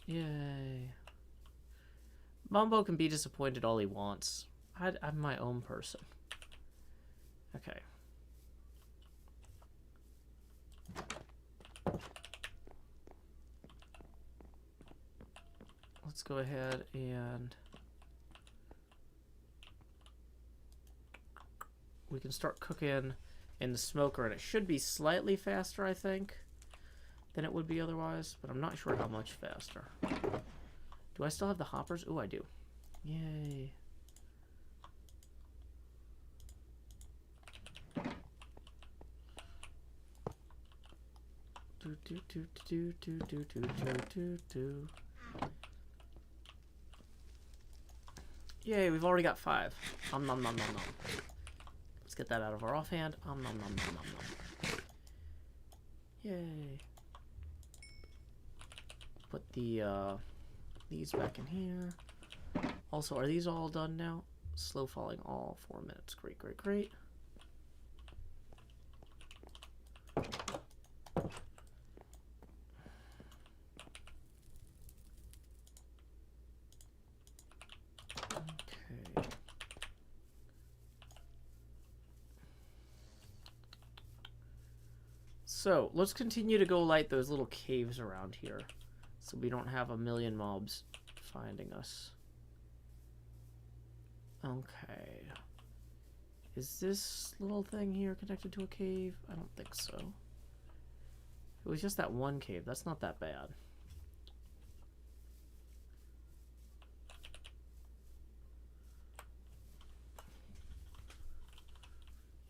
Yay. Mumbo can be disappointed all he wants. I'm my own person. Okay. Let's go ahead and we can start cooking in the smoker, and it should be slightly faster, I think, than it would be otherwise, but I'm not sure how much faster. Do I still have the hoppers? Ooh, I do. Yay. Yay, we've already got 5. Nom nom nom nom nom. Let's get that out of our offhand. Nom nom nom nom nom nom. Yay. Put the these back in here. Also, are these all done now? Slow falling all 4 minutes. Great, great, great. Okay. So, let's continue to go light those little caves around here, so we don't have a million mobs finding us. Okay. Is this little thing here connected to a cave? I don't think so. It was just that one cave. That's not that bad.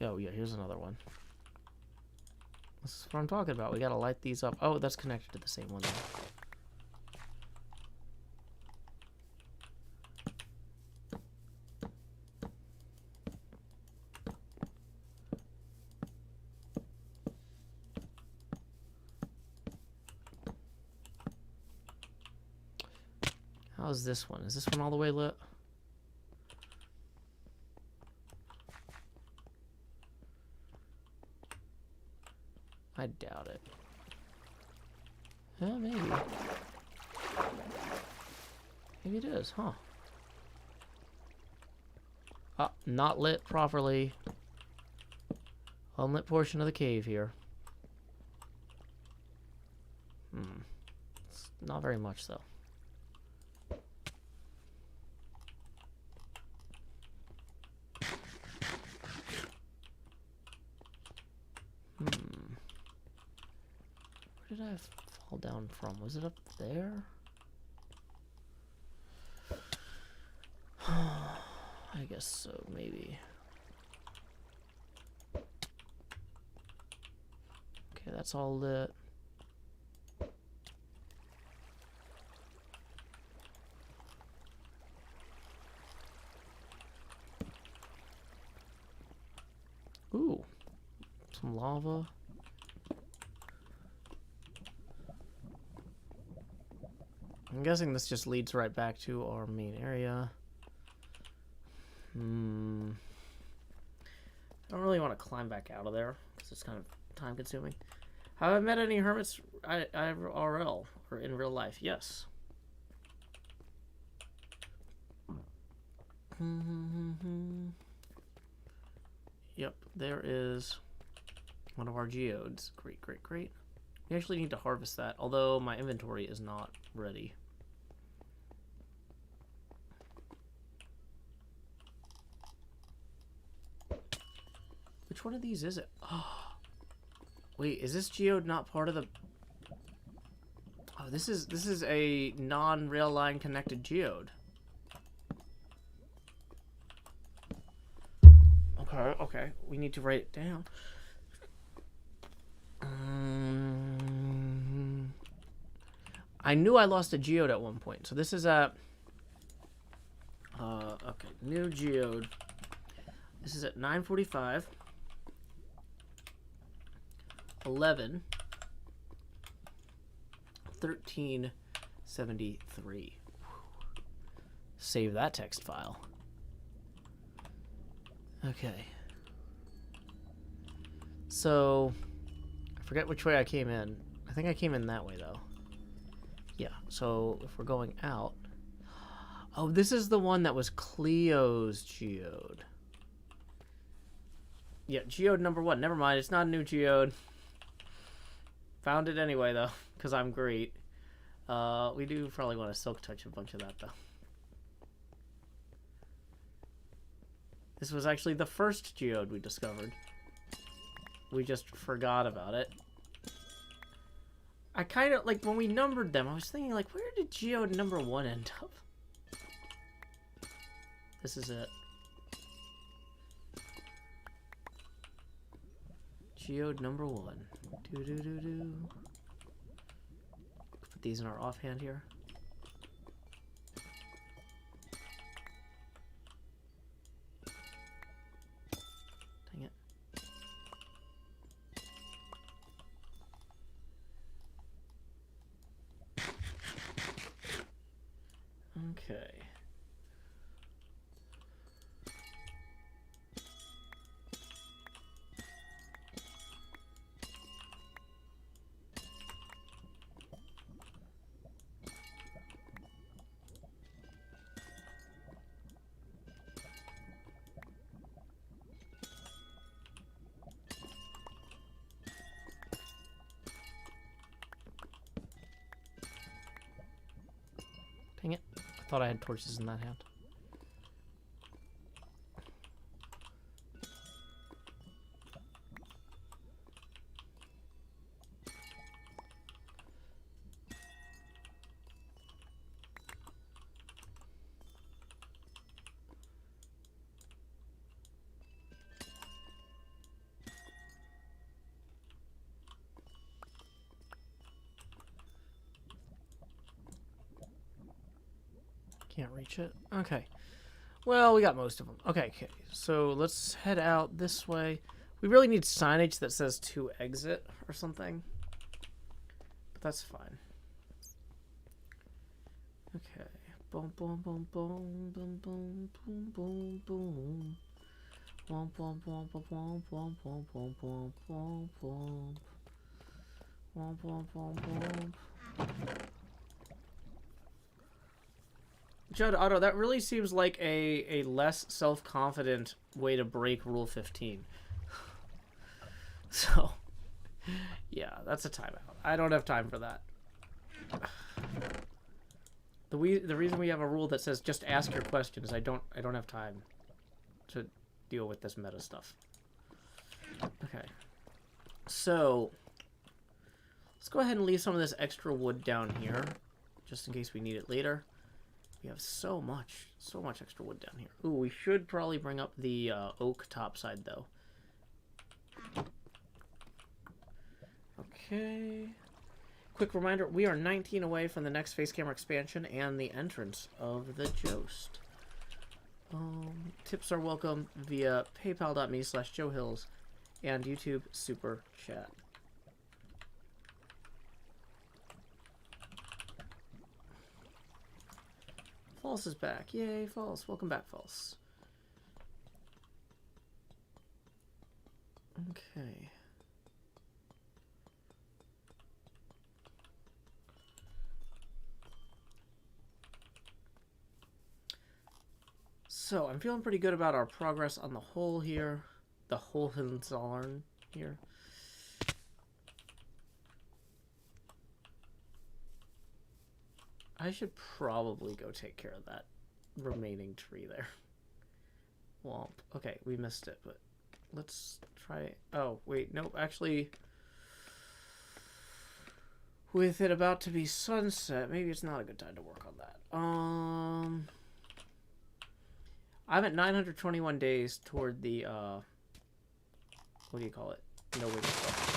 Oh, yeah, here's another one. This is what I'm talking about. We gotta light these up. Oh, that's connected to the same one, though. How's this one? Is this one all the way lit? I doubt it. Yeah, maybe. Maybe it is, huh? Ah, not lit properly. Unlit portion of the cave here. It's not very much, though. Where did I fall down from? Was it up there? I guess so, maybe. Okay, that's all lit. Ooh, some lava. I'm guessing this just leads right back to our main area. I don't really want to climb back out of there because it's kind of time consuming. Have I met any hermits IRL or in real life? Yes. Yep, there is one of our geodes. Great, great, great. We actually need to harvest that, although my inventory is not ready. Which one of these is it? Oh, wait, is this geode not part of the... Oh, this is a non-rail line connected geode. Okay, okay. We need to write it down. I knew I lost a geode at one point. So this is at... okay, new geode. This is at 9:45. 11 1373. Save that text file. Okay. So I forget which way I came in. I think I came in that way though. Yeah, so if we're going out. Oh, this is the one that was Cleo's geode. Yeah, geode number 1. Never mind, it's not a new geode. Found it anyway, though, because I'm great. We do probably want to silk touch a bunch of that, though. This was actually the first geode we discovered. we just forgot about it. I kind of, like, when we numbered them, I was thinking, like, where did geode number 1 end up? This is it. Geode number 1. Do-do-do-do. Put these in our offhand here. Dang it. Okay. Dang it. I thought I had torches in that hand. Can't reach it. Okay. Well, we got most of them. Okay, so let's head out this way. We really need signage that says to exit or something. But that's fine. Okay. Boom, boom, boom, boom, boom, boom, boom, boom, boom. Boom, boom, boom, boom, boom, boom, boom, boom, boom, boom, boom. Boom, boom, boom, boom. Judd Otto, that really seems like a less self-confident way to break Rule 15. So, yeah, that's a timeout. I don't have time for that. The reason we have a rule that says just ask your questions, I don't have time to deal with this meta stuff. Okay. So, let's go ahead and leave some of this extra wood down here, just in case we need it later. We have so much extra wood down here. Ooh, we should probably bring up the oak topside, though. Okay. Quick reminder, we are 19 away from the next face camera expansion and the entrance of the Joust. Tips are welcome via paypal.me/JoeHills and YouTube Super Chat. False is back. Yay, False. Welcome back, False. Okay. So, I'm feeling pretty good about our progress on the hole here. The Hohenzollern here. I should probably go take care of that remaining tree there. Womp. Okay, we missed it, but let's try... Oh, wait, nope, actually... With it about to be sunset, maybe it's not a good time to work on that. I'm at 921 days toward the, what do you call it? No wing stuff.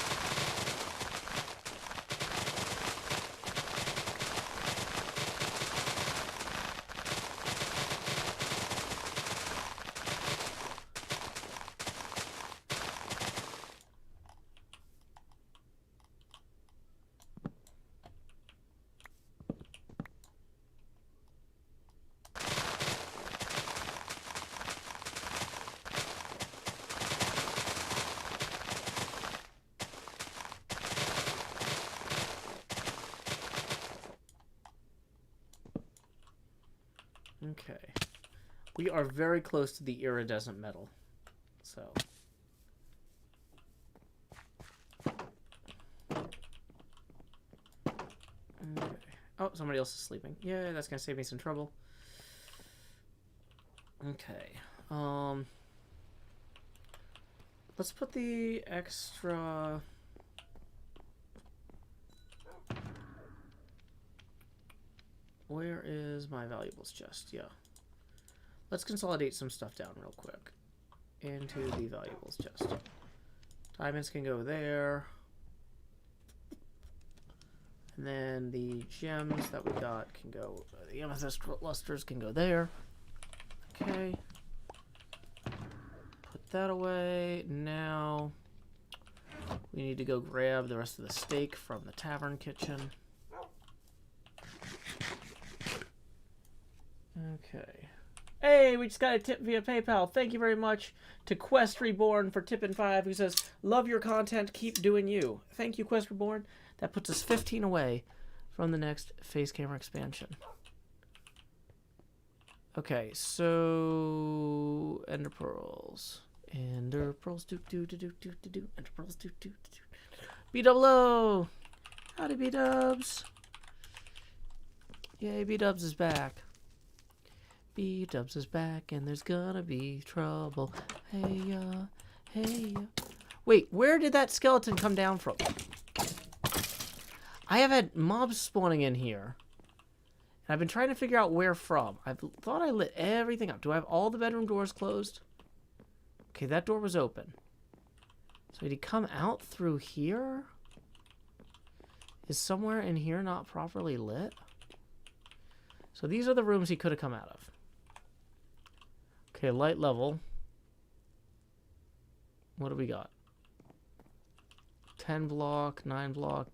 Okay. We are very close to the iridescent metal. So. Okay. Oh, somebody else is sleeping. Yeah, that's going to save me some trouble. Okay. Let's put the extra... Where is my valuables chest? Yeah. Let's consolidate some stuff down real quick into the valuables chest. Diamonds can go there. And then the gems that we got can go... the amethyst lusters can go there. Okay. Put that away. Now we need to go grab the rest of the steak from the tavern kitchen. Okay. Hey, we just got a tip via PayPal. Thank you very much to Quest Reborn for tipping 5, who says, "Love your content. Keep doing you." Thank you, Quest Reborn. That puts us 15 away from the next face camera expansion. Okay, so ender pearls. Ender pearls do do do do do do do. Ender pearls do do do do. B-double-O! Howdy, B-dubs. Yay, B-dubs is back. B-dubs is back, and there's gonna be trouble. Hey, hey. Wait, where did that skeleton come down from? I have had mobs spawning in here. And I've been trying to figure out where from. I thought I lit everything up. Do I have all the bedroom doors closed? Okay, that door was open. So did he come out through here? Is somewhere in here not properly lit? So these are the rooms he could have come out of. Okay, light level. What do we got? 10 block, 9 block,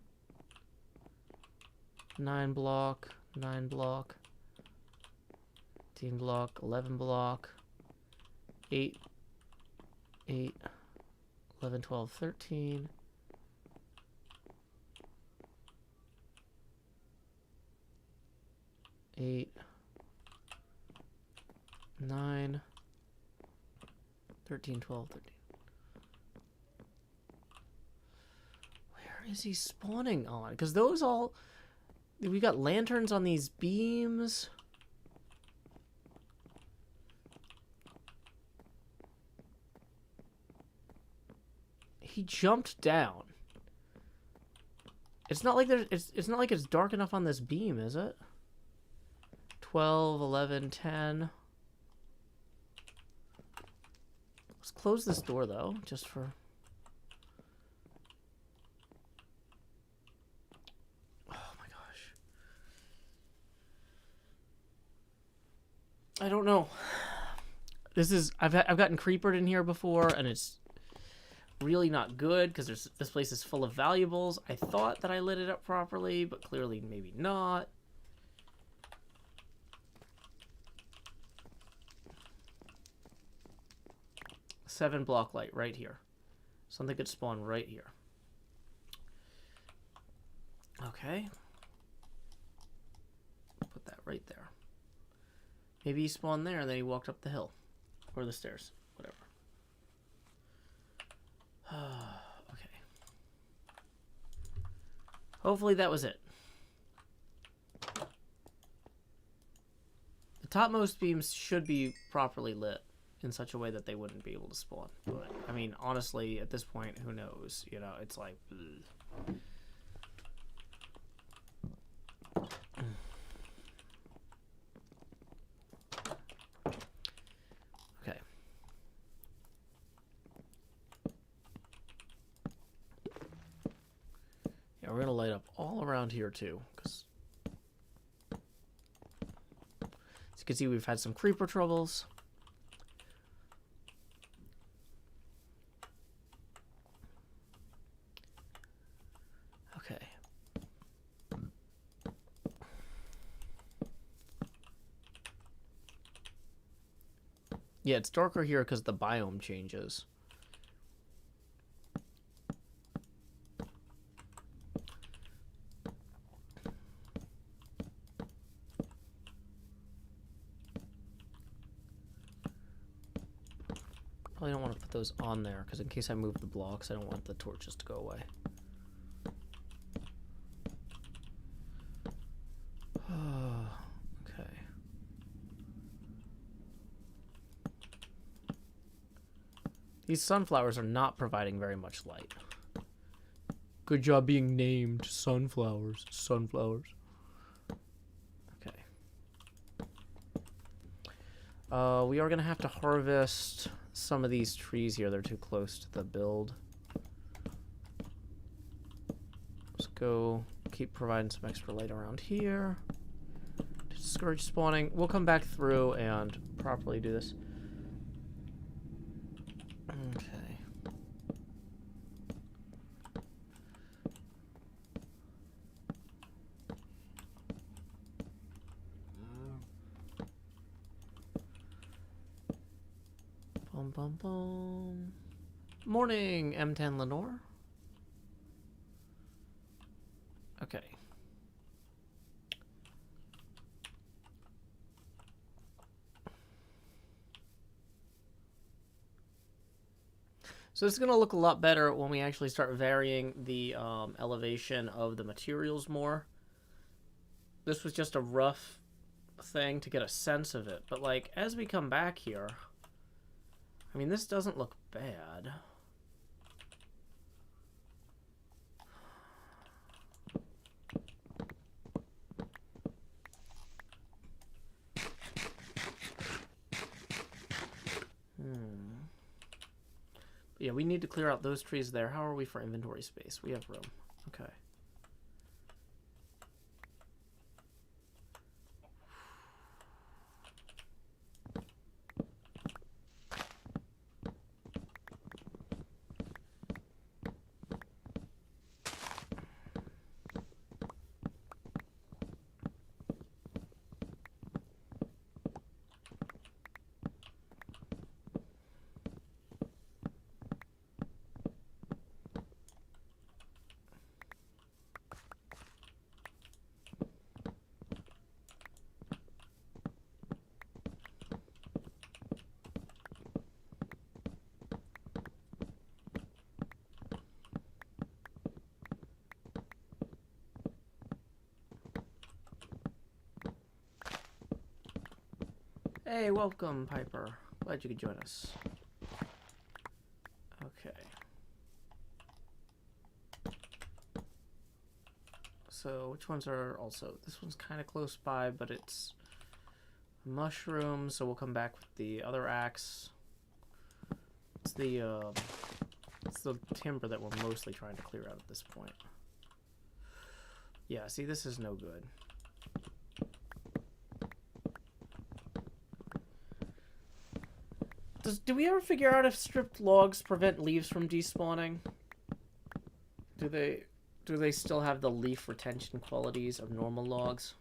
9 block, 9 block, 18 block, 11 block, 8, 8, 11, 12, 13. Eight, 9, 13, 12, 13. Where is he spawning on? Because those all... We got lanterns on these beams. He jumped down. It's not like there's... It's not like it's dark enough on this beam, is it? 12, 11, 10. Let's close this door, though, just for... Oh, my gosh. I don't know. This is... I've gotten creepered in here before, and it's really not good, because this place is full of valuables. I thought that I lit it up properly, but clearly maybe not. Seven block light right here. Something could spawn right here. Okay. Put that right there. Maybe he spawned there and then he walked up the hill. Or the stairs. Whatever. Okay. Hopefully that was it. The topmost beams should be properly lit in such a way that they wouldn't be able to spawn. But, I mean, honestly, at this point, who knows? You know, it's like... Okay. Yeah, we're gonna light up all around here, too, because... As you can see, we've had some creeper troubles. Yeah, it's darker here because the biome changes. Probably don't want to put those on there because in case I move the blocks, I don't want the torches to go away. These sunflowers are not providing very much light. Good job being named sunflowers. Sunflowers. Okay. We are going to have to harvest some of these trees here. They're too close to the build. Let's go keep providing some extra light around here. Discourage spawning. We'll come back through and properly do this. Okay. Bum bum bum. Morning, M10 Lenore. Okay. So this is going to look a lot better when we actually start varying the elevation of the materials more. This was just a rough thing to get a sense of it. But, like, as we come back here, I mean, this doesn't look bad. Yeah, we need to clear out those trees there. How are we for inventory space? We have room. Okay. Hey, welcome, Piper. Glad you could join us. Okay. So, which ones are also... This one's kind of close by, but it's mushroom, so we'll come back with the other axe. It's the timber that we're mostly trying to clear out at this point. Yeah, see, this is no good. Do we ever figure out if stripped logs prevent leaves from despawning? Do they still have the leaf retention qualities of normal logs?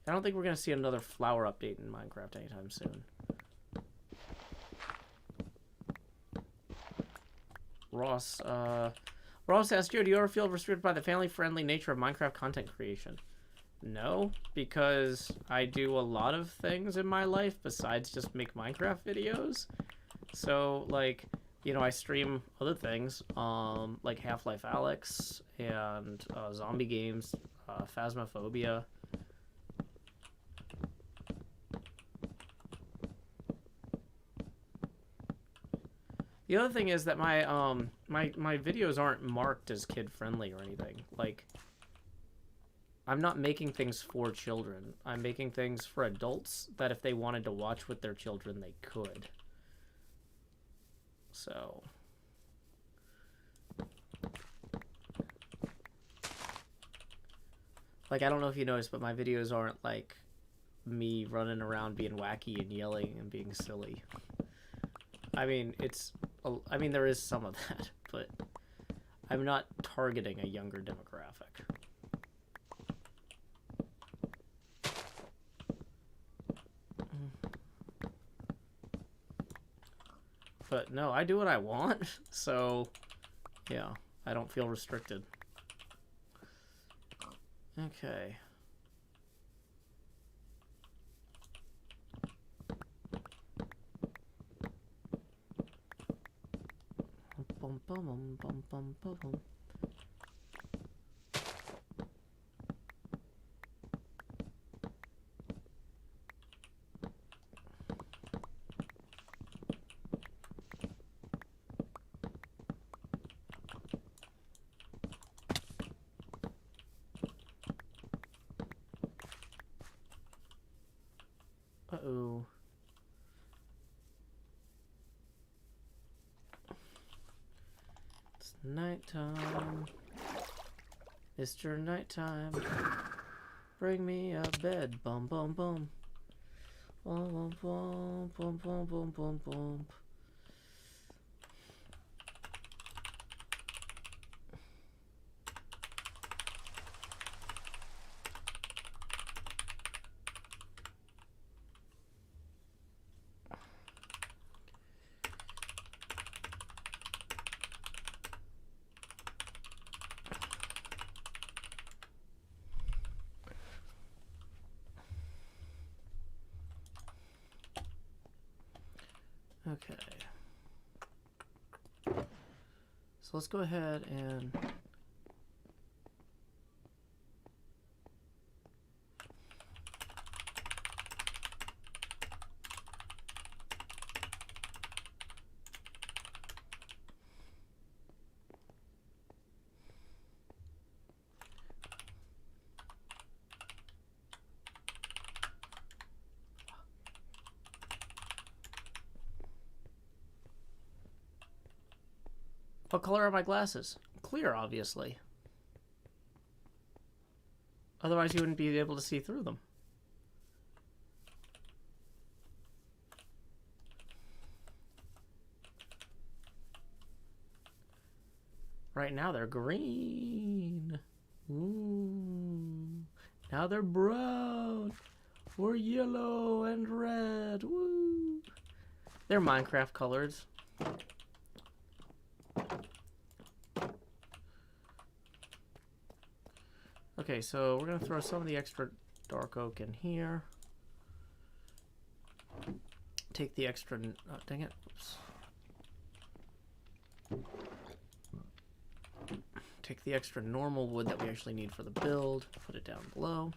I don't think we're gonna see another flower update in Minecraft anytime soon. Ross asked you, do you ever feel restricted by the family-friendly nature of Minecraft content creation? No, because I do a lot of things in my life besides just make Minecraft videos. So, like, you know, I stream other things, like Half-Life Alyx and zombie games, Phasmophobia. The other thing is that my videos aren't marked as kid-friendly or anything. Like, I'm not making things for children. I'm making things for adults that if they wanted to watch with their children, they could. So... Like, I don't know if you noticed, but my videos aren't, like, me running around being wacky and yelling and being silly. I mean, I mean, there is some of that, but I'm not targeting a younger demographic. But no, I do what I want, so yeah, I don't feel restricted. Okay. Bum, bum, bum, bum, bum, bum. Nighttime. Mr. Nighttime. Bring me a bed. Bum bum bum. Bum bum bum bum bum bum bum. Okay. So let's go ahead and what color are my glasses? Clear, obviously. Otherwise, you wouldn't be able to see through them. Right now, they're green. Ooh. Now they're brown. Or yellow and red. Woo. They're Minecraft colors. Okay, so we're going to throw some of the extra dark oak in here. Take the extra... Oh, dang it. Oops. Take the extra normal wood that we actually need for the build. Put it down below.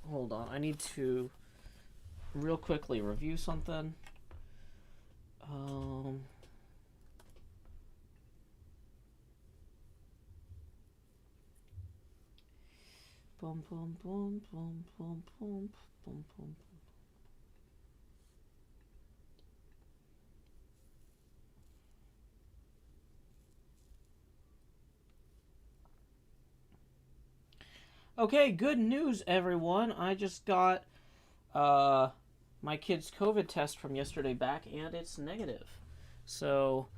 Hold on, I need to real quickly review something. Boom, boom, boom, boom, boom, boom, boom, boom. Okay, good news, everyone. I just got my kid's COVID test from yesterday back, and it's negative. So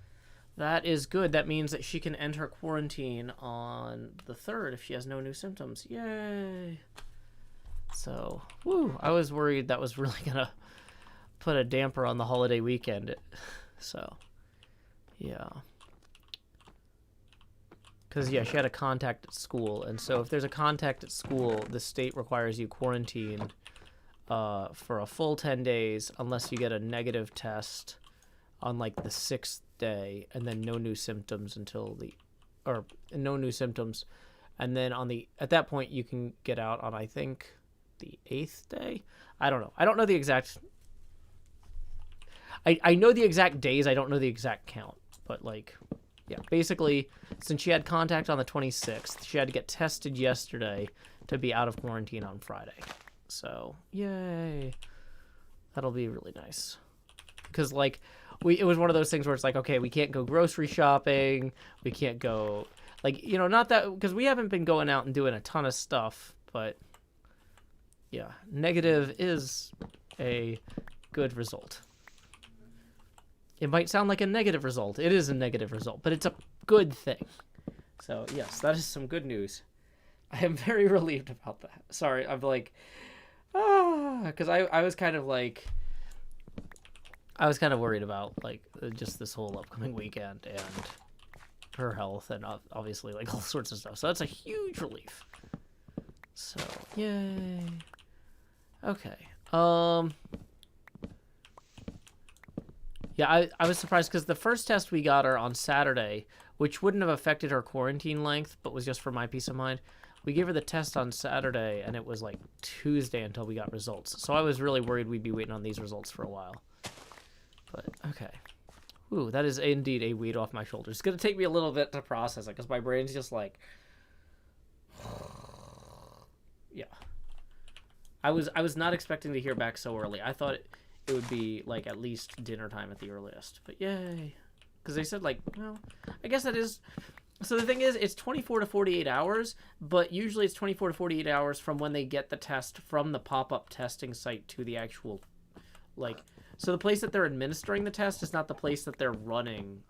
that is good. That means that she can end her quarantine on the 3rd if she has no new symptoms. Yay! So, woo! I was worried that was really going to put a damper on the holiday weekend. So, yeah. Because, yeah, she had a contact at school. And so if there's a contact at school, the state requires you quarantine for a full 10 days unless you get a negative test on, like, the 6th day. And then no new symptoms until the... Or no new symptoms. And then on the... At that point, you can get out on, I think, the 8th day? I don't know. I don't know the exact... I know the exact days. I don't know the exact count. But, like... Yeah, basically, since she had contact on the 26th, she had to get tested yesterday to be out of quarantine on Friday. So, yay. That'll be really nice. Because, like, it was one of those things where it's like, okay, we can't go grocery shopping. We can't go, like, you know, not that, because we haven't been going out and doing a ton of stuff. But, yeah, negative is a good result. It might sound like a negative result. It is a negative result, but it's a good thing. So, yes, that is some good news. I am very relieved about that. Sorry, I'm like, because I was kind of like, I was kind of worried about, like, just this whole upcoming weekend and her health and obviously, like, all sorts of stuff. So that's a huge relief. So, yay. Okay. Yeah, I was surprised because the first test we got her on Saturday, which wouldn't have affected her quarantine length, but was just for my peace of mind, we gave her the test on Saturday, and it was like Tuesday until we got results. So I was really worried we'd be waiting on these results for a while. But, okay. Ooh, that is indeed a weight off my shoulders. It's going to take me a little bit to process it, because my brain's just like... Yeah. I was not expecting to hear back so early. I thought it would be, like, at least dinner time at the earliest. But yay. Because they said, like, well, I guess that is... So the thing is, it's 24 to 48 hours, but usually it's 24 to 48 hours from when they get the test from the pop-up testing site to the actual, like... So the place that they're administering the test is not the place that they're running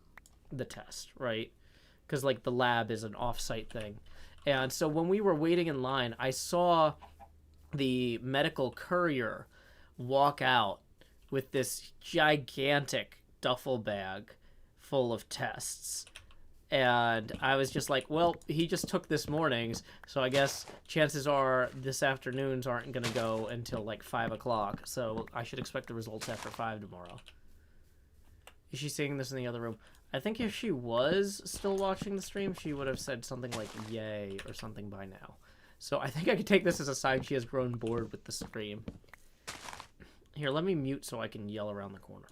the test, right? Because, like, the lab is an off-site thing. And so when we were waiting in line, I saw the medical courier walk out with this gigantic duffel bag full of tests. And I was just like, well, he just took this morning's, so I guess chances are this afternoon's aren't going to go until like 5 o'clock. So I should expect the results after 5 tomorrow. Is she seeing this in the other room? I think if she was still watching the stream, she would have said something like yay or something by now. So I think I could take this as a sign she has grown bored with the stream. Here, let me mute so I can yell around the corner.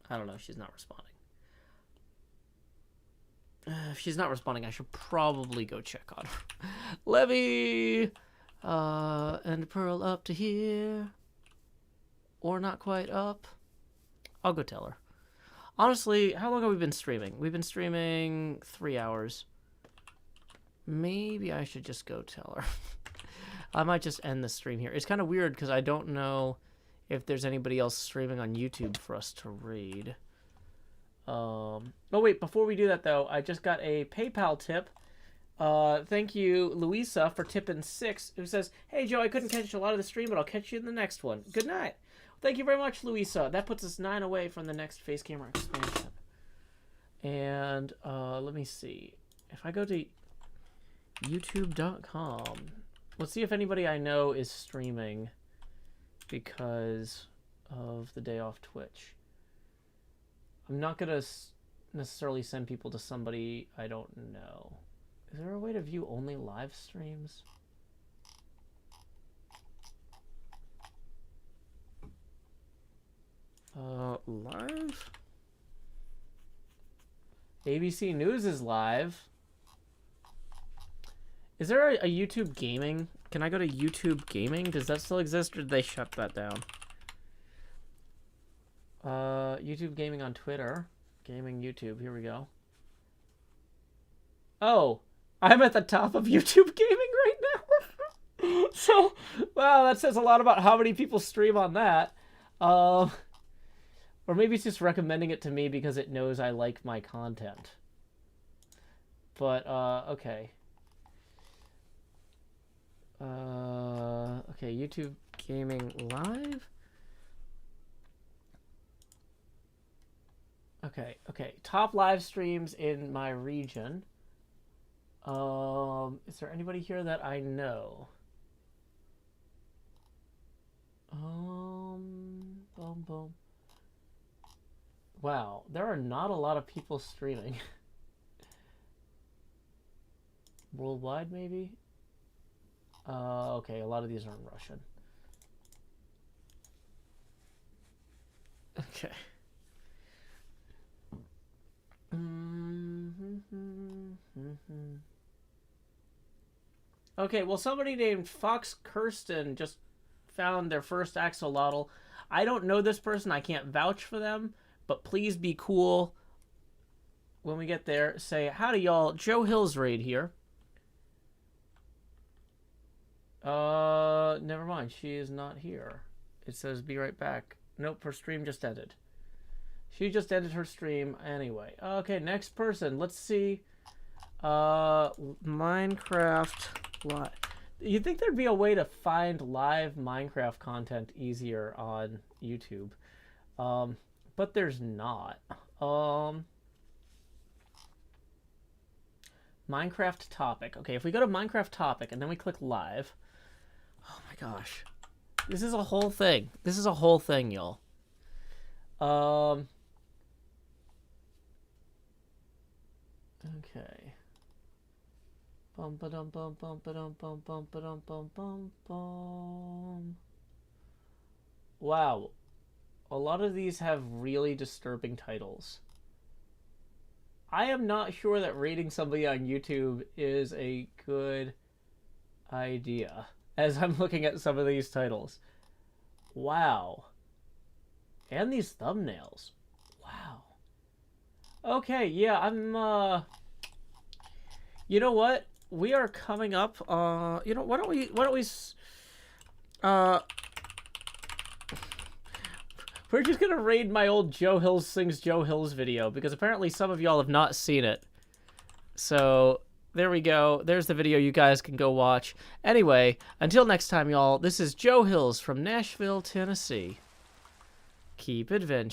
I don't know. She's not responding. If she's not responding, I should probably go check on her. Levy! And Pearl up to here. Or not quite up. I'll go tell her. Honestly, how long have we been streaming? We've been streaming 3 hours. Maybe I should just go tell her. I might just end the stream here. It's kind of weird because I don't know if there's anybody else streaming on YouTube for us to read. Oh, wait, before we do that, though, I just got a PayPal tip. Thank you, Louisa, for tipping 6, who says, hey, Joe, I couldn't catch a lot of the stream, but I'll catch you in the next one. Good night. Thank you very much, Louisa. That puts us 9 away from the next face camera expansion. And let me see. If I go to youtube.com, let's see if anybody I know is streaming because of the day off Twitch. I'm not going to necessarily send people to somebody I don't know. Is there a way to view only live streams? Live? ABC News is live. Is there a YouTube Gaming? Can I go to YouTube Gaming? Does that still exist, or did they shut that down? YouTube Gaming on Twitter. Gaming YouTube. Here we go. Oh, I'm at the top of YouTube Gaming right now. So, wow, that says a lot about how many people stream on that. Or maybe it's just recommending it to me because it knows I like my content. But, okay. Okay, YouTube Gaming Live. Okay. Top live streams in my region. Is there anybody here that I know? Boom. Wow, there are not a lot of people streaming. Worldwide, maybe? Okay, a lot of these are in Russian. Okay. Okay, well, somebody named Fox Kirsten just found their first axolotl. I don't know this person. I can't vouch for them, but please be cool when we get there. Say, howdy, y'all. Joe Hills raid here. Never mind. She is not here. It says be right back. Nope, her stream just ended. She just ended her stream anyway. Okay, next person. Let's see. Minecraft live. You'd think there'd be a way to find live Minecraft content easier on YouTube. But there's not. Minecraft topic. Okay, if we go to Minecraft topic and then we click live. Oh my gosh. This is a whole thing. This is a whole thing, y'all. Okay. Bum ba dum bum bum ba dum bum bum ba dum bum bum bum. Wow. A lot of these have really disturbing titles. I am not sure that rating somebody on YouTube is a good idea, as I'm looking at some of these titles. Wow. And these thumbnails. Wow. Okay, yeah, I'm, you know what? We are coming up, you know, why don't we, we're just gonna raid my old Joe Hills Sings Joe Hills video, because apparently some of y'all have not seen it. So, there we go. There's the video you guys can go watch. Anyway, until next time, y'all, this is Joe Hills from Nashville, Tennessee. Keep adventuring.